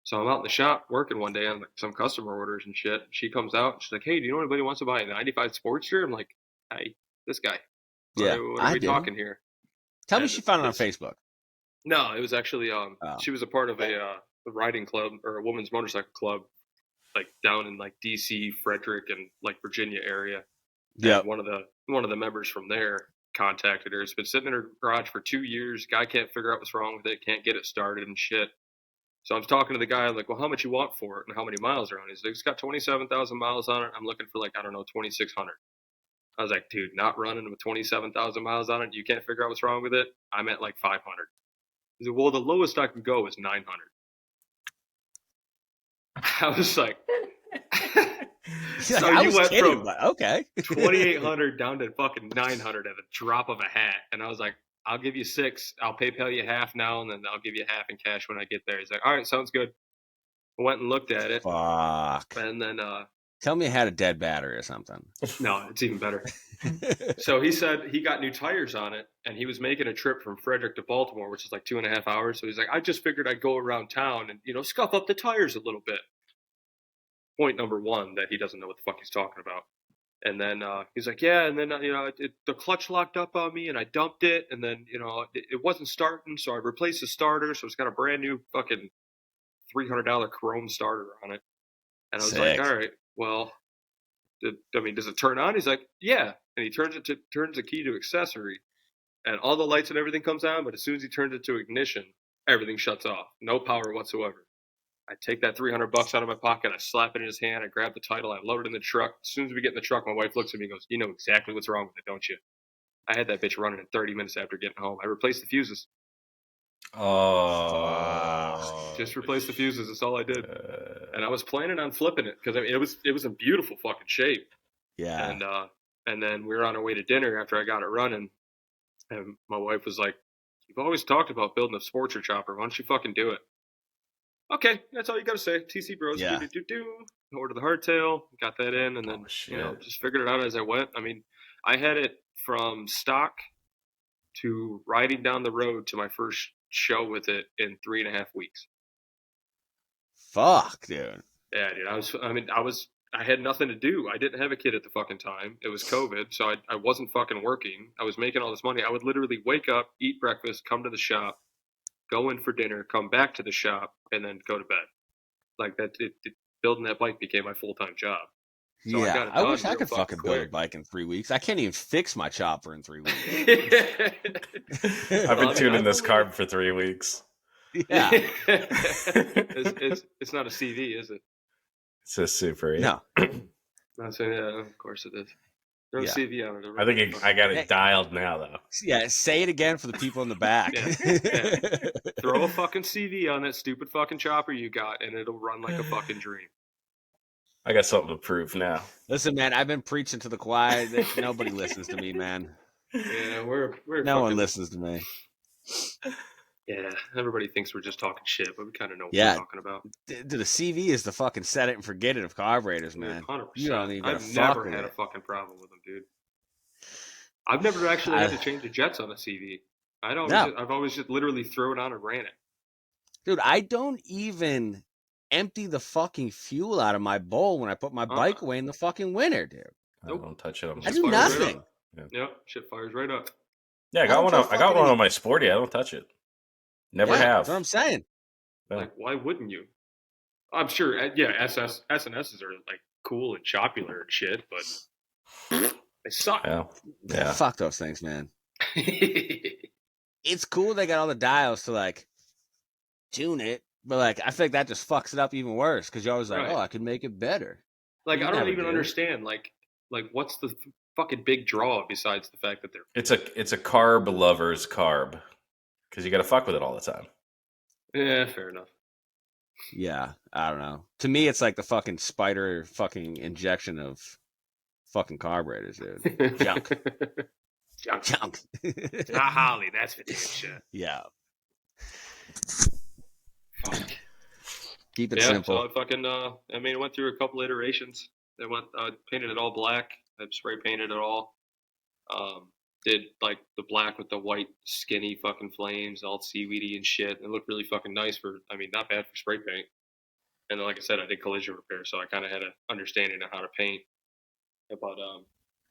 So I'm out in the shop working one day on like some customer orders and shit. She comes out and she's like, "Hey, do you know anybody who wants to buy a '95 Sportster?" I'm like, "Hey, this guy. Yeah, What I are we do. talking here?" Tell me And she found it on this- Facebook. No, it was actually Oh. she was a part of a riding club or a women's motorcycle club, like down in like DC, Frederick, and like Virginia area. Yeah. And one of the members from there contacted her. It's been sitting in her garage for 2 years. Guy can't figure out what's wrong with it. Can't get it started and shit. So I'm talking to the guy. I'm like, well, how much you want for it and how many miles are on it? He's like, it's got 27,000 miles on it. I'm looking for like, I don't know, 2,600. I was like, dude, not running with 27,000 miles on it. You can't figure out what's wrong with it. I'm at like 500. He said, well, the lowest I can go is 900. I was like, so I you was went kidding, from but okay. 2,800 down to fucking 900 at a drop of a hat. And I was like, I'll give you 6. I'll PayPal you half now, and then I'll give you half in cash when I get there. He's like, all right, sounds good. I went and looked at it. Fuck. And then, Tell me it had a dead battery or something. no, it's even better. So he said he got new tires on it, and he was making a trip from Frederick to Baltimore, which is like 2.5 hours. So he's like, I just figured I'd go around town and, scuff up the tires a little bit. Point number 1, that he doesn't know what the fuck he's talking about. And then he's like, yeah, and then, the clutch locked up on me, and I dumped it, and then, it wasn't starting, so I replaced the starter, so it's got a brand new fucking $300 chrome starter on it. And I was Sick. like, all right, well, does it turn on? He's like, yeah. And he turns the key to accessory, and all the lights and everything comes on, but as soon as he turns it to ignition, everything shuts off. No power whatsoever. I take that $300 out of my pocket, I slap it in his hand, I grab the title, I load it in the truck. As soon as we get in the truck, my wife looks at me and goes, you know exactly what's wrong with it, don't you? I had that bitch running in 30 minutes after getting home. I replaced the fuses. Oh, Just replaced the fuses. That's all I did. And I was planning on flipping it because it was in beautiful fucking shape. Yeah. And then we were on our way to dinner after I got it running, and my wife was like, "You've always talked about building a Sportster chopper. Why don't you fucking do it?" Okay, that's all you gotta say. TC Bros. Yeah. Order the hardtail, got that in, and then just figured it out as I went. I mean, I had it from stock to riding down the road to my first show with it in 3.5 weeks. Fuck, dude. Yeah, dude. I had nothing to do. I didn't have a kid at the fucking time. It was COVID, so I wasn't fucking working. I was making all this money. I would literally wake up, eat breakfast, come to the shop, go in for dinner, come back to the shop, and then go to bed. Like that, building that bike became my full-time job. So yeah, I wish I real could fucking build a quick. bike in 3 weeks. I can't even fix my chopper in 3 weeks. I've been tuning this carb for 3 weeks. Yeah. It's not a CV, is it? It's a Super 8. No. Not saying, yeah, of course it is. No Yeah. CV on it. I think I got it dialed now, though. Yeah, say it again for the people in the back. Yeah. Throw a fucking CV on that stupid fucking chopper you got, and it'll run like a fucking dream. I got something to prove now. Listen, man, I've been preaching to the choir. Nobody listens to me, man. Yeah, we're No one fucking- listens to me. Yeah, everybody thinks we're just talking shit, but we kind of know what Yeah. we're talking about. The CV is the fucking set it and forget it of carburetors, man. 100%. You don't even I've fuck never with had a it. fucking problem with them, dude. I've never actually had to change the jets on a CV. I've always just literally threw it on and ran it. Dude, I don't even empty the fucking fuel out of my bowl when I put my bike away in the fucking winter, dude. Nope. I don't touch it. I do nothing. Yep, shit fires right up. Yeah, I got one. I got one on my Sporty. I don't touch it. Never have. That's what I'm saying. Yeah. Like, why wouldn't you? I'm sure, yeah, SNSs are like cool and popular and shit, but they suck. Yeah. Fuck those things, man. It's cool they got all the dials to like tune it, but like I feel like that just fucks it up even worse because you're always like, Right. oh, I could make it better. Like, You I don't never even do. understand. Like what's the fucking big draw besides the fact that they're It's a carb lover's carb because you got to fuck with it all the time. yeah, fair enough. Yeah, I don't know. To me, it's like the fucking spider fucking injection of fucking carburetors, dude. Junk. Junk. Junk. It's not Holly. That's for damn sure. Yeah. Fuck. Keep it Yeah, simple. so I fucking, I mean, I went through a couple iterations. I painted it all black. I spray painted it all. Did like the black with the white skinny fucking flames, all seaweedy and shit. It looked really fucking nice I mean, not bad for spray paint. And then, like I said, I did collision repair, so I kind of had an understanding of how to paint. But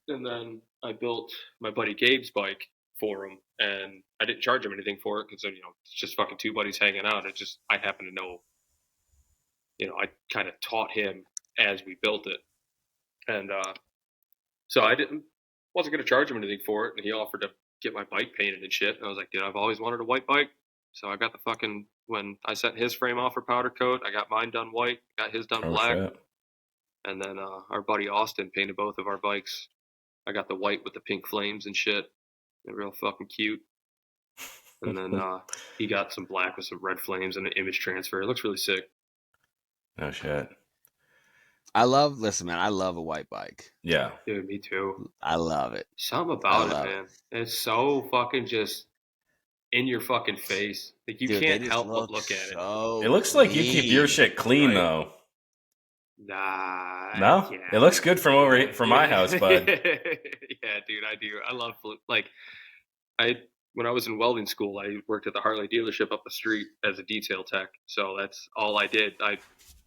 and then I built my buddy Gabe's bike for him, and I didn't charge him anything for it because it's just fucking two buddies hanging out. I happen to know, I kind of taught him as we built it, and so I wasn't gonna charge him anything for it, and he offered to get my bike painted and shit. And I was like, dude, I've always wanted a white bike, so I got when I sent his frame off for powder coat, I got mine done white, got his done black. Shit. And then our buddy Austin painted both of our bikes. I got the white with the pink flames and shit. They're real fucking cute. And then he got some black with some red flames and an image transfer. It looks really sick. Oh shit. Listen, man, I love a white bike. Yeah. Dude, me too. I love it. Something about it, man. It's so fucking just in your fucking face. Like, you can't help but look at it. It looks like you keep your shit clean, though. Nah. No? Yeah. It looks good from my house, bud. Yeah, dude, I do. I love, when I was in welding school, I worked at the Harley dealership up the street as a detail tech. So that's all I did. I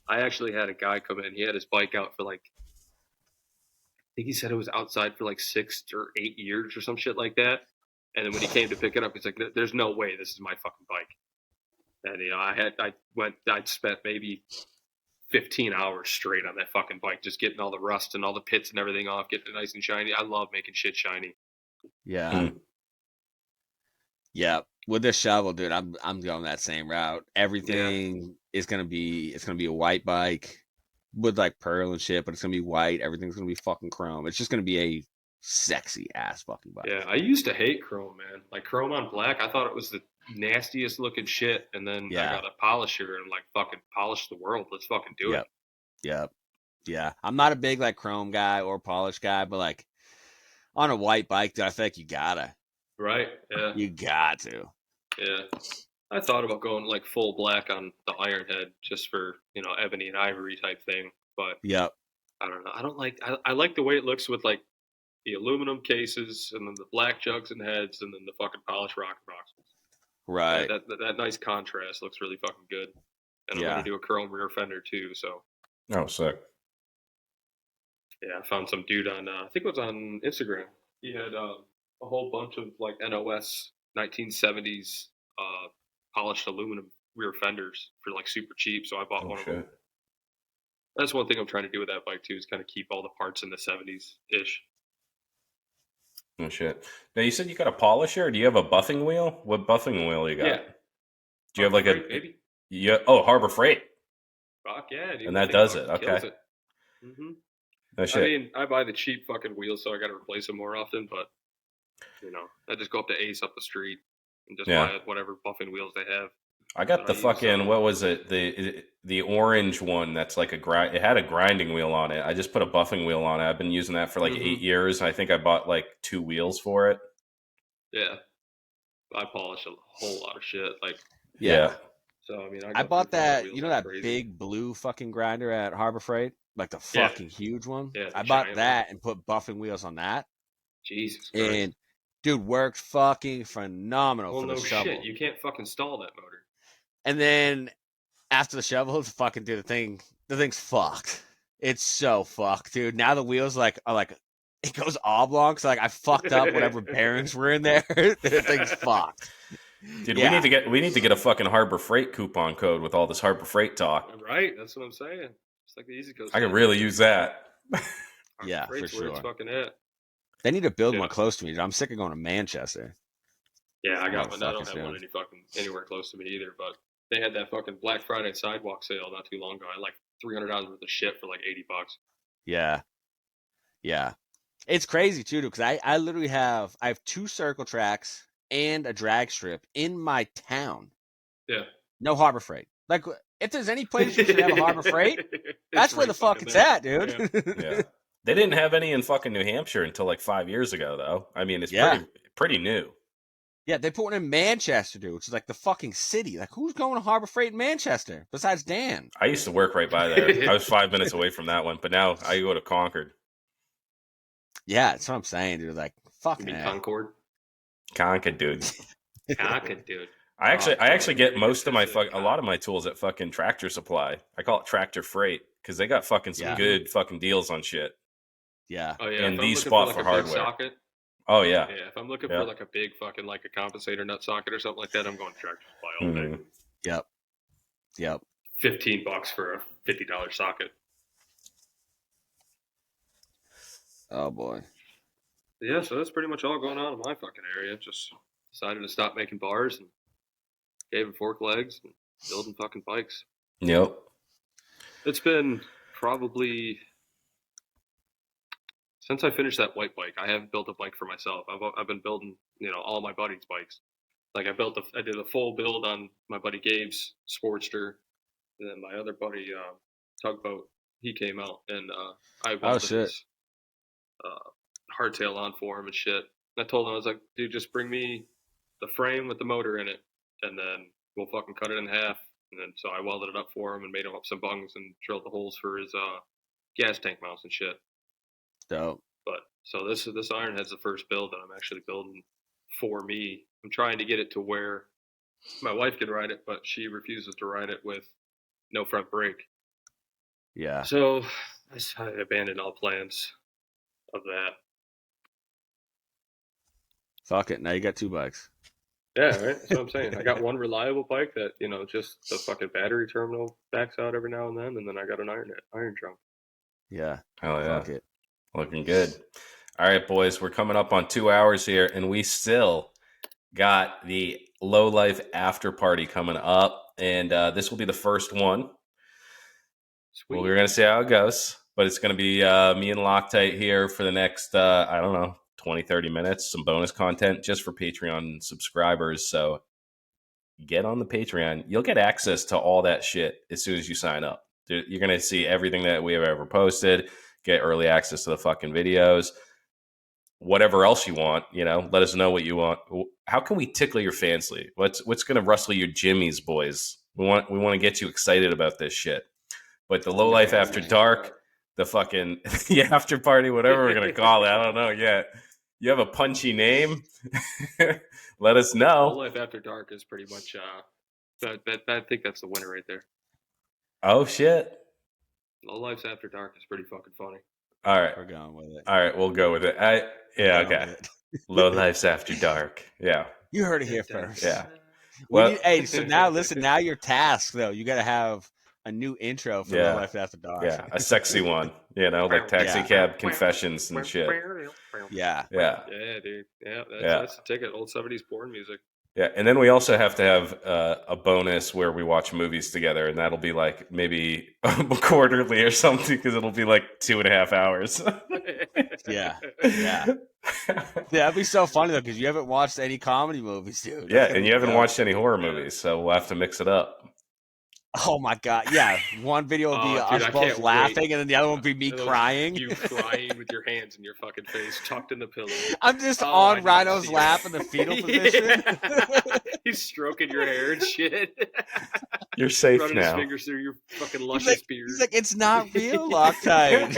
actually had a guy come in. He had his bike out for I think he said it was outside for 6 or 8 years or some shit like that. And then when he came to pick it up, he's like, "There's no way this is my fucking bike." And I spent maybe 15 hours straight on that fucking bike, just getting all the rust and all the pits and everything off, getting it nice and shiny. I love making shit shiny. Yeah. Yeah. With this shovel, dude, I'm going that same route. Everything is gonna be a white bike with pearl and shit, but it's gonna be white. Everything's gonna be fucking chrome. It's just gonna be a sexy ass fucking bike. Yeah, I used to hate chrome, man. Chrome on black, I thought it was the nastiest looking shit. And then I got a polisher and fucking polish the world. Let's fucking do it. Yep. Yeah. I'm not a big chrome guy or polish guy, but on a white bike, dude, I feel like you gotta. Right. Yeah. You got to. Yeah. I thought about going full black on the iron head just for, ebony and ivory type thing. But yep. I don't know. I don't I like the way it looks with the aluminum cases and then the black jugs and heads and then the fucking polished rocker boxes. Right. That nice contrast looks really fucking good. And I'm going to do a chrome rear fender too. So. Oh, sick. Yeah, I found some dude on, I think it was on Instagram. He had a whole bunch of NOS 1970s polished aluminum rear fenders for super cheap. So I bought one of them. That's one thing I'm trying to do with that bike too, is kind of keep all the parts in the 70s ish. Oh shit! Now you said you got a polisher. Do you have a buffing wheel? What buffing wheel you got? Yeah. Do you have Freight, baby? Yeah. Oh, Harbor Freight. Fuck yeah, dude. And that does it. Okay. It. Mm-hmm. No shit. I mean, I buy the cheap fucking wheels, so I got to replace them more often. But I just go up to Ace up the street and just buy whatever buffing wheels they have. I got the fucking what was it? The orange one that's a grind. It had a grinding wheel on it. I just put a buffing wheel on it. I've been using that for 8 years. I think I bought 2 wheels for it. Yeah, I polish a whole lot of shit. Yeah. So I mean, I bought that. That big blue fucking grinder at Harbor Freight, the fucking huge one. Yeah, I bought that and put buffing wheels on that. Jesus Christ. And dude, worked fucking phenomenal for the shovel. Shit, you can't fucking stall that motor. And then after the shovel, fucking dude, the thing's fucked. It's so fucked, dude. Now the wheels are it goes oblong, so I fucked up whatever bearings were in there. The thing's fucked. Dude, we need to get a fucking Harbor Freight coupon code with all this Harbor Freight talk. Right, that's what I'm saying. It's the Easy Coast. I could really use that. Yeah, for sure. Where it's fucking at. They need to build one close to me. I'm sick of going to Manchester. Yeah, I got one. I don't have one anywhere close to me either, but they had that fucking Black Friday sidewalk sale not too long ago. I $300 worth of shit for $80. Yeah. Yeah. It's crazy too, because I literally have 2 circle tracks and a drag strip in my town. Yeah. No Harbor Freight. if there's any place you should have a Harbor Freight, that's where the fuck it's at, dude. Yeah. They didn't have any in fucking New Hampshire until like 5 years ago, though. I mean, it's pretty new. Yeah, they put one in Manchester, dude, which is like the fucking city. Like, who's going to Harbor Freight in Manchester besides Dan? I used to work right by there. I was 5 minutes away from that one, but now I go to Concord. Yeah, that's what I'm saying, dude. Like, You fucking mean A. Concord? Concord, dude. Concord, dude. I actually get most of a lot of my tools at fucking Tractor Supply. I call it Tractor Freight because they got fucking some good fucking deals on shit. Yeah. Oh yeah. And if the I'm spot looking for like a big hardware. socket, Oh yeah. yeah. If I'm looking for like a big fucking like a compensator nut socket or something like that, I'm going to Tractor Supply all day. Yep. $15 for a $50 socket. Oh boy. Yeah, so that's pretty much all going on in my fucking area. Just decided to stop making bars and gave fork legs and building fucking bikes. Yep. It's been probably since I finished that white bike. I haven't built a bike for myself. I've been building, all my buddies' bikes. Like I did a full build on my buddy Gabe's Sportster, and then my other buddy Tugboat. He came out and I welded his hardtail on for him and shit. And I told him, I was like, dude, just bring me the frame with the motor in it, and then we'll fucking cut it in half. And then so I welded it up for him and made him up some bungs and drilled the holes for his gas tank mounts and shit. Dope. But so this Ironhead's the first build that I'm actually building for me. I'm trying to get it to where my wife can ride it, but she refuses to ride it with no front brake. Yeah. So I abandoned all plans of that. Fuck it. Now you got 2 bikes. Yeah, right. That's what I'm saying. I got one reliable bike that, just the fucking battery terminal backs out every now and then I got an iron trunk. Yeah. Hell yeah. Fuck it. Looking good. All right, boys, we're coming up on 2 hours here, and we still got the Low Life after party coming up, and this will be the first one. Sweet. Well, we're going to see how it goes, but it's going to be me and Loctite here for the next, 20, 30 minutes, some bonus content just for Patreon subscribers. So get on the Patreon. You'll get access to all that shit as soon as you sign up. You're going to see everything that we have ever posted, get early access to the fucking videos, whatever else you want, let us know what you want. How can we tickle your fancy? What's going to rustle your jimmies, boys? We want to get you excited about this shit. But the Low Life After Dark, the fucking the after party, whatever we're going to call it, I don't know yet. You have a punchy name? Let us know. Low Life After Dark is pretty much, I think that's the winner right there. Oh, shit. Low Life's After Dark is pretty fucking funny. All right. We're going with it. All right, we'll go with it. Okay. Low Life's After Dark. Yeah. You heard it here first. Yeah. Well, so now listen, now your task though, you got to have a new intro for Low Life After Dark. Yeah, a sexy one, like taxi cab confessions and shit. Yeah. Yeah. Yeah, dude. Yeah, that's the ticket. Old 70s porn music. Yeah, and then we also have to have a bonus where we watch movies together, and that'll be like maybe quarterly or something because it'll be like 2.5 hours. Yeah. That'd be so funny though because you haven't watched any comedy movies, dude. Yeah, and you haven't watched any horror movies, so we'll have to mix it up. Oh my god! Yeah, one video will be us both laughing, and then the other one will be me crying. You crying with your hands in your fucking face, tucked in the pillow. I'm just on Rhino's lap in the fetal position. He's stroking your hair and shit. You're safe running now. His fingers through your fucking luscious beard. He's like, it's not real, Loctite.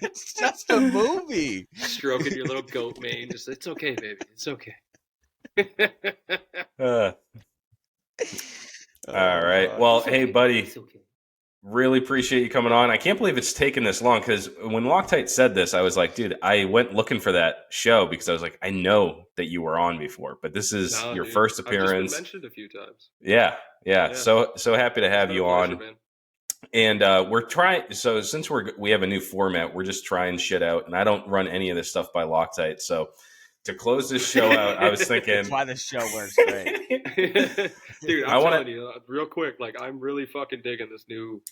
It's just a movie. Stroking your little goat mane, just it's okay, baby, it's okay. All right. Well, hey, buddy, really appreciate you coming on. I can't believe it's taken this long because when Loctite said this, I was like, dude, I went looking for that show because I was like, I know that you were on before, but this is your first appearance. I've just been mentioned a few times. Yeah. So happy to have you on. Man. And we're trying. So since we have a new format, we're just trying shit out, and I don't run any of this stuff by Loctite. So to close this show out, I was thinking that's why this show works great. Dude, I'm telling you, real quick, like I'm really fucking digging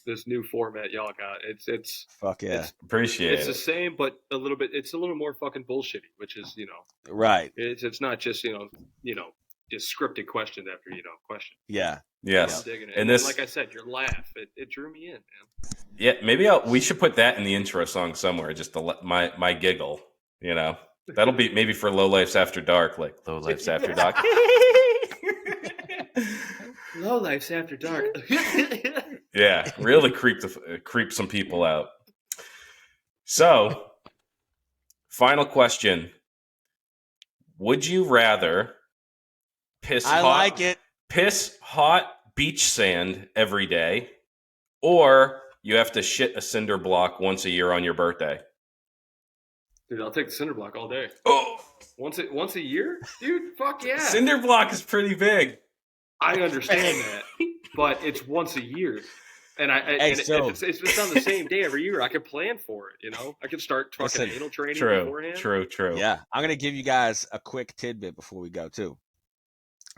this new format y'all got. It's fuck yeah, appreciate it. It's the same, but a little bit. It's a little more fucking bullshitty, which is right. It's not just just scripted questions after question. Yeah, Yes. I'm digging it. And And this, like I said, your laugh, it drew me in, man. yeah, maybe we should put that in the intro song somewhere. Just to let my giggle, you know, that'll be maybe for Low Lifes After Dark, like Low Lifes After Dark. Low Life's After Dark. Yeah, really creep some people out. So, final question: would you rather piss hot beach sand every day, or you have to shit a cinder block once a year on your birthday? Dude, I'll take the cinder block all day. Oh, Once a year? Dude, fuck yeah. cinder block is pretty big. I understand that, but it's once a year. And if it's on the same day every year, I could plan for it, you know? I could start fucking anal training beforehand. True. Yeah, I'm gonna give you guys a quick tidbit before we go too.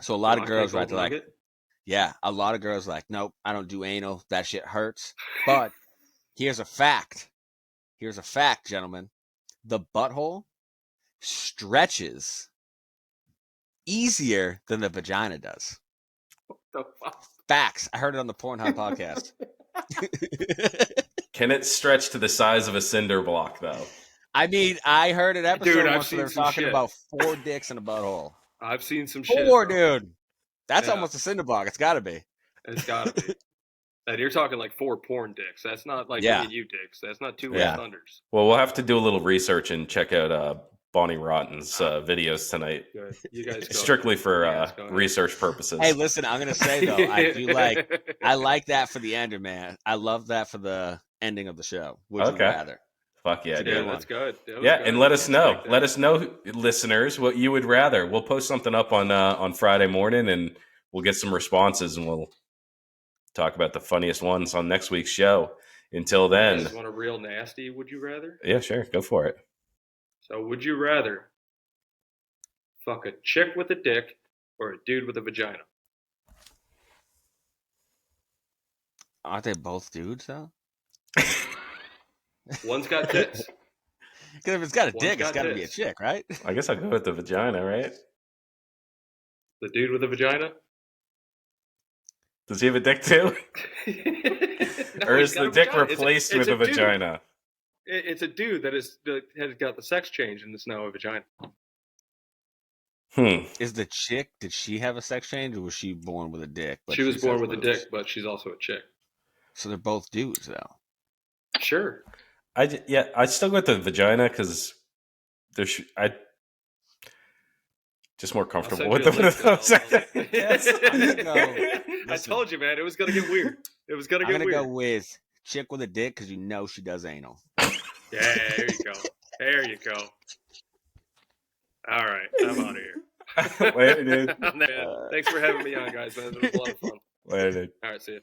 So a lot of girls, right? They're like, yeah, a lot of girls are like, nope, I don't do anal. That shit hurts. But here's a fact. Here's a fact, gentlemen. The butthole stretches easier than the vagina does. What the fuck? Facts. I heard it on the Pornhub podcast. Can it stretch to the size of a cinder block, though? I mean, I heard an episode once where they were talking shit. about 4 dicks in a butthole. I've seen some shit. 4, dude. That's almost a cinder block. It's got to be. It's got to be. And you're talking like 4 porn dicks. That's not like me and you dicks. That's not 2 thunders. Well, we'll have to do a little research and check out Bonnie Rotten's videos tonight. Good. You guys go. Strictly for research purposes. Hey, listen, I'm gonna say though, I like that for the ender, man. I love that for the ending of the show. Would you rather? Fuck yeah, dude. That's good. And let us know. Let us know, listeners, what you would rather. We'll post something up on Friday morning, and we'll get some responses, and we'll talk about the funniest ones on next week's show. Until then, you guys want a real nasty? Would you rather? Yeah, sure. Go for it. So, would you rather fuck a chick with a dick or a dude with a vagina? Aren't they both dudes though? One's got tits. Because if it's got a dick, it's got to be a chick, right? I guess I'll go with the vagina, right? The dude with a vagina? Does he have a dick too? Or is the dick replaced with a vagina? It's a dude that has got the sex change and it's now a vagina. Is the chick, did she have a sex change or was she born with a dick? She was born with a dick, but she's also a chick. So they're both dudes though. Sure. I'd still go with the vagina because I just more comfortable with the. I told you, man, it was gonna get weird. I'm gonna go with chick with a dick because you know she does anal. Yeah, there you go. There you go. All right, I'm out of here. Later, dude. Thanks for having me on, guys. Man, it was a lot of fun. Later, dude. All right, see you.